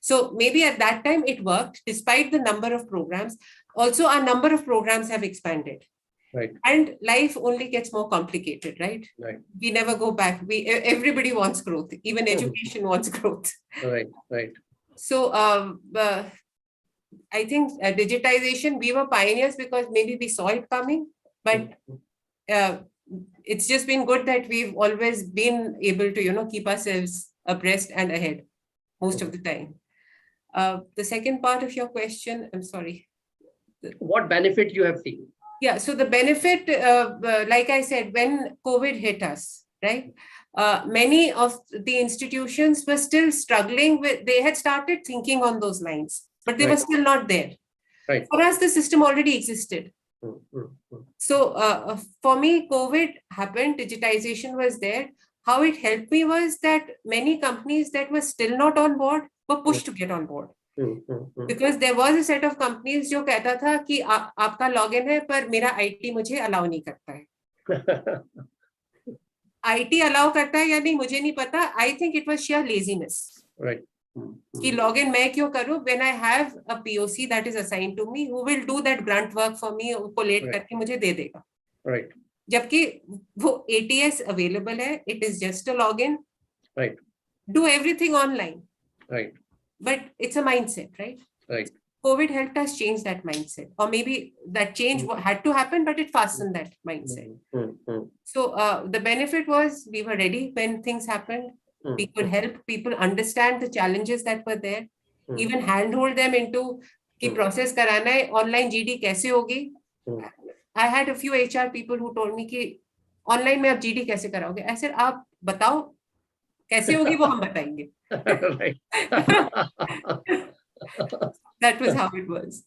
So maybe at that time it worked despite the number of programs. Also, our number of programs have expanded. Right. And life only gets more complicated, right? Right. We never go back. Everybody wants growth. Even education wants growth. Right. So I think digitization, we were pioneers because maybe we saw it coming, but it's just been good that we've always been able to, keep ourselves abreast and ahead most of the time. The second part of your question, I'm sorry. What benefit you have seen? Yeah, so the benefit, like I said, when COVID hit us, right? Many of the institutions were still struggling with, they had started thinking on those lines, but they were still not there. Right. For us, the system already existed. So for me, COVID happened, digitization was there. How it helped me was that many companies that were still not on board were pushed to get on board. Because there was a set of companies जो कहता था कि आपका login है पर मेरा IT मुझे allow नहीं करता है. IT allow करता है या नहीं मुझे नहीं पता. I think it was sheer laziness. Right. कि login मैं क्यों करूं when I have a POC that is assigned to me who will do that grunt work for me, collate करके मुझे दे देगा. Right. जबकि वो ATS available है, it is just a login. Right. Do everything online. Right. But it's a mindset, right? Right. COVID helped us change that mindset, or maybe that change had to happen, but it fastened that mindset. So the benefit was we were ready when things happened. We could help people understand the challenges that were there, even handhold them into कि process कराना है, online GD कैसे होगी. I had a few HR people who told me कि online में आप GD कैसे कराओगे? I said आप बताओ कैसे होगी वो हम बताएंगे. That was how it was.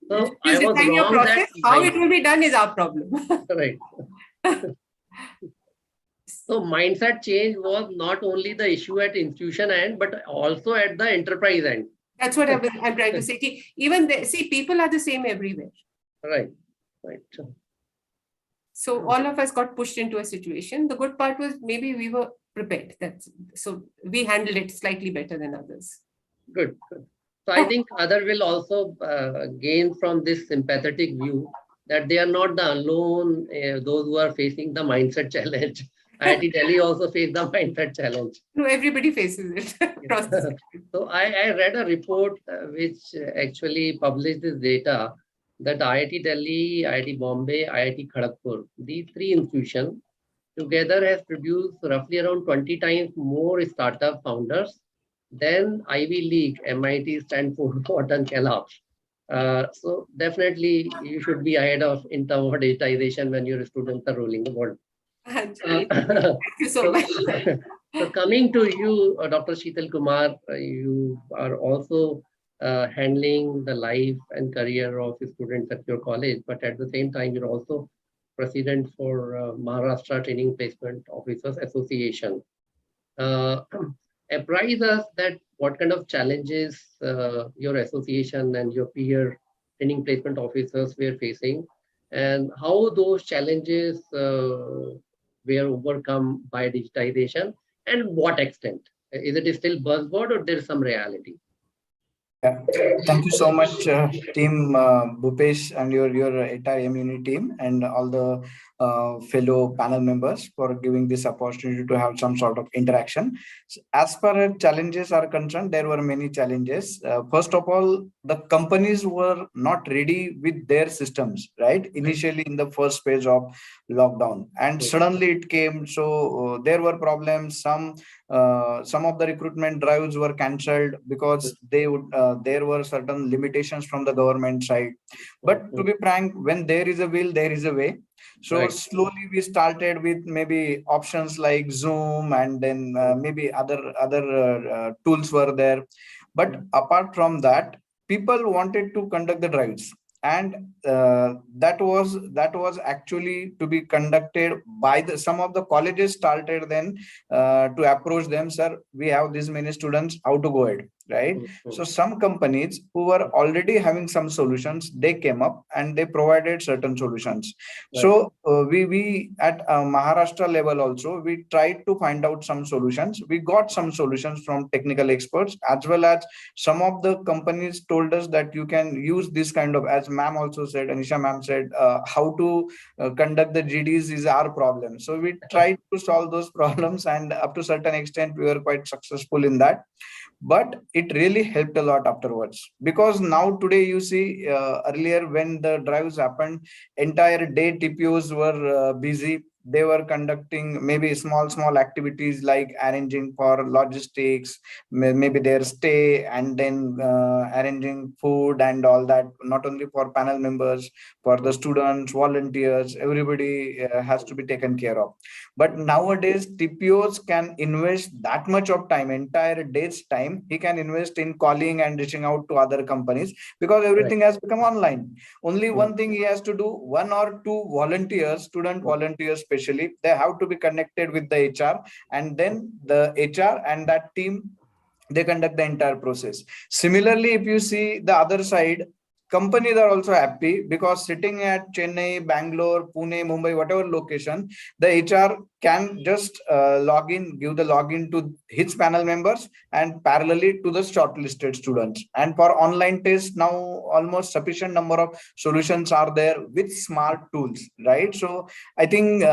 So I was wrong process, how it will be done is our problem. Right. So mindset change was not only the issue at institution end, but also at the enterprise end. That's what I'm trying to say. Even see, people are the same everywhere. Right. So all of us got pushed into a situation. The good part was maybe we were prepared. So we handled it slightly better than others. Good. So I think others will also gain from this sympathetic view that they are not the alone, those who are facing the mindset challenge. IIT Delhi also faced the mindset challenge. No, everybody faces it. So I read a report which actually published this data that IIT Delhi, IIT Bombay, IIT Kharagpur, these three institutions together has produced roughly around 20 times more startup founders than Ivy League, MIT, Stanford, Wharton, Kellogg. So definitely you should be ahead of in terms of digitization when your students are ruling the world. Thank you so much. So coming to you, Dr. Sheetal Kumar, you are also handling the life and career of students at your college, but at the same time, you're also president for Maharashtra Training Placement Officers Association. Apprise us that what kind of challenges your association and your peer training placement officers were facing, and how those challenges were overcome by digitization, and what extent. Is it still buzzword or there's some reality? Yeah, thank you so much, team Bhupesh and your entire MUNI team and all the fellow panel members for giving this opportunity to have some sort of interaction. So as far as challenges are concerned, there were many challenges. First of all, the companies were not ready with their systems, right? Initially in the first phase of lockdown, and suddenly it came. So there were problems. Some of the recruitment drives were cancelled because there were certain limitations from the government side. But to be frank, when there is a will, there is a way. So slowly we started with maybe options like Zoom, and then maybe other tools were there. But apart from that, people wanted to conduct the drives, and that was actually to be conducted by some of the colleges started then to approach them, sir, we have this many students, how to go ahead, right? So some companies who were already having some solutions, they came up and they provided certain solutions. So we at Maharashtra level also, we tried to find out some solutions. We got some solutions from technical experts, as well as some of the companies told us that you can use this kind of, as ma'am also said, Anisha ma'am said, how to conduct the GDs is our problem. So we tried to solve those problems, and up to certain extent we were quite successful in that. But it really helped a lot afterwards, because now today you see, earlier when the drives happened, entire day TPOs were busy. They were conducting maybe small activities like arranging for logistics, maybe their stay, and then arranging food and all that, not only for panel members, for the students, volunteers, everybody has to be taken care of. But nowadays TPOs can invest that much of time, entire day's time he can invest in calling and reaching out to other companies, because everything has become online. Only one thing he has to do, one or two volunteers, student volunteers especially, they have to be connected with the HR, and then the HR and that team, they conduct the entire process. Similarly, if you see the other side, companies are also happy, because sitting at Chennai, Bangalore, Pune, Mumbai, whatever location, the HR can just log in, give the login to his panel members, and parallelly to the shortlisted students. And for online test, now almost sufficient number of solutions are there with smart tools, right? So I think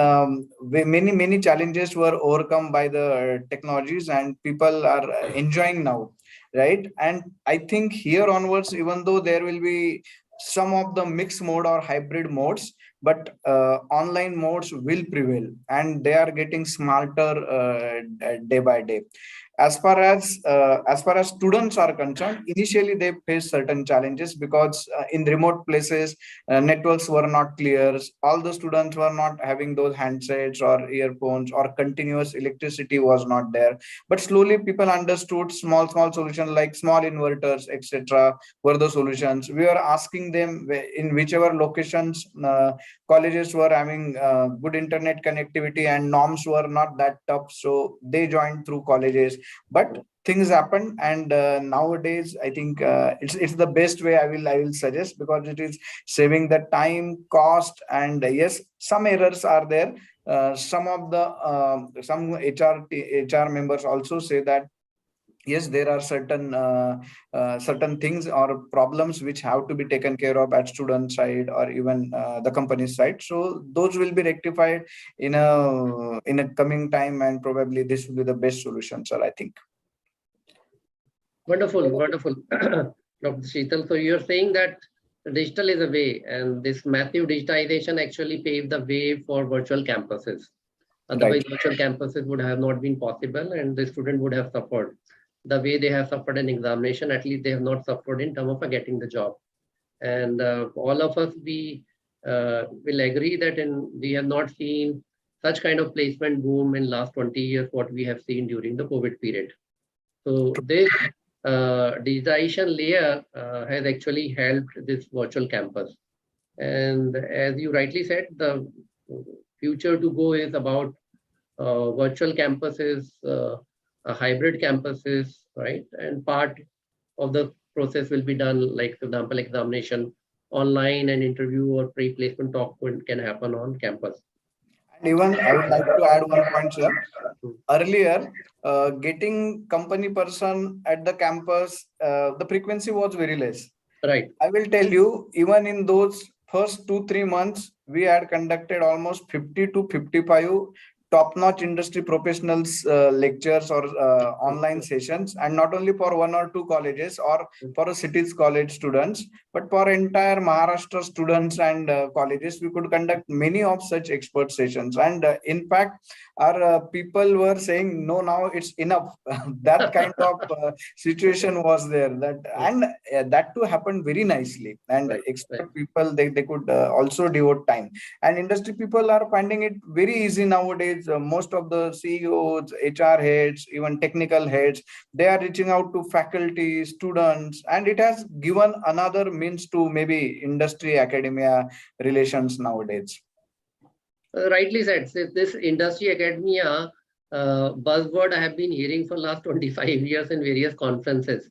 many challenges were overcome by the technologies, and people are enjoying now, right? And I think here onwards, even though there will be some of the mixed mode or hybrid modes, but online modes will prevail, and they are getting smarter day by day. As far as students are concerned, initially they face certain challenges, because in remote places networks were not clear, all the students were not having those handsets or earphones, or continuous electricity was not there. But slowly people understood small solutions like small inverters, etc., were the solutions. We were asking them in whichever locations colleges were having good internet connectivity and norms were not that tough, so they joined through colleges. But things happen, and nowadays I think it's the best way I will suggest, because it is saving the time, cost, and yes, some errors are there. Some of the some HR members also say that yes, there are certain things or problems which have to be taken care of at student side, or even the company side. So those will be rectified in a coming time, and probably this will be the best solution, sir, I think. Wonderful. Dr. Sheetal, so you're saying that digital is a way, and this massive digitization actually paved the way for virtual campuses. Otherwise, virtual campuses would have not been possible and the student would have suffered. The way they have suffered an examination, at least they have not suffered in terms of getting the job. And all of us, we will agree that we have not seen such kind of placement boom in last 20 years, what we have seen during the COVID period. So this digitization layer has actually helped this virtual campus. And as you rightly said, the future to go is about virtual campuses, hybrid campuses, right? And part of the process will be done, like for example, examination online and interview or pre-placement talk can happen on campus. And even I would like to add one point, sir. Earlier, getting company person at the campus, the frequency was very less. Right. I will tell you, even in those first 2-3 months, we had conducted almost 50 to 55 top-notch industry professionals lectures or online sessions, and not only for 1 or 2 colleges or for a city's college students, but for entire Maharashtra students and colleges. We could conduct many of such expert sessions, and in fact our people were saying, no, now it's enough. That kind of situation was there, that and that too happened very nicely, and expert people, they could also devote time, and industry people are finding it very easy nowadays. Most of the CEOs, HR heads, even technical heads, they are reaching out to faculty, students, and it has given another means to maybe industry academia relations nowadays. Rightly said. This industry academia buzzword I have been hearing for last 25 years in various conferences,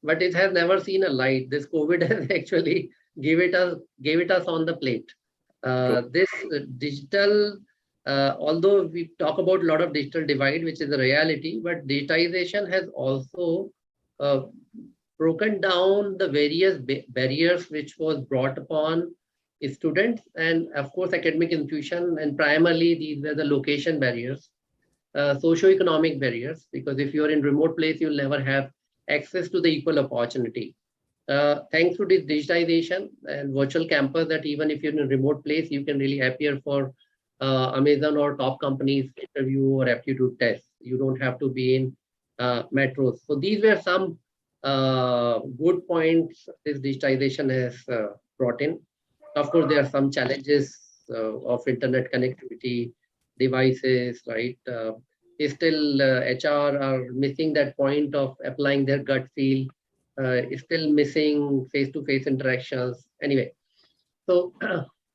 but it has never seen a light. This COVID has actually gave it us on the plate. This digital, although we talk about a lot of digital divide, which is a reality, but digitization has also broken down the various barriers which was brought upon students and of course academic institution, and primarily these were the location barriers, socio-economic barriers, because if you're in remote place, you'll never have access to the equal opportunity. Thanks to this digitization and virtual campus, that even if you're in a remote place, you can really appear for Amazon or top companies interview or aptitude test. You don't have to be in metros. So these were some good points this digitization has brought in. Of course, there are some challenges of internet connectivity, devices, right? Still, HR are missing that point of applying their gut feel. Still missing face-to-face interactions. Anyway, so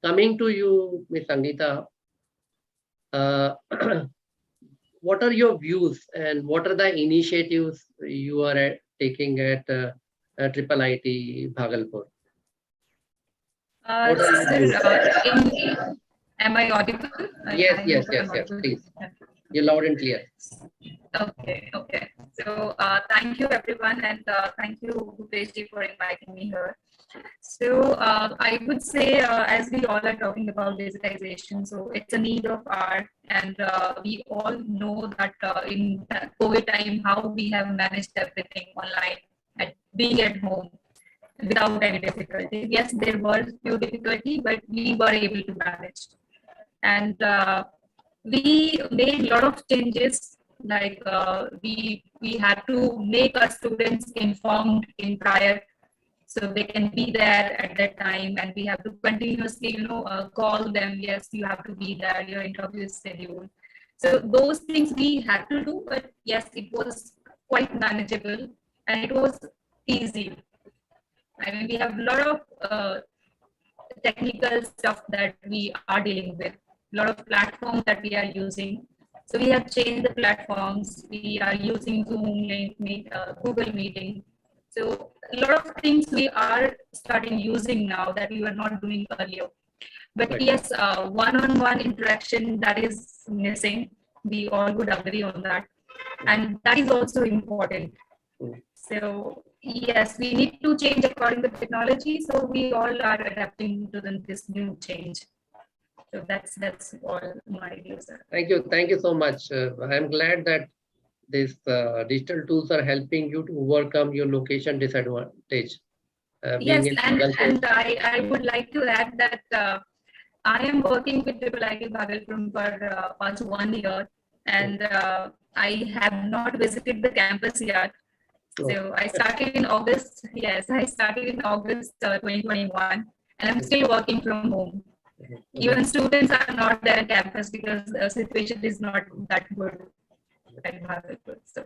coming to you, Ms. Sangeeta, what are your views and what are the initiatives you are taking at Triple IT Bhagalpur? Am I audible? Yes, please. You're loud and clear. Okay. So thank you everyone, and thank you Bhupesh for inviting me here. So I would say, as we all are talking about digitization, so it's a need of ours, and we all know that in COVID time, how we have managed everything online, at being at home without any difficulty. Yes, there was few difficulty, but we were able to manage. And we made a lot of changes, like we had to make our students informed in prior, so they can be there at that time, and we have to continuously, call them. Yes, you have to be there. Your interview is scheduled. So those things we had to do, but yes, it was quite manageable and it was easy. I mean, we have a lot of technical stuff that we are dealing with, a lot of platforms that we are using. So we have changed the platforms. We are using Zoom, Google Meeting. So a lot of things we are starting using now that we were not doing earlier. But yes, one-on-one interaction, that is missing. We all would agree on that. And that is also important. So yes, we need to change according to technology. So we all are adapting to this new change. So that's all my views. Thank you so much. I'm glad that these digital tools are helping you to overcome your location disadvantage. Yes, and I would like to add that I am working with IIT Bhagalpur for past 1 year, and I have not visited the campus yet. So I started in August. Yes, I started in August 2021, and I'm still working from home. Even students are not there on campus because the situation is not that good at Bhagalpur. So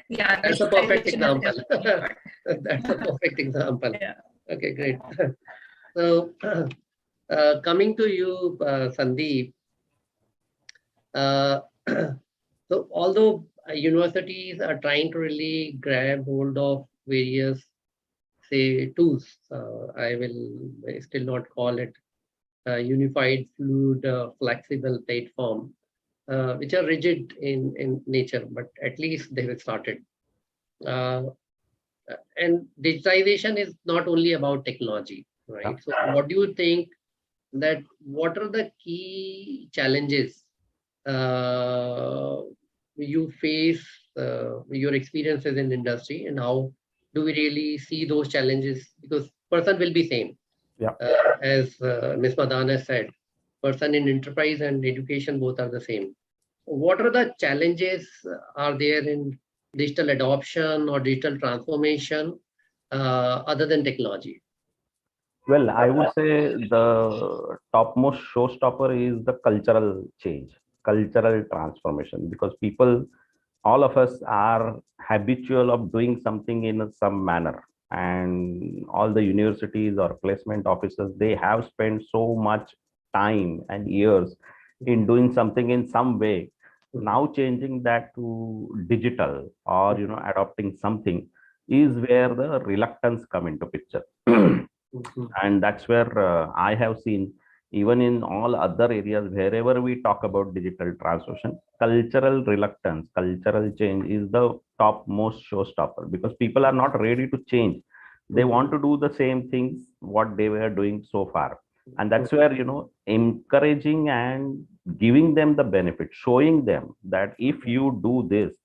yeah, That's a perfect digitization has example. definitely That's a perfect example. yeah. Okay, great. So coming to you, Sandeep. Uh, so although universities are trying to really grab hold of various, say, tools, I will still not call it unified, fluid, flexible platform, which are rigid in nature, but at least they have started. And digitization is not only about technology, right? So what do you think that what are the key challenges you face, your experiences in industry, and how do we really see those challenges? Because person will be same. Yeah. As Ms. Madan has said, person in enterprise and education both are the same. What are the challenges are there in digital adoption or digital transformation other than technology? Well, I would say the topmost showstopper is the cultural change, cultural transformation, because people, all of us are habitual of doing something in some manner. And all the universities or placement officers, they have spent so much time and years in doing something in some way. Now changing that to digital or adopting something is where the reluctance come into picture. And that's where I have seen, even in all other areas, wherever we talk about digital transformation, cultural reluctance, cultural change is the topmost showstopper, because people are not ready to change. They want to do the same things what they were doing so far. And that's where encouraging and giving them the benefit, showing them that if you do this,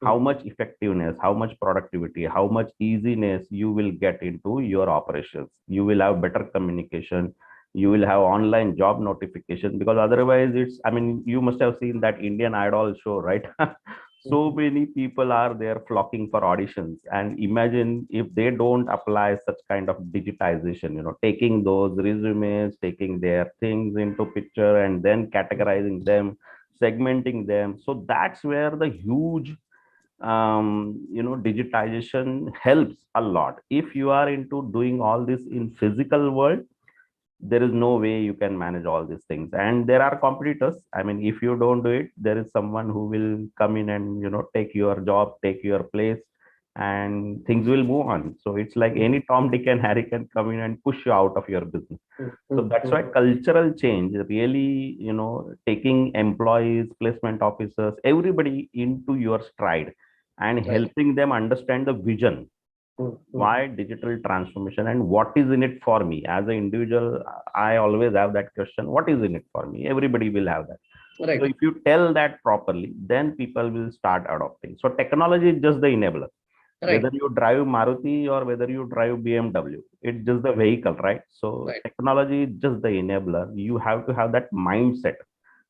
how much effectiveness, how much productivity, how much easiness you will get into your operations. You will have better communication, you will have online job notification, because otherwise it's, I mean, you must have seen that Indian Idol show, right? So many people are there flocking for auditions, and imagine if they don't apply such kind of digitization, taking those resumes, taking their things into picture and then categorizing them, segmenting them. So that's where the huge digitization helps a lot. If you are into doing all this in physical world, there is no way you can manage all these things, and there are competitors. I mean, if you don't do it, there is someone who will come in and take your job, take your place, and things will move on. So it's like any Tom, Dick and Harry can come in and push you out of your business. So that's why cultural change really, taking employees, placement officers, everybody into your stride and helping them understand the vision. Why digital transformation and what is in it for me as an individual? I always have that question, what is in it for me? Everybody will have that. Right. So if you tell that properly, then people will start adopting. So technology is just the enabler. Right. Whether you drive Maruti or whether you drive BMW, it's just the vehicle, right? So technology is just the enabler. You have to have that mindset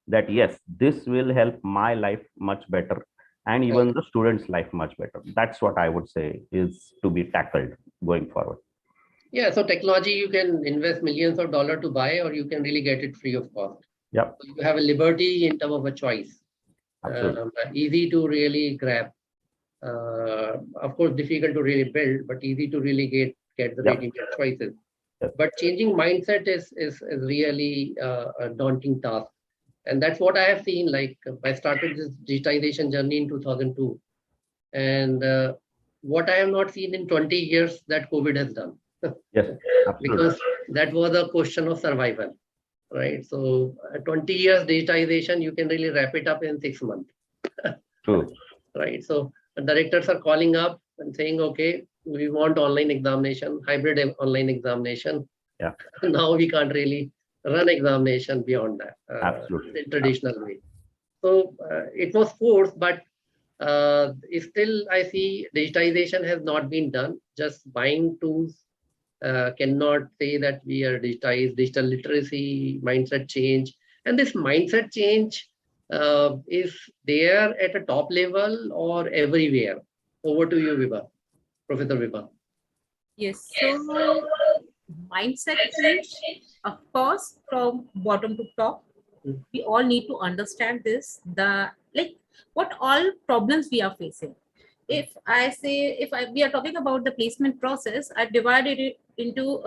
that yes, this will help my life much better, and even the students' life much better. That's what I would say is to be tackled going forward. Yeah, so technology, you can invest millions of dollars to buy, or you can really get it free of cost. Yep. So you have a liberty in terms of a choice. Easy to really grab. Of course, difficult to really build, but easy to really get the ready-made choices. Yep. But changing mindset is really a daunting task. And that's what I have seen. Like, I started this digitization journey in 2002. And what I have not seen in 20 years that COVID has done. Yes, absolutely. Because that was a question of survival, right? So 20 years digitization, you can really wrap it up in 6 months. True. Right. So directors are calling up and saying, okay, we want online examination, hybrid online examination. Yeah. Now we can't really run examination beyond that. Absolutely. In traditional way. So it was forced, but still I see digitization has not been done. Just buying tools cannot say that we are digitized. Digital literacy, mindset change, and this mindset change is there at a top level or everywhere. Over to you, Vibha, Professor Vibha. Yes, so mindset change, of course, from bottom to top. We all need to understand this, what all problems we are facing. If we are talking about the placement process, I divided it into,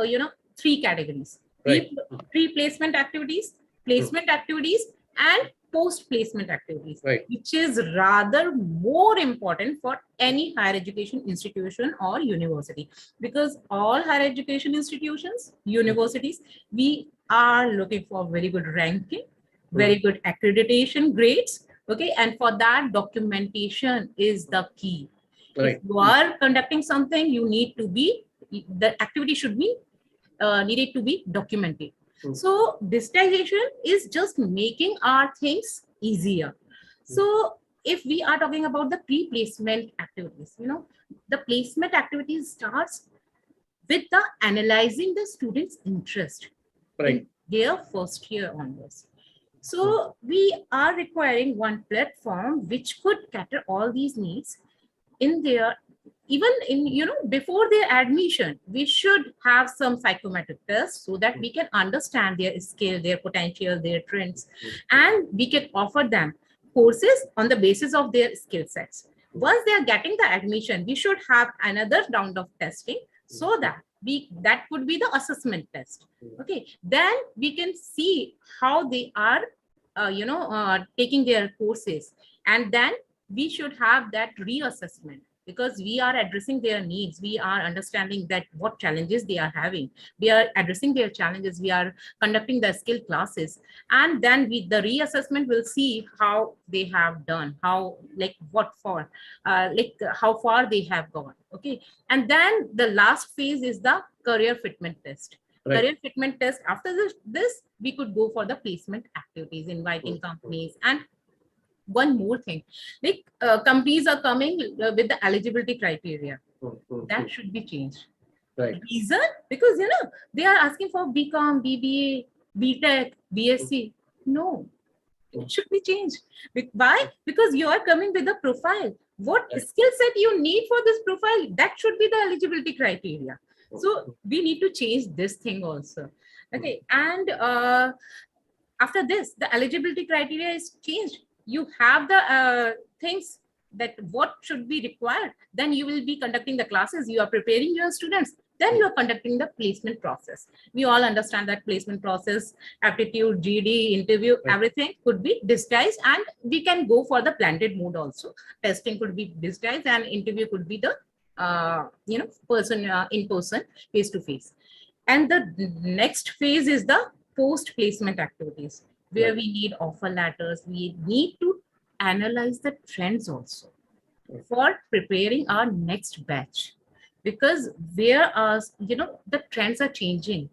3 categories: Right. pre-placement activities, placement activities, and post-placement activities, Right. which is rather more important for any higher education institution or university, because all higher education institutions, universities, we are looking for very good ranking, very good accreditation grades. Okay, and for that, documentation is the key. Right. If you are conducting something, you need to be, the activity should be needed to be documented. So digitization is just making our things easier. So if we are talking about the pre-placement activities, the placement activities starts with the analyzing the students' interest in their first year onwards. So we are requiring one platform which could cater all these needs in their, even in, before their admission. We should have some psychometric tests so that we can understand their skill, their potential, their trends, and we can offer them courses on the basis of their skill sets. Once they are getting the admission, we should have another round of testing, so that that could be the assessment test. Okay, then we can see how they are taking their courses, and then we should have that reassessment, because we are addressing their needs. We are understanding that what challenges they are having. We are addressing their challenges. We are conducting the skill classes, and then the reassessment will see how they have done, how, how far they have gone. Okay, and then the last phase is the career fitment test. Right. Career fitment test. After this, we could go for the placement activities, inviting companies. And one more thing, companies are coming with the eligibility criteria. That should be changed. Right. Reason? Because they are asking for BCom, BBA, BTech, BSc. No, it should be changed. Why? Because you are coming with a profile. What skill set you need for this profile, that should be the eligibility criteria. So we need to change this thing also. Okay, and after this, the eligibility criteria is changed. You have the things that what should be required. Then you will be conducting the classes. You are preparing your students. Then you are conducting the placement process. We all understand that placement process, aptitude, GD, interview, everything could be digitized, and we can go for the blended mode also. Testing could be digitized, and interview could be the person in person, face to face. And the next phase is the post-placement activities, where we need offer letters. We need to analyze the trends also for preparing our next batch, because the trends are changing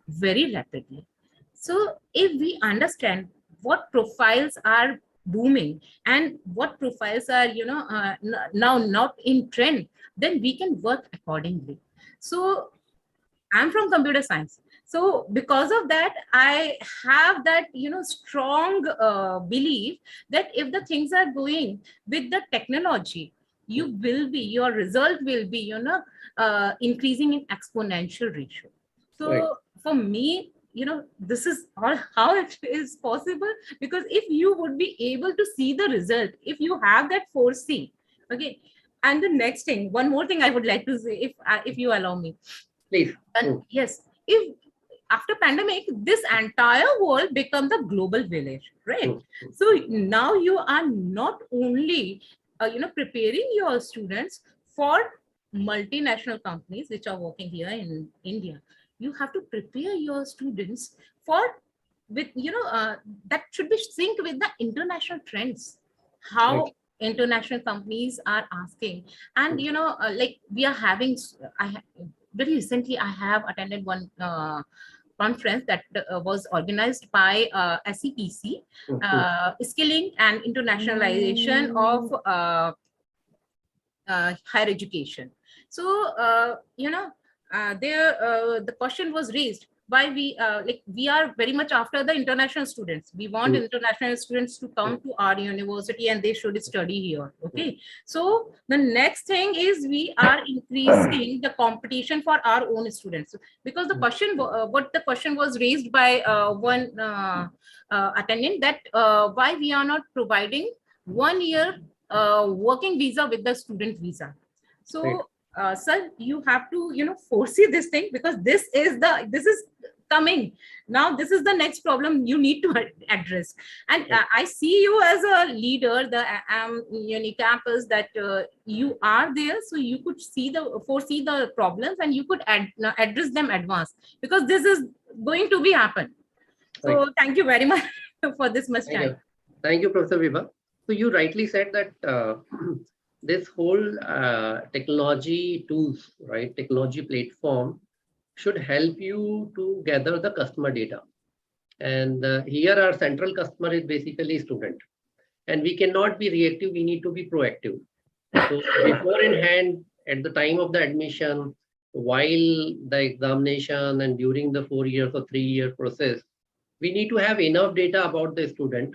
very rapidly. So if we understand what profiles are booming and what profiles are now not in trend, then we can work accordingly. So I'm from computer science. So because of that, I have that, strong belief that if the things are going with the technology, your result will be, increasing in exponential ratio. So for me, this is all how it is possible, because if you would be able to see the result, if you have that foresee. Okay. And the next thing, one more thing I would like to say, if you allow me. Please. Yes, if after pandemic, this entire world becomes a global village, right? So now you are not only preparing your students for multinational companies which are working here in India. You have to prepare your students for that should be synced with the international trends, how international companies are asking. And we are having, very recently I have attended one conference that was organized by SEPC, Skilling and Internationalization of Higher Education. So the question was raised why we are very much after the international students. We want international students to come to our university and they should study here. Okay, so the next thing is we are increasing the competition for our own students, because the question what the question was raised by one attendant, that why we are not providing 1 year working visa with the student visa. So sir, you have to foresee this thing, because this is coming now. This is the next problem you need to address. And I see you as a leader, the mUniCampus, that you are there, so you could foresee the problems and you could address them advance, because this is going to be happen. So thank you very much for this much time. Thank you, Professor Vibha. So you rightly said that this whole technology tools, right, technology platform should help you to gather the customer data. And here our central customer is basically student. And we cannot be reactive, we need to be proactive. So before in hand, at the time of the admission, while the examination and during the 4 years or 3 year process, we need to have enough data about the student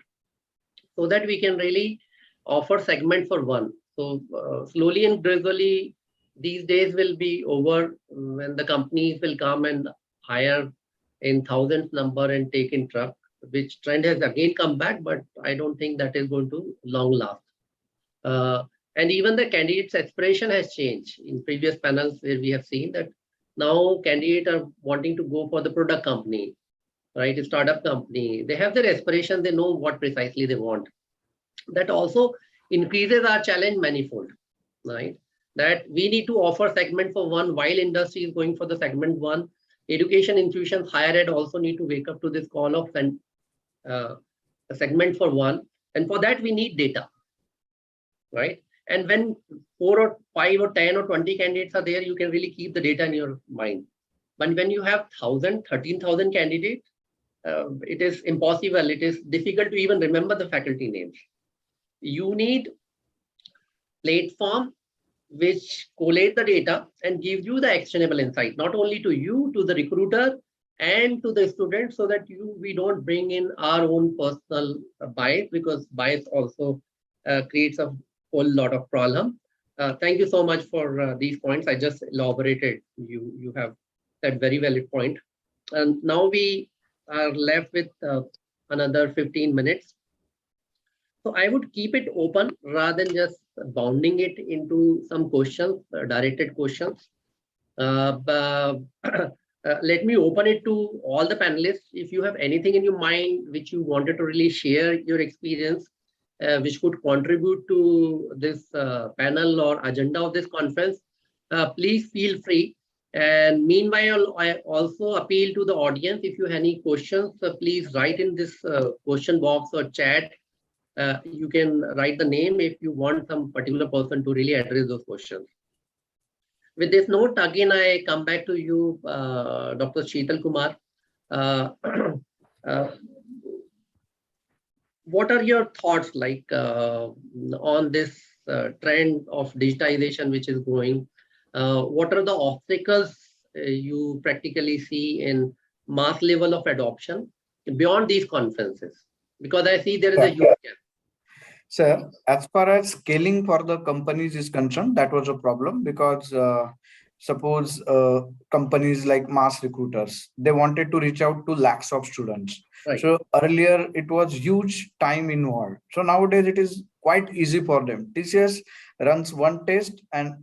so that we can really offer segment for one. So slowly and gradually, these days will be over when the companies will come and hire in thousands number and take in truck, which trend has again come back, but I don't think that is going to long last. And even the candidate's aspiration has changed. In previous panels where we have seen that now candidates are wanting to go for the product company, right? A startup company. They have their aspiration, they know what precisely they want. That also increases our challenge manifold, right? That we need to offer segment for one while industry is going for the segment one. Education institutions, higher ed also need to wake up to this call of a segment for one. And for that, we need data, right? And when 4 or 5 or 10 or 20 candidates are there, you can really keep the data in your mind. But when you have 1,000, 13,000 candidates, it is impossible. It is difficult to even remember the faculty names. You need platform which collate the data and gives you the actionable insight, not only to you, to the recruiter and to the student, so that we don't bring in our own personal bias, because bias also creates a whole lot of problem. Thank you so much for these points. I just elaborated. You have said very valid point. And now we are left with another 15 minutes. So I would keep it open rather than just bounding it into some questions, directed questions. Let me open it to all the panelists. If you have anything in your mind which you wanted to really share your experience, which could contribute to this panel or agenda of this conference, please feel free. And meanwhile, I also appeal to the audience. If you have any questions, please write in this question box or chat. You can write the name if you want some particular person to really address those questions. With this note, again, I come back to you, Dr. Sheetal Kumar. What are your thoughts like on this trend of digitization which is going? What are the obstacles you practically see in mass level of adoption beyond these conferences? Because I see there is a huge gap. Sir, as far as scaling for the companies is concerned, that was a problem, because suppose companies like mass recruiters, they wanted to reach out to lakhs of students. Right. So earlier it was huge time involved. So nowadays it is quite easy for them. TCS runs one test and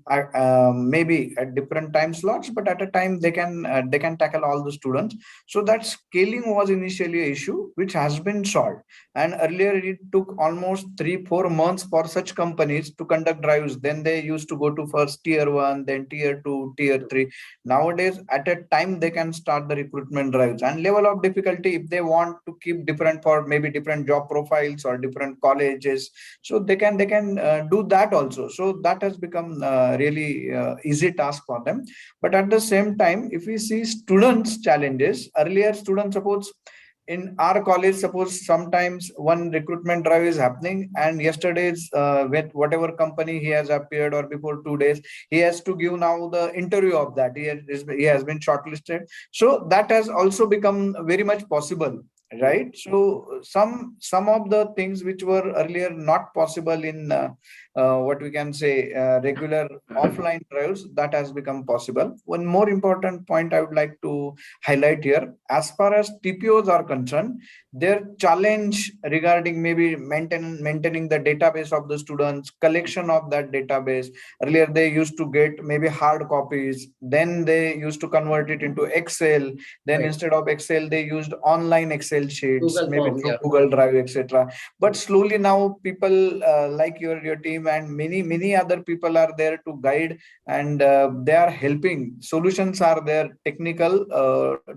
maybe at different time slots, but at a time they can tackle all the students. So that scaling was initially an issue which has been solved. And earlier it took almost 3-4 months for such companies to conduct drives. Then they used to go to first tier 1, then tier 2, tier 3. Nowadays at a time they can start the recruitment drives, and level of difficulty, if they want to keep different for maybe different job profiles or different colleges, so they can do that also. So that has become really easy task for them. But at the same time, if we see students challenges, earlier students, suppose in our college, suppose sometimes one recruitment drive is happening, and yesterday's with whatever company he has appeared, or before 2 days, he has to give now the interview of that. He has been shortlisted. So that has also become very much possible, right? So some of the things which were earlier not possible in what we can say regular offline drives, that has become possible. One more important point I would like to highlight here, as far as TPOs are concerned, their challenge regarding maybe maintaining the database of the students, collection of that database. Earlier they used to get maybe hard copies, then they used to convert it into Excel, then instead of Excel they used online Excel sheets, Google maybe Forms, through yeah. Google Drive, etc. But slowly now people like your team and many other people are there to guide, and they are helping. Solutions are there, technical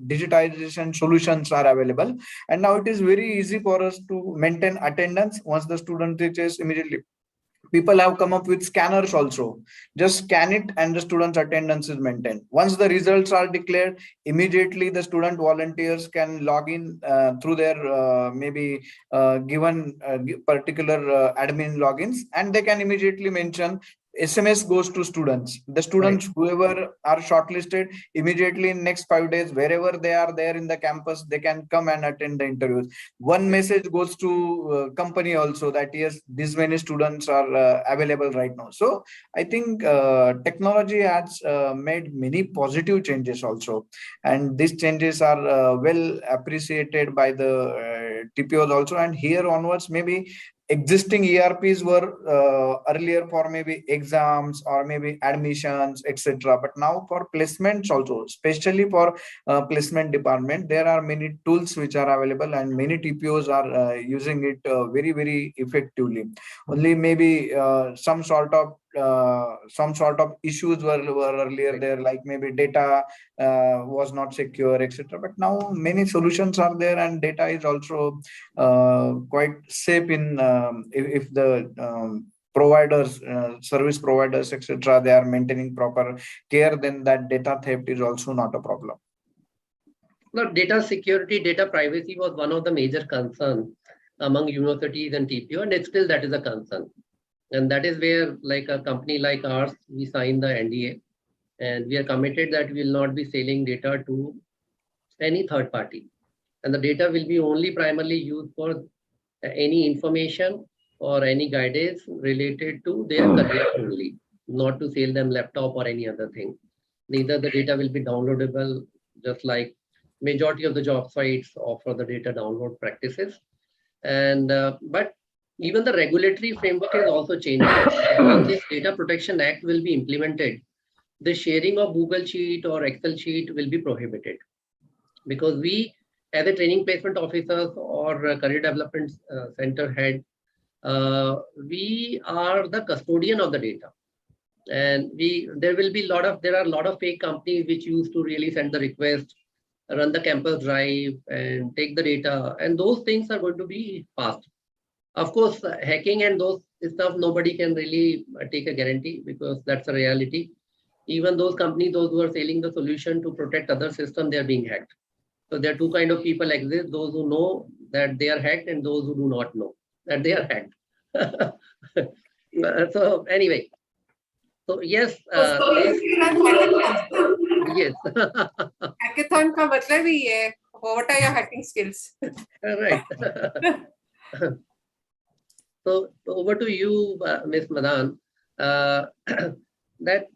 digitization solutions are available, and now it is very easy for us to maintain attendance once the student reaches. Immediately people have come up with scanners also, just scan it and the student's attendance is maintained. Once the results are declared, immediately the student volunteers can log in through their maybe given particular admin logins, and they can immediately mention SMS goes to students. The students, whoever are shortlisted, immediately in next 5 days, wherever they are there in the campus, they can come and attend the interviews. One message goes to company also, that yes, these many students are available right now. So I think technology has made many positive changes also, and these changes are well appreciated by the TPOs also. And here onwards, maybe existing ERPs were earlier for maybe exams or maybe admissions, etc. But now for placements also, especially for placement department, there are many tools which are available, and many TPOs are using it very effectively. Only maybe some sort of issues were earlier there, like maybe data was not secure, etc. But now many solutions are there, and data is also quite safe in if the providers, service providers, etc., they are maintaining proper care, then that data theft is also not a problem. Now, data security, data privacy was one of the major concerns among universities and TPO, and still that is a concern. And that is where, like a company like ours, we signed the NDA, and we are committed that we will not be selling data to any third party. And the data will be only primarily used for any information or any guidance related to their career only, not to sell them laptop or any other thing. Neither the data will be downloadable, just like majority of the job sites offer the data download practices. And but even the regulatory framework is also changing. Once this Data Protection Act will be implemented, the sharing of Google Sheet or Excel sheet will be prohibited, because we, as a training placement officers or career development center head, we are the custodian of the data. And there are a lot of fake companies which used to really send the request, run the campus drive and take the data, and those things are going to be passed. Of course, hacking and those stuff, nobody can really take a guarantee, because that's a reality. Even those companies, those who are selling the solution to protect other systems, they are being hacked. So there are two kinds of people exist: those who know that they are hacked, and those who do not know that they are hacked. So anyway, so yes, yes. Hackathon का मतलब ही है, what are your hacking skills? Right. So over to you, Ms. Madan. That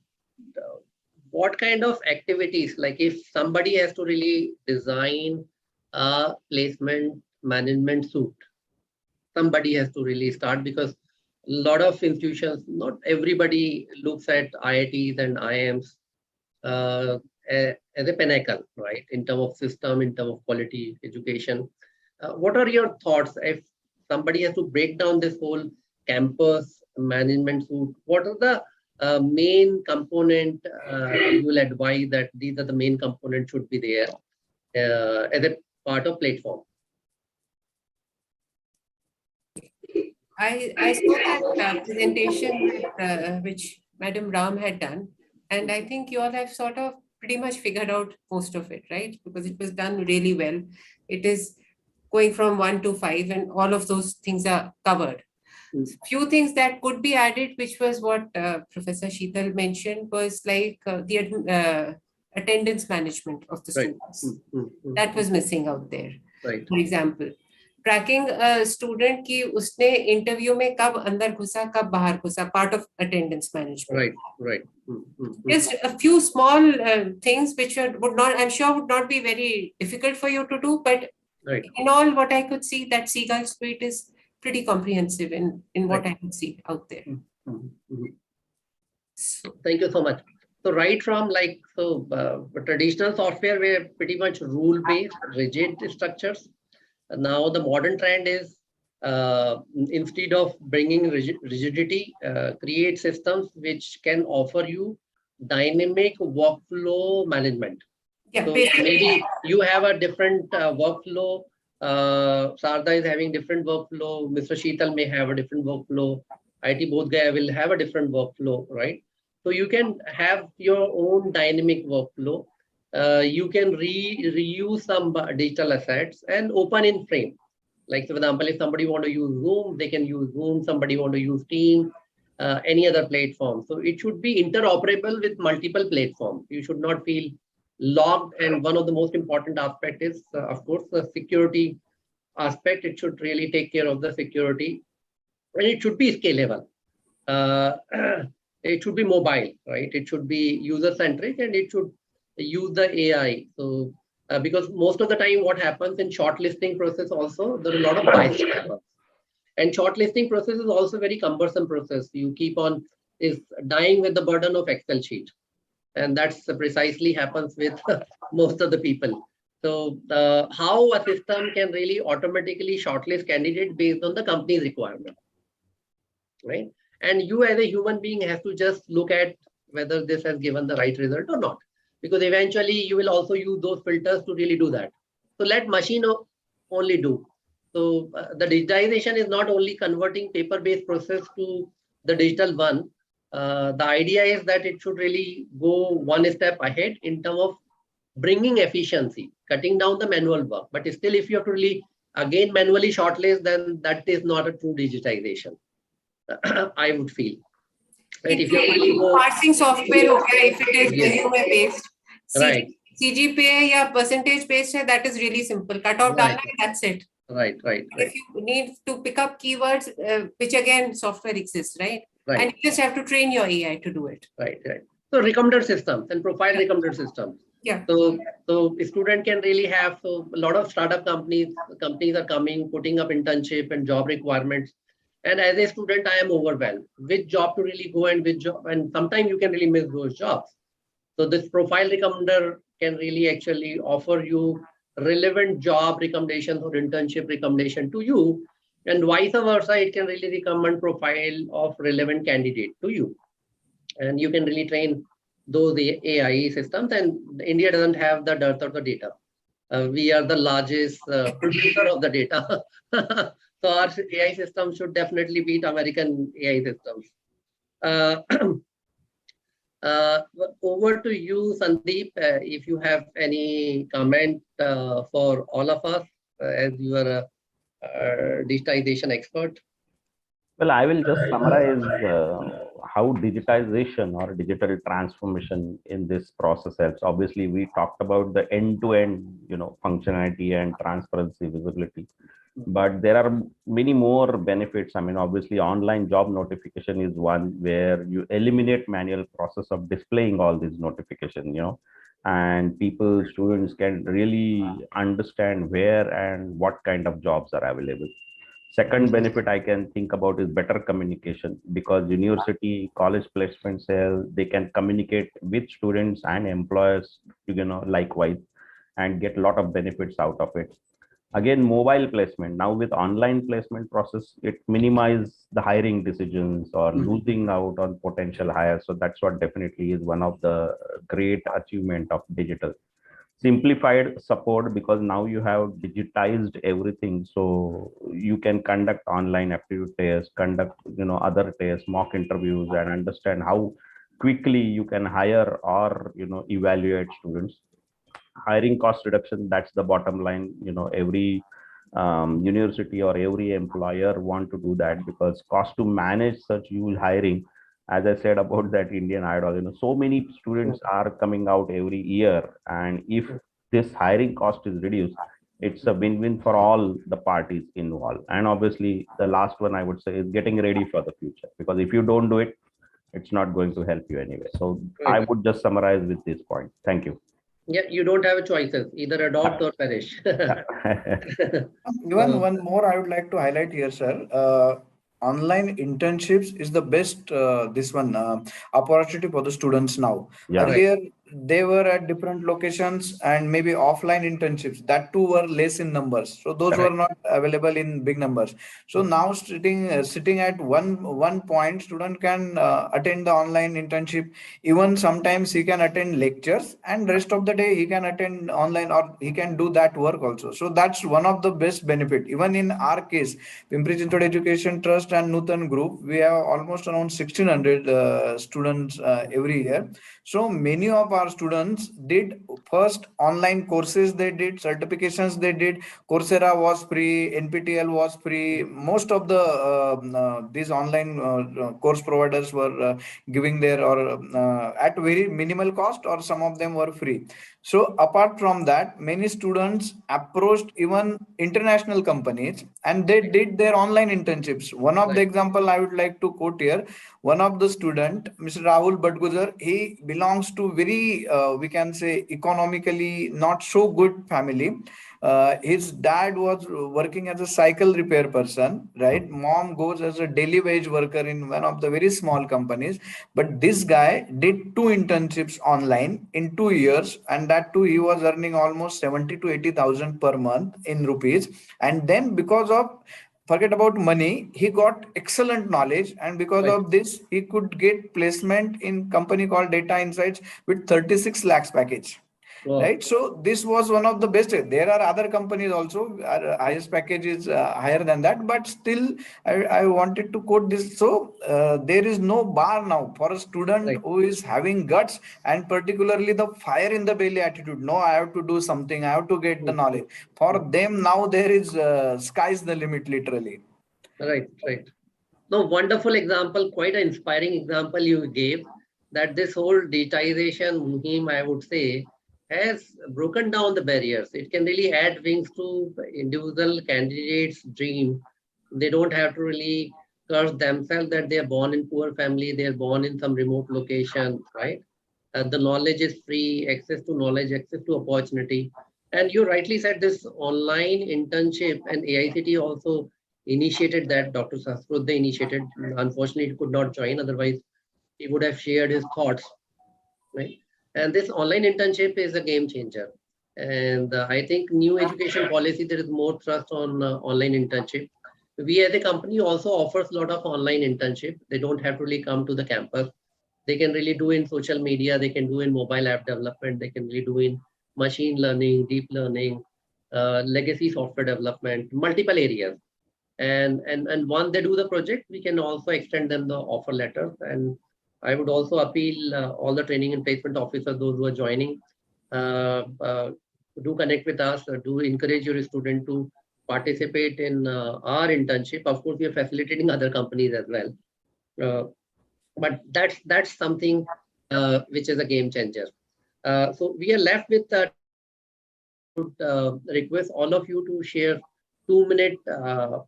what kind of activities, like if somebody has to really design a placement management suite, somebody has to really start, because a lot of institutions, not everybody looks at IITs and IIMs as a pinnacle, right, in terms of system, in terms of quality education. What are your thoughts if somebody has to break down this whole campus management suite? What are the main component you will advise that these are the main components should be there as a part of platform? I saw that presentation which Madam Ram had done, and I think you all have sort of pretty much figured out most of it, right? Because it was done really well. It is going from 1 to 5, and all of those things are covered. Few things that could be added, which was what Professor Sheetal mentioned, was like the attendance management of the students. That was missing out there. Right. For example, tracking a student ki usne interview mein kab andar ghusa, kab bahar ghusa, part of attendance management. Right. Just a few small things which would not, I'm sure, would not be very difficult for you to do, but in all, what I could see, that Seagull Suite is pretty comprehensive in what I could see out there. So, thank you so much. So right from like, traditional software were pretty much rule-based, rigid structures. Now the modern trend is instead of bringing rigidity, create systems which can offer you dynamic workflow management. Yeah, so maybe you have a different workflow. Sarda is having different workflow. Mr. Sheetal may have a different workflow. IT both guy will have a different workflow, right? So you can have your own dynamic workflow. You can reuse some digital assets and open in frame. Like, for example, if somebody want to use Zoom, they can use Zoom. Somebody want to use Teams, any other platform. So it should be interoperable with multiple platforms. You should not feel logged. And one of the most important aspect is, of course, the security aspect. It should really take care of the security, and it should be scalable. It should be mobile, right? It should be user-centric, and it should use the AI. So because most of the time what happens in shortlisting process also, there are a lot of bias happens. And shortlisting process is also very cumbersome process. You keep on is dying with the burden of Excel sheet. And that's precisely happens with most of the people. So how a system can really automatically shortlist candidate based on the company's requirement, right? And you as a human being have to just look at whether this has given the right result or not, because eventually you will also use those filters to really do that. So let machine only do. So the digitization is not only converting paper-based process to the digital one. The idea is that it should really go one step ahead in terms of bringing efficiency, cutting down the manual work. But still, if you have to really again manually shortlist, then that is not a true digitization. I would feel. Right? If you're really parsing software, okay, if it is resume based, right. CGPA or percentage based, that is really simple. Cut off data, that's it. Right. If you need to pick up keywords, which again software exists, right? And you just have to train your AI to do it. Right. So recommender systems and profile recommender systems. Yeah. So a student can really have, so a lot of startup companies are coming, putting up internship and job requirements. And as a student, I am overwhelmed which job to really go and which job, and sometimes you can really miss those jobs. So this profile recommender can really actually offer you relevant job recommendations or internship recommendation to you, and vice versa, it can really recommend profile of relevant candidate to you. And you can really train those AI systems, and India doesn't have the dearth of the data. We are the largest producer of the data. So our AI system should definitely beat American AI systems. Over to you, Sandeep, if you have any comment for all of us, as you are a digitization expert. Well, I will just summarize how digitization or digital transformation in this process helps. Obviously, we talked about the end-to-end, functionality and transparency, visibility. But there are many more benefits. I mean, obviously, online job notification is one where you eliminate manual process of displaying all these notifications, and students can really understand where and what kind of jobs are available. Second benefit I can think about is better communication, because university, college placement cells, they can communicate with students and employers, likewise, and get a lot of benefits out of it. Again, mobile placement. Now with online placement process, it minimizes the hiring decisions or losing out on potential hires. So that's what definitely is one of the great achievement of digital. Simplified support, because now you have digitized everything, so you can conduct online aptitude tests, conduct other tests, mock interviews, and understand how quickly you can hire or evaluate students. Hiring cost reduction, that's the bottom line. Every university or every employer want to do that, because cost to manage such huge hiring, as I said about that Indian Idol, so many students are coming out every year, and if this hiring cost is reduced, it's a win-win for all the parties involved. And obviously the last one I would say is getting ready for the future, because if you don't do it, it's not going to help you anyway. So I would just summarize with this point. Thank you. Yeah, you don't have choices, either adopt or perish. Even one more I would like to highlight here, sir. Online internships is the best opportunity for the students now. Yeah. Earlier, they were at different locations, and maybe offline internships, that too were less in numbers. So those were not available in big numbers. So now sitting at one point, student can attend the online internship. Even sometimes he can attend lectures, and rest of the day he can attend online, or he can do that work also. So that's one of the best benefit. Even in our case, Pimpri Chinchwad Education Trust and Nutan Group, we have almost around 1600 students every year. So many of our students did first online courses, they did certifications, they did. Coursera was free, NPTEL was free. Most of the these online course providers were giving their, or at very minimal cost, or some of them were free. So apart from that, many students approached even international companies, and they did their online internships. One of the example I would like to quote here, one of the student, Mr. Rahul Badgujar, he belongs to very, we can say, economically not so good family. His dad was working as a cycle repair person, right? Mom goes as a daily wage worker in one of the very small companies. But this guy did 2 internships online in 2 years, and that too he was earning almost 70 to 80,000 per month in rupees. And then because of, forget about money, he got excellent knowledge, and because of this he could get placement in company called Data Insights with 36 lakhs package. Right, so this was one of the best. There are other companies also, highest package is higher than that, but still I wanted to quote this. So there is no bar now for a student who is having guts, and particularly the fire in the belly attitude. No, I have to do something, I have to get the knowledge. For them now, there is sky's the limit, literally. Right. No, wonderful example, quite an inspiring example you gave, that this whole digitization muhim, I would say, has broken down the barriers. It can really add wings to individual candidates' dream. They don't have to really curse themselves that they are born in poor family, they are born in some remote location, right? The knowledge is free, access to knowledge, access to opportunity. And you rightly said this online internship, and AICT also initiated that. Dr. Sasrudde initiated. Unfortunately, he could not join, otherwise he would have shared his thoughts, right? And this online internship is a game changer. And I think new education policy, there is more thrust on online internship. We as a company also offers a lot of online internship. They don't have to really come to the campus. They can really do in social media, they can do in mobile app development, they can really do in machine learning, deep learning, legacy software development, multiple areas. And once they do the project, we can also extend them the offer letters. And I would also appeal all the training and placement officers, those who are joining, do connect with us, do encourage your student to participate in our internship. Of course, we are facilitating other companies as well. But that's something which is a game changer. So we are left with request all of you to share 2-minute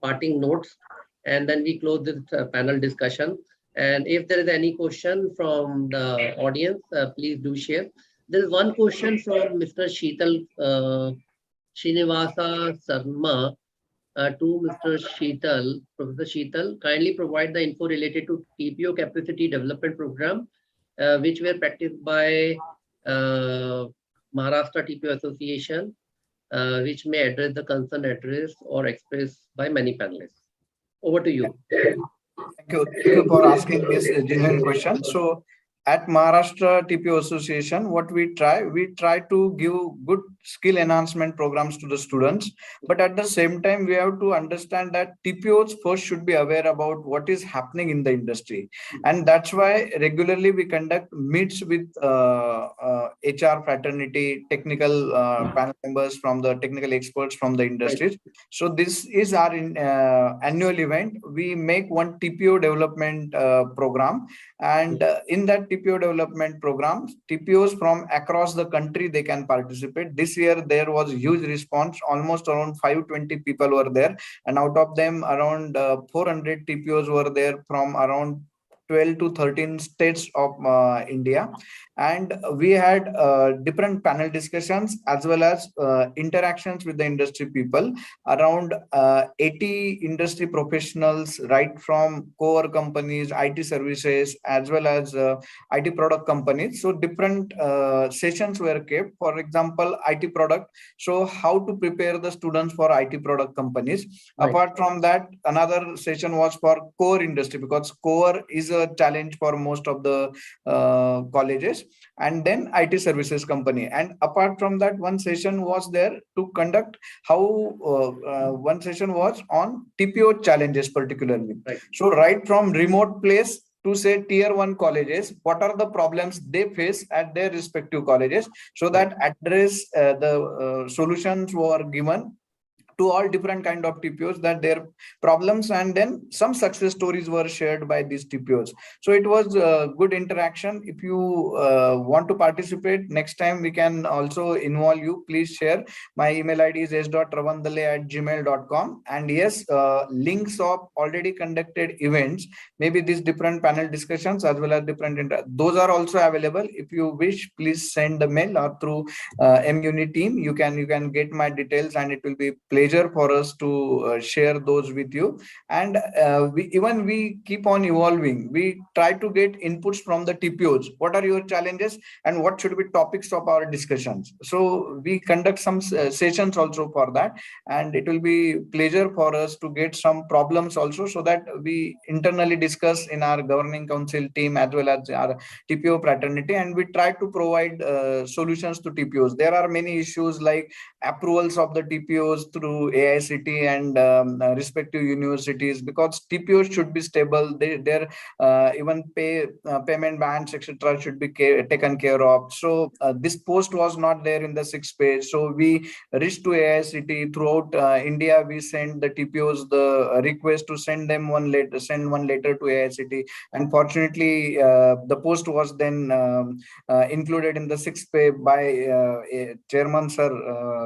parting notes, and then we close this panel discussion. And if there is any question from the audience, please do share. There is one question from Mr. Srinivasa Sarma to Mr. Sheetal. Professor Sheetal, kindly provide the info related to TPO capacity development program, which were practiced by Maharashtra TPO Association, which may address the concern addressed or expressed by many panelists. Over to you. Thank you for asking this genuine question. So at Maharashtra TPO Association, what we try to give good skill enhancement programs to the students. But at the same time, we have to understand that TPOs first should be aware about what is happening in the industry. And that's why regularly we conduct meets with HR fraternity, technical panel members from the technical experts from the industries. So this is our annual event. We make one TPO development program, and in that TPO development program, TPOs from across the country, they can participate. This year there was huge response. Almost around 520 people were there, and out of them around 400 TPOs were there from around 12 to 13 states of India. And we had different panel discussions as well as interactions with the industry people. Around 80 industry professionals, right from core companies, IT services, as well as IT product companies. So different sessions were kept. For example, IT product. So how to prepare the students for IT product companies. Right. Apart from that, another session was for core industry, because core is a challenge for most of the colleges, and then IT services company. And apart from that, one session was there to conduct how one session was on TPO challenges particularly. Right. So right from remote place to say tier 1 colleges, what are the problems they face at their respective colleges, so that address the solutions were given to all different kind of TPOs, that their problems, and then some success stories were shared by these TPOs. So it was a good interaction. If you want to participate next time, we can also involve you. Please share. My email ID is s.ravandale@gmail.com. And yes, links of already conducted events, maybe these different panel discussions as well as different, those are also available. If you wish, please send the mail or through mUni team. You can get my details, and it will be pleasure for us to share those with you. And we keep on evolving. We try to get inputs from the TPOs. What are your challenges and what should be topics of our discussions? So we conduct some sessions also for that, and it will be pleasure for us to get some problems also, so that we internally discuss in our governing council team as well as our TPO fraternity, and we try to provide solutions to TPOs. There are many issues like approvals of the TPOs through AICT and respective universities, because TPOs should be stable. Their even payment bans, etc., should be taken care of. So this post was not there in the 6th page. So we reached to AICT throughout India. We sent the TPOs the request to send one letter to AICT. Unfortunately, the post was then included in the 6th page by Chairman Sir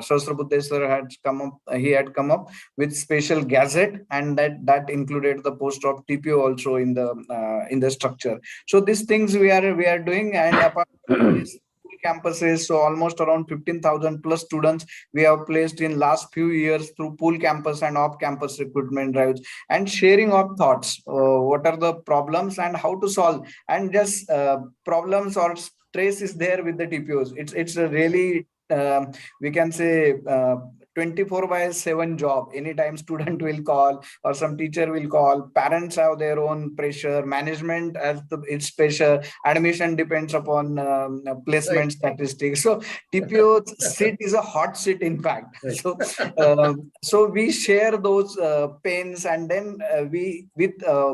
Sahasrabuddhe sir had come up. He had come up with special gazette, and that included the post of TPO also in the structure. So these things we are doing. And apart from this, campuses, so almost around 15,000 plus students we have placed in last few years through pool campus and off campus recruitment drives, and sharing of thoughts, what are the problems and how to solve, and just problems or stress is there with the TPOs. It's a really we can say 24/7 job. Anytime student will call or some teacher will call. Parents have their own pressure. Management has its pressure. Admission depends upon placement statistics. So TPO seat is a hot seat, in fact. So we share those pains, and then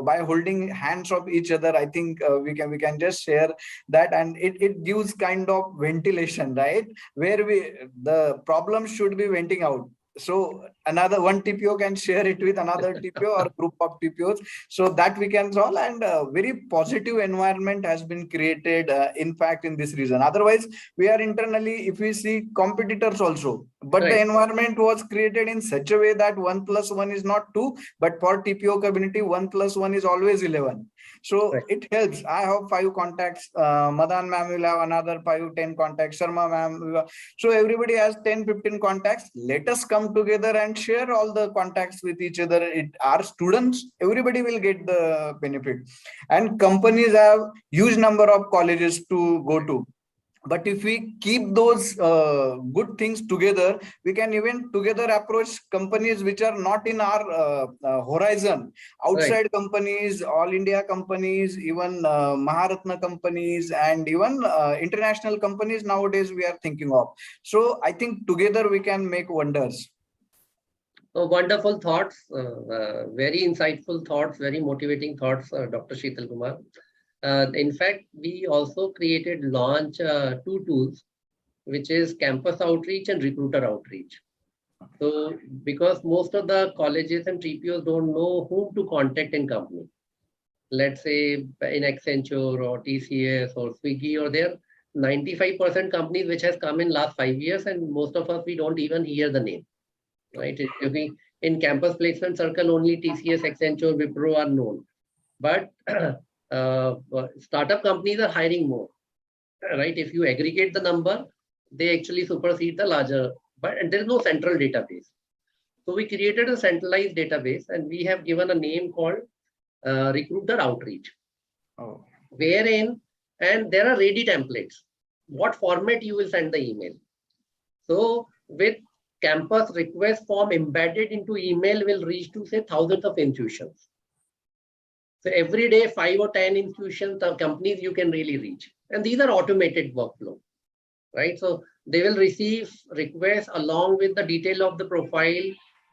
by holding hands of each other, I think we can just share that, and it gives kind of ventilation, right? Where the problem should be venting out. So another one TPO can share it with another TPO or group of TPOs, so that we can solve, and a very positive environment has been created, in fact, in this region. Otherwise, we are internally, if we see competitors also, but the environment was created in such a way that 1 + 1 is not 2, but for TPO community, 1 + 1 is always 11. So it helps. I have 5 contacts. Madan ma'am will have another 5-10 contacts. Sharma ma'am. So everybody has 10-15 contacts. Let us come together and share all the contacts with each other. Our students, everybody will get the benefit. And companies have huge number of colleges to go to. But if we keep those good things together, we can even together approach companies which are not in our horizon. Outside companies, all India companies, even Maharatna companies, and even international companies nowadays we are thinking of. So I think together we can make wonders. Wonderful thoughts, very insightful thoughts, very motivating thoughts, Dr. Sheetal Kumar. In fact, we also launched 2 tools, which is campus outreach and recruiter outreach. So, because most of the colleges and TPOs don't know whom to contact in company. Let's say in Accenture or TCS or Swiggy, or there 95% companies which has come in last 5 years, and most of us, we don't even hear the name, right? In campus placement circle, only TCS, Accenture, Wipro are known. But startup companies are hiring more, right? If you aggregate the number, they actually supersede the larger, but there is no central database. So we created a centralized database, and we have given a name called Recruiter Outreach, wherein, and there are ready templates, what format you will send the email. So with campus request form embedded into email will reach to say thousands of institutions. So every day, 5 or 10 institutions or companies you can really reach. And these are automated workflow, right? So they will receive requests along with the detail of the profile,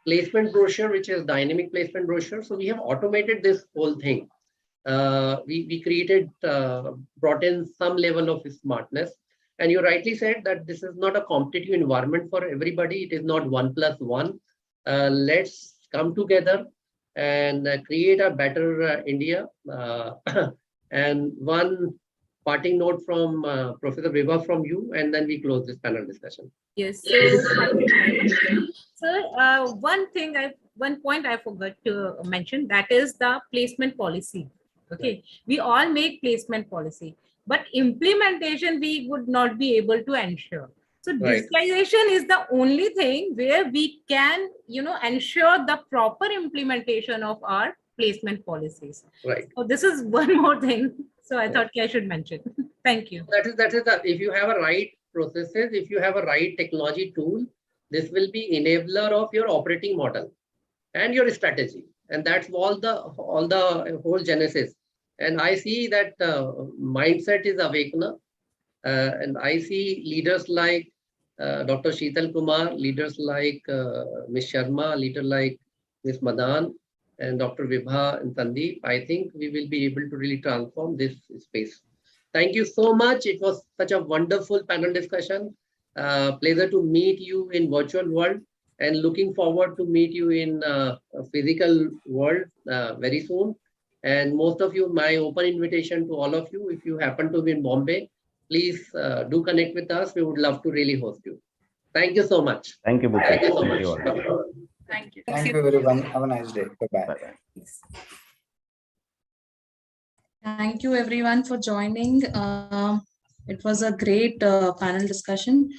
placement brochure, which is dynamic placement brochure. So we have automated this whole thing. We created, brought in some level of smartness. And you rightly said that this is not a competitive environment for everybody. It is not 1+1. Let's come together and create a better India. And one parting note from Professor Vibha from you, and then we close this panel discussion. Yes, so thank you very much. Sir, one point I forgot to mention, that is the placement policy. Okay, we all make placement policy, but implementation we would not be able to ensure. So digitization is the only thing where we can, ensure the proper implementation of our placement policies. Right. So this is one more thing. So I thought I should mention. Thank you. That is if you have a right processes, if you have a right technology tool, this will be enabler of your operating model and your strategy. And that's all the whole genesis. And I see that mindset is awakener. And I see leaders like Dr. Sheetal Kumar, leaders like Ms. Sharma, leader like Ms. Madan, and Dr. Vibha and Sandeep. I think we will be able to really transform this space. Thank you so much. It was such a wonderful panel discussion. Pleasure to meet you in virtual world, and looking forward to meet you in a physical world very soon. And most of you, my open invitation to all of you, if you happen to be in Bombay, please do connect with us. We would love to really host you. Thank you so much. Thank you, Bhupesh. Thank you so Thank much. you all. Thank you. Thank you, everyone. Have a nice day. Bye-bye. Thank you everyone for joining. It was a great panel discussion.